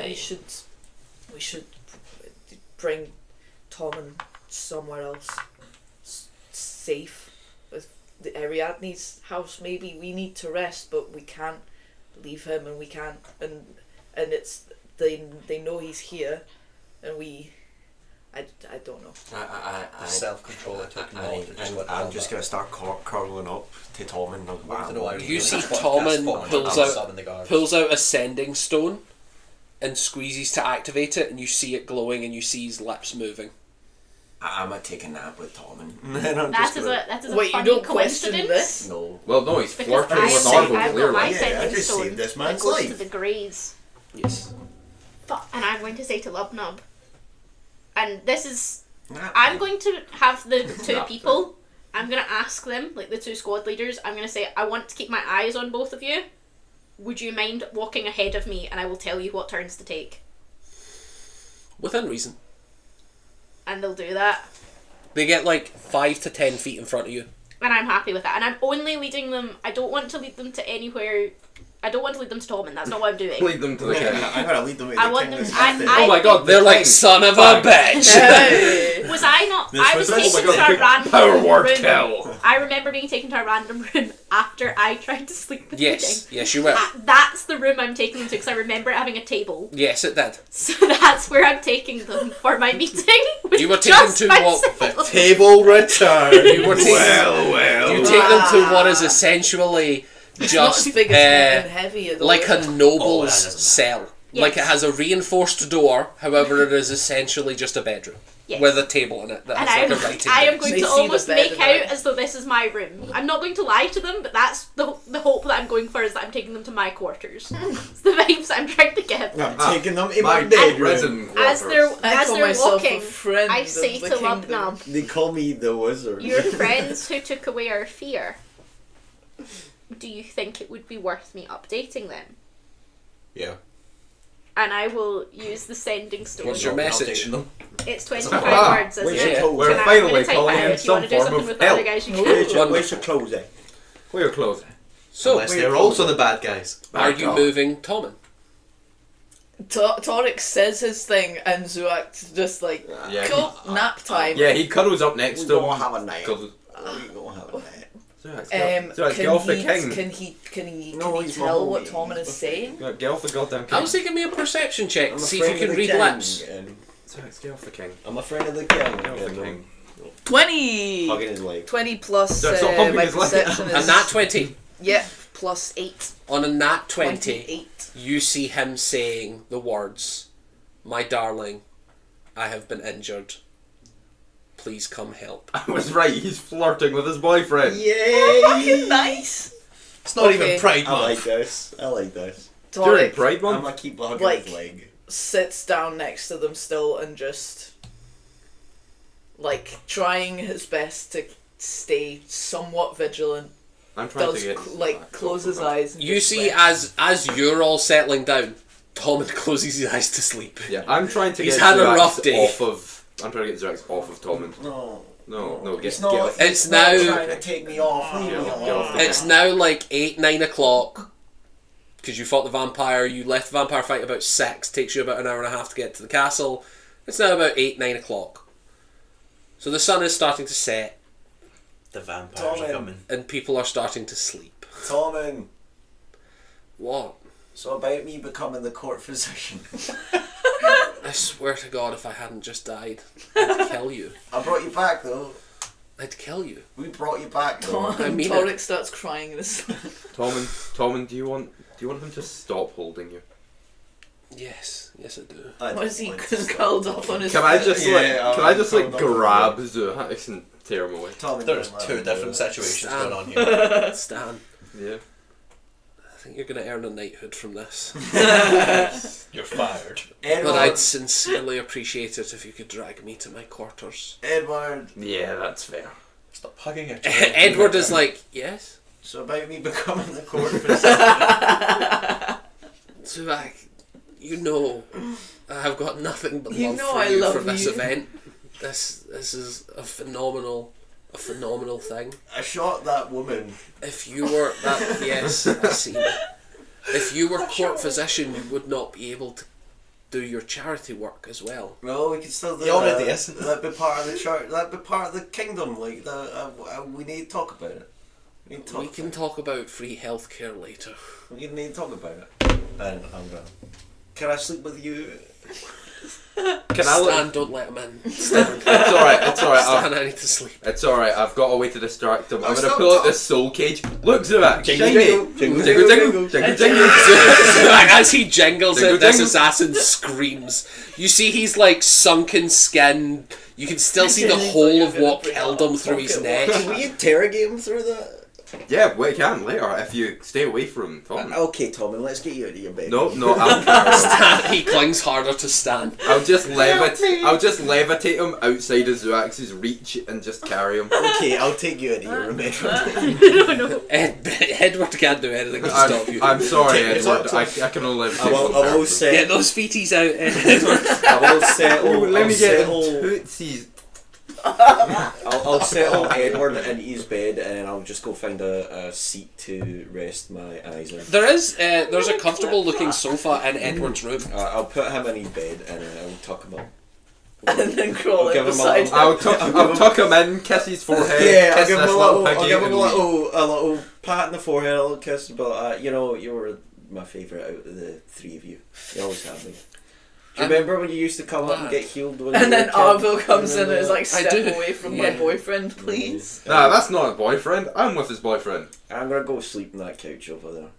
we should bring Tommen somewhere else safe? The Ariadne's house, maybe. We need to rest, but we can't leave him, and we can't, and it's they know he's here, and I don't know. The self-control I took knowledge is what I'm called just that. going to start curling up to Tom and I want to know how You see what Tommen podcast pulls I'm out- subbing the guards. Pulls out a sending stone and squeezes to activate it, and you see it glowing and you see his lips moving. I'm going to take a nap with Tom and then I'm That just is gonna... a Wait, you funny don't question coincidence. this? No. Well, no, he's Because flirting with I've Arvo, got clearly. my Yeah, I sending just stone saved this that man's goes to life. the Greys. Yes. And I'm going to say to Lubnub, and this is, Nah. I'm going to have the two Nah. people, I'm going to ask them, like the two squad leaders, I'm going to say, I want to keep my eyes on both of you. Would you mind walking ahead of me and I will tell you what turns to take? Within reason. And they'll do that. They get like 5 to 10 feet in front of you. And I'm happy with that. And I'm only leading them, I don't want to lead them to anywhere I don't want to lead them to Tommen. That's not what I'm doing. Lead them to the king. I'm gonna lead them to I the want king. them- That's I- nothing. I- Oh my god, They're the like, king. son of a bitch! Hey. Was I not? This I was was- taken oh my to God, a random power word room. kill. I remember being taken to a random room after I tried to sleep with Yes, the yes, you will. king. That's the room I'm taking them to because I remember it having a table. Yes, it did. So that's where I'm taking them for my meeting. With You were taken just to what- myself. Table return. You were taking, Well. you take them to what is essentially It's not as just big as and heavier though. like is a it? noble's doesn't matter. cell. Yes. Like it has a reinforced door, however it is essentially just a bedroom. Yes. With a table in it that And has like a writing I am desk. going They to see the almost bed make and out they're- as though this is my room. I'm not going to lie to them, but that's the hope that I'm going for is that I'm taking them to my quarters. It's the vibes I'm trying to give. I'm taking them in My my bedroom. prison As they're quarters. I as call they're myself walking, a friend I of say the to kingdom. Lubnam, They call me the wizard. "Your friends who took away our fear. Do you think it would be worth me updating them?" Yeah. And I will use the sending stone. What's your message? Updating them. It's 25 Ah, words, isn't where's it? your clothes? We're Can I- finally I'm gonna type calling out in if you want to some do form something of with the other help. guys, you Where's can. your, where's your clothes at? Wear your clothes. So, Unless they're also the bad guys. are My you God. moving Tommen? Torix says his thing and Zuak's just like, Yeah. cool, nap time. Yeah, he cuddles up next We to him. don't have a night. Cuddles- We don't have a night. So get off the king. Can he No, he's my tell what homie. Tommen is He's saying? Get off the goddamn king. I was thinking me a perception check I'm to a see if you friend can of the read king, lips. and Get off the king. I'm a friend of the king. Get off the and king. 20! Hugging his leg. 20 plus Stop humping my his leg. perception is... A nat 20. Yep, plus 8. On a nat 20, 28. you see him saying the words, "My darling, I have been injured. Please come help." I was right, he's flirting with his boyfriend. Yay! Fucking nice! It's not Okay. even Pride I Month. like this. I like this. During Torix Pride I'm Month? gonna keep hugging Like- his leg. sits down next to them still and just like trying his best to stay somewhat vigilant. I'm trying Does to get close his eyes. And You just see, let- as you're all settling down, Tommen closes his eyes to sleep. Yeah, I'm trying to He's get had a Zurax rough day. off of. I'm trying to get Zurax off of Tommen. No. No, It's get not. off. It's It's not now- trying to take me off. Leave me Get alone. off the It's now like 8, 9 o'clock. Because you fought the vampire, you left the vampire fight about 6, takes you about an hour and a half to get to the castle. It's now about 8, 9 o'clock. So the sun is starting to set, The vampires are Tommen. coming. and people are starting to sleep. Tommen, What? so about me becoming the court physician. I swear to God, if I hadn't just died, I'd kill you. I brought you back though. I'd kill you. We brought you back though. I mean Torix starts crying in his Tommen, do you want him to stop holding you? Yes, yes I do. I What is he don't want to stop. curled up on his Can I bed? just Yeah, can I just I'm grab Zurax and tear him away? Tommen, There's don't let two him different do it. situations Stan. going on here. Stan, Yeah. I think you're going to earn a knighthood from this. You're fired. Edward, But I'd sincerely appreciate it if you could drag me to my quarters. Edward. Yeah, that's fair. Stop hugging it. Edward is like, yes? So about me becoming the court physician. Zubak, you know I have got nothing but You love know for I you love for this you. event. This is a phenomenal thing. I shot that woman. If you were that, yes, I see. If you were court physician, you would not be able to do your charity work as well. No, we can still do He already that. is. That'd be part of the church. That'd be part of the kingdom. Like we need to talk about it. We need to talk. We can talk about free healthcare later. We need to talk about it. And I'm gonna. Can I sleep with you? Can I Stan, look? don't let him in. Stan, It's alright, it's alright. Stan, I need to sleep. It's alright, I've got a way to distract him. I'm Oh, gonna stop pull out talking. this soul cage. Look, Zurax, Jingle, shiny! jingle, Jingle, jingle, jingle, jingle, jingle. As he jingles Jingle, it, this jingle. assassin screams. You see he's like sunken skin. You can still see the whole of what killed him through his neck. Can we interrogate him through that? Yeah, we can later if you stay away from Tom. Okay, Tommen, let's get you out of your bed. No, I'll Stan, he clings harder to Stan. just levitate him outside of Zurax's reach and just carry him. Okay, I'll take you out of your room. No. Edward can't do anything to stop you. I'm sorry, Take it Edward. up, I can only levitate I will one person. set. Get those feeties out, Edward. I will settle. Let me I'll get settle. them tootsies. I'll settle Edward in his bed and then I'll just go find a seat to rest my eyes on. There's a comfortable looking sofa in Edward's room. I'll put him in his bed and then I'll tuck him up. And then crawl I'll in give him beside him. I'll tuck him in, kiss his forehead, Yeah, I'll kiss give him this a little little, I'll piggy, give him and a leave. little pat on the forehead, a little kiss, but you know, you were my favourite out of the three of you. You always have me. Do you remember when you used to come up and get healed when you And were then a kid? Arville comes in and is like, I step do. away from Yeah. my boyfriend, please. Nah, that's not a boyfriend. I'm with his boyfriend. I'm gonna go sleep on that couch over there.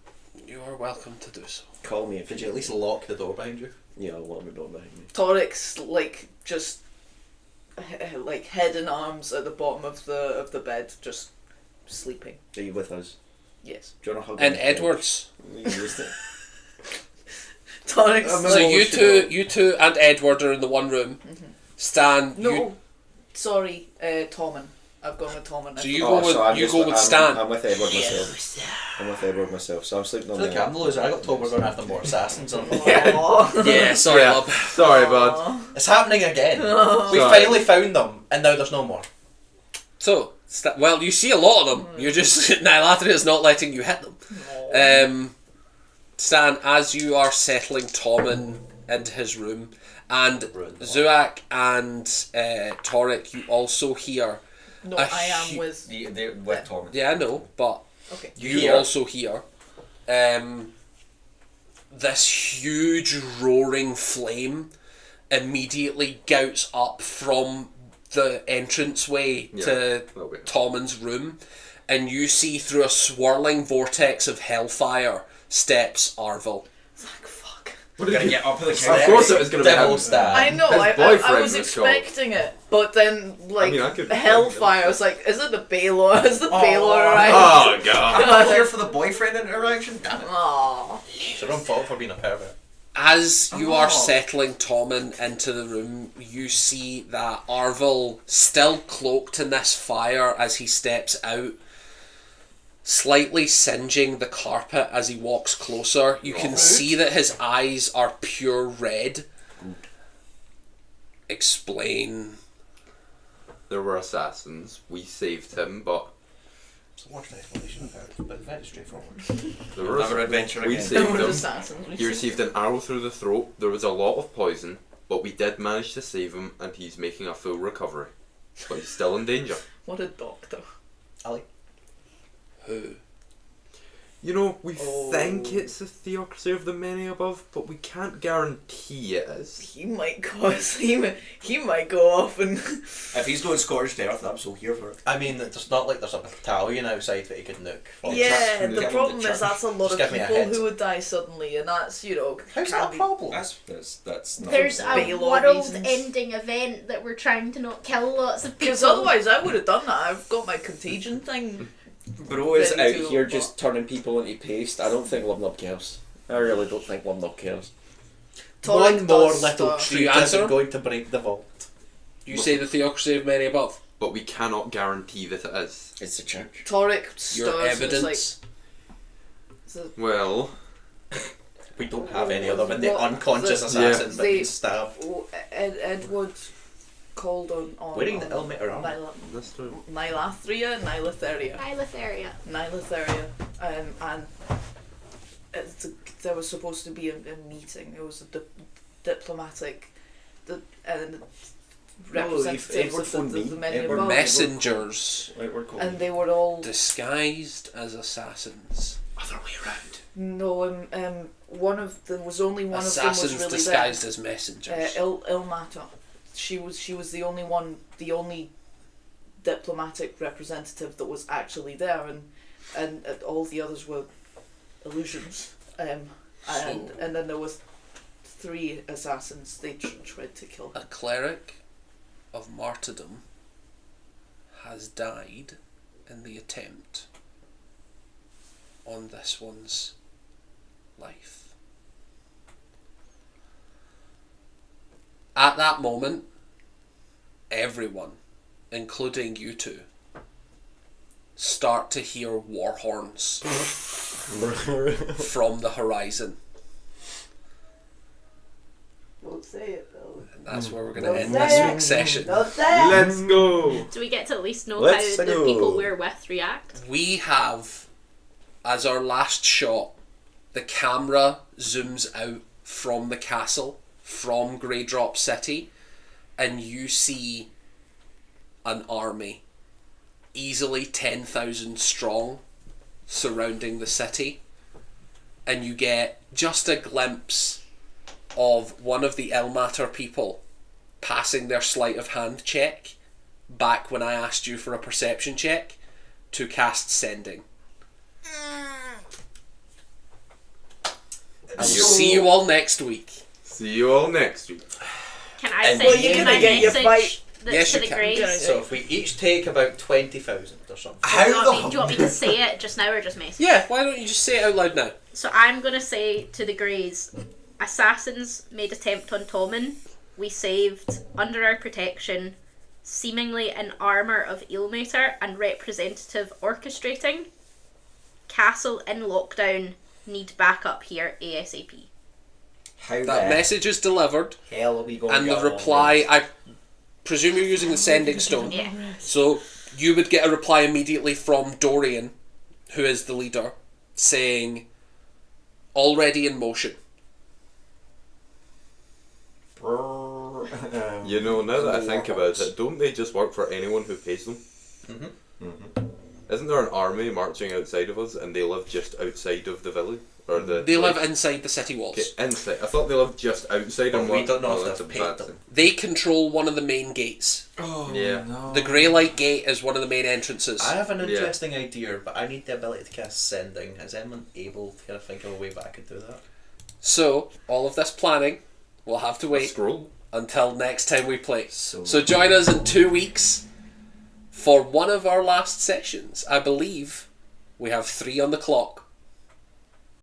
You are welcome to do so. Call me if Did you at least lock the door behind you? Yeah, I'll lock the door behind me. Torix, like, just like head and arms at the bottom of the bed, just sleeping. Are you with us? Yes. Do you want to hug And me? Edward's. You used it. Torix. I'm So emotional. you two and Edward are in the one room. Stan, No, you sorry, Tommen. I've gone with Tommen. So you Oh, go with so I'm you just- go with I'm- Stan. I'm with Edward myself. I'm with Edward myself, so I'm sleeping on Look, I'm the the loser. I got told we're going after more assassins. And Yeah, sorry, Yeah. love. Sorry, bud. it's happening again. We Sorry. finally found them, and now there's no more. So, well, you see a lot of them. You're just Nilatria is not letting you hit them. Stan, as you are settling Tommen into his room, and Zuak and Toric, you also hear. No, a I am hu- with. They're with Torment. Yeah, I know, but Okay. you hear. also hear this huge roaring flame immediately gouts up from the entranceway to that'll be- Tommen's room, and you see through a swirling vortex of hellfire steps Arville. Like, fuck. What We're did gonna you... get up to the Of course it was going to be Devil him. stab. I know, his I boyfriend was was called. expecting it, but then, like, mean, I could- Hellfire, I was like, is it the Baylor? Is the Baylor right? Oh, God. I'm not here for the boyfriend interaction. Damn it. Aww. It's your own fault for being a pervert. As you are Oh. settling Tommen into the room, you see that Arville, still cloaked in this fire as he steps out, slightly singeing the carpet as he walks closer. You can see that his eyes are pure red. Explain. There were assassins. We saved him, but It's the worst explanation I've heard, but very straightforward. there were Never adventure we again. saved There him. was assassins. He received an arrow through the throat. There was a lot of poison, but we did manage to save him, and he's making a full recovery. But he's still in danger. What a doctor. Ali. Who? You know, we Oh. think it's the theocracy of the many above, but we can't guarantee it is. He might cause. He might go off and. If he's going scorched earth, I'm so here for it. I mean, it's not like there's a battalion outside that he could nuke. From. Yeah, Give the him problem the is that's a lot Just of give me a people hint. who would die suddenly, and that's, you know. How's can that a be- problem? That's not. There's a Baylor world-ending event that we're trying to not kill lots of people. Because otherwise, I would have done that. I've got my contagion thing. Bro is Ready out to- here just turning people into paste. I don't think Lumnub cares. I really don't think Lumnub cares. Torek One more does little stuff. Do you treat isn't answer? going to break the vault. You say the theocracy of many above. But we cannot guarantee that it is. It's the church. Torek Your stirs and is evidence. like, so Well, We don't have any of them, and the What- unconscious the- assassin that they- he's stabbed. Edward called on Wearing the helmet around. this time. Nilatheria, Ilotheria. and there was supposed to be a meeting. It was a diplomatic, representatives Edward of phoned me. the many Edward above, Messengers Outward call. and they were all disguised as assassins. Other way around. no. One of there was only one Assassins of them was really disguised there. as messengers. Ilmata. She was the only one, the only diplomatic representative that was actually there, and all the others were illusions. And then there was 3 assassins. They tried to kill A her. cleric of martyrdom has died in the attempt on this one's life. At that moment, everyone, including you two, start to hear war horns from the horizon. Don't say it though. That's where we're going to end this week's session. Let's go. Do we get to at least know Let's how the go. people we're with react? We have, as our last shot, the camera zooms out from the castle, from Greydrop City, and you see an army, easily 10,000 strong, surrounding the city. And you get just a glimpse of one of the Ilmater people passing their sleight of hand check back when I asked you for a perception check to cast Sending. And we'll see you all next week. See you all next week. Can I And send well, you you're my gonna get your message fight. that's Yes, to you the can. Greys? So if we each take about 20,000 or something. Do you want me to say it just now or just message? Yeah, why don't you just say it out loud now? So I'm gonna say to the Greys, assassins made attempt on Tommen. We saved under our protection, seemingly in armour of Ilmater and representative orchestrating. Castle in lockdown. Need backup here ASAP. How That the message is delivered, hell are we going and to the reply, I presume you're using the Sending Stone. Yeah. So you would get a reply immediately from Dorian, who is the leader, saying, already in motion. You know, now that I think about it, don't they just work for anyone who pays them? Isn't there an army marching outside of us and they live just outside of the village? Or the They live inside the city walls. Okay, inside. I thought they lived just outside But and we what- don't know oh, if that's they've a paid bad them. thing. They control one of the main gates. Yeah. The Grey Light Gate is one of the main entrances. I have an Yeah. interesting idea, but I need the ability to cast Sending. Is anyone able to kind of think of a way that I could do that? So, all of this planning, we'll have to A wait scroll. until next time we play. So- So join us in 2 weeks for one of our last sessions. I believe we have 3 on the clock.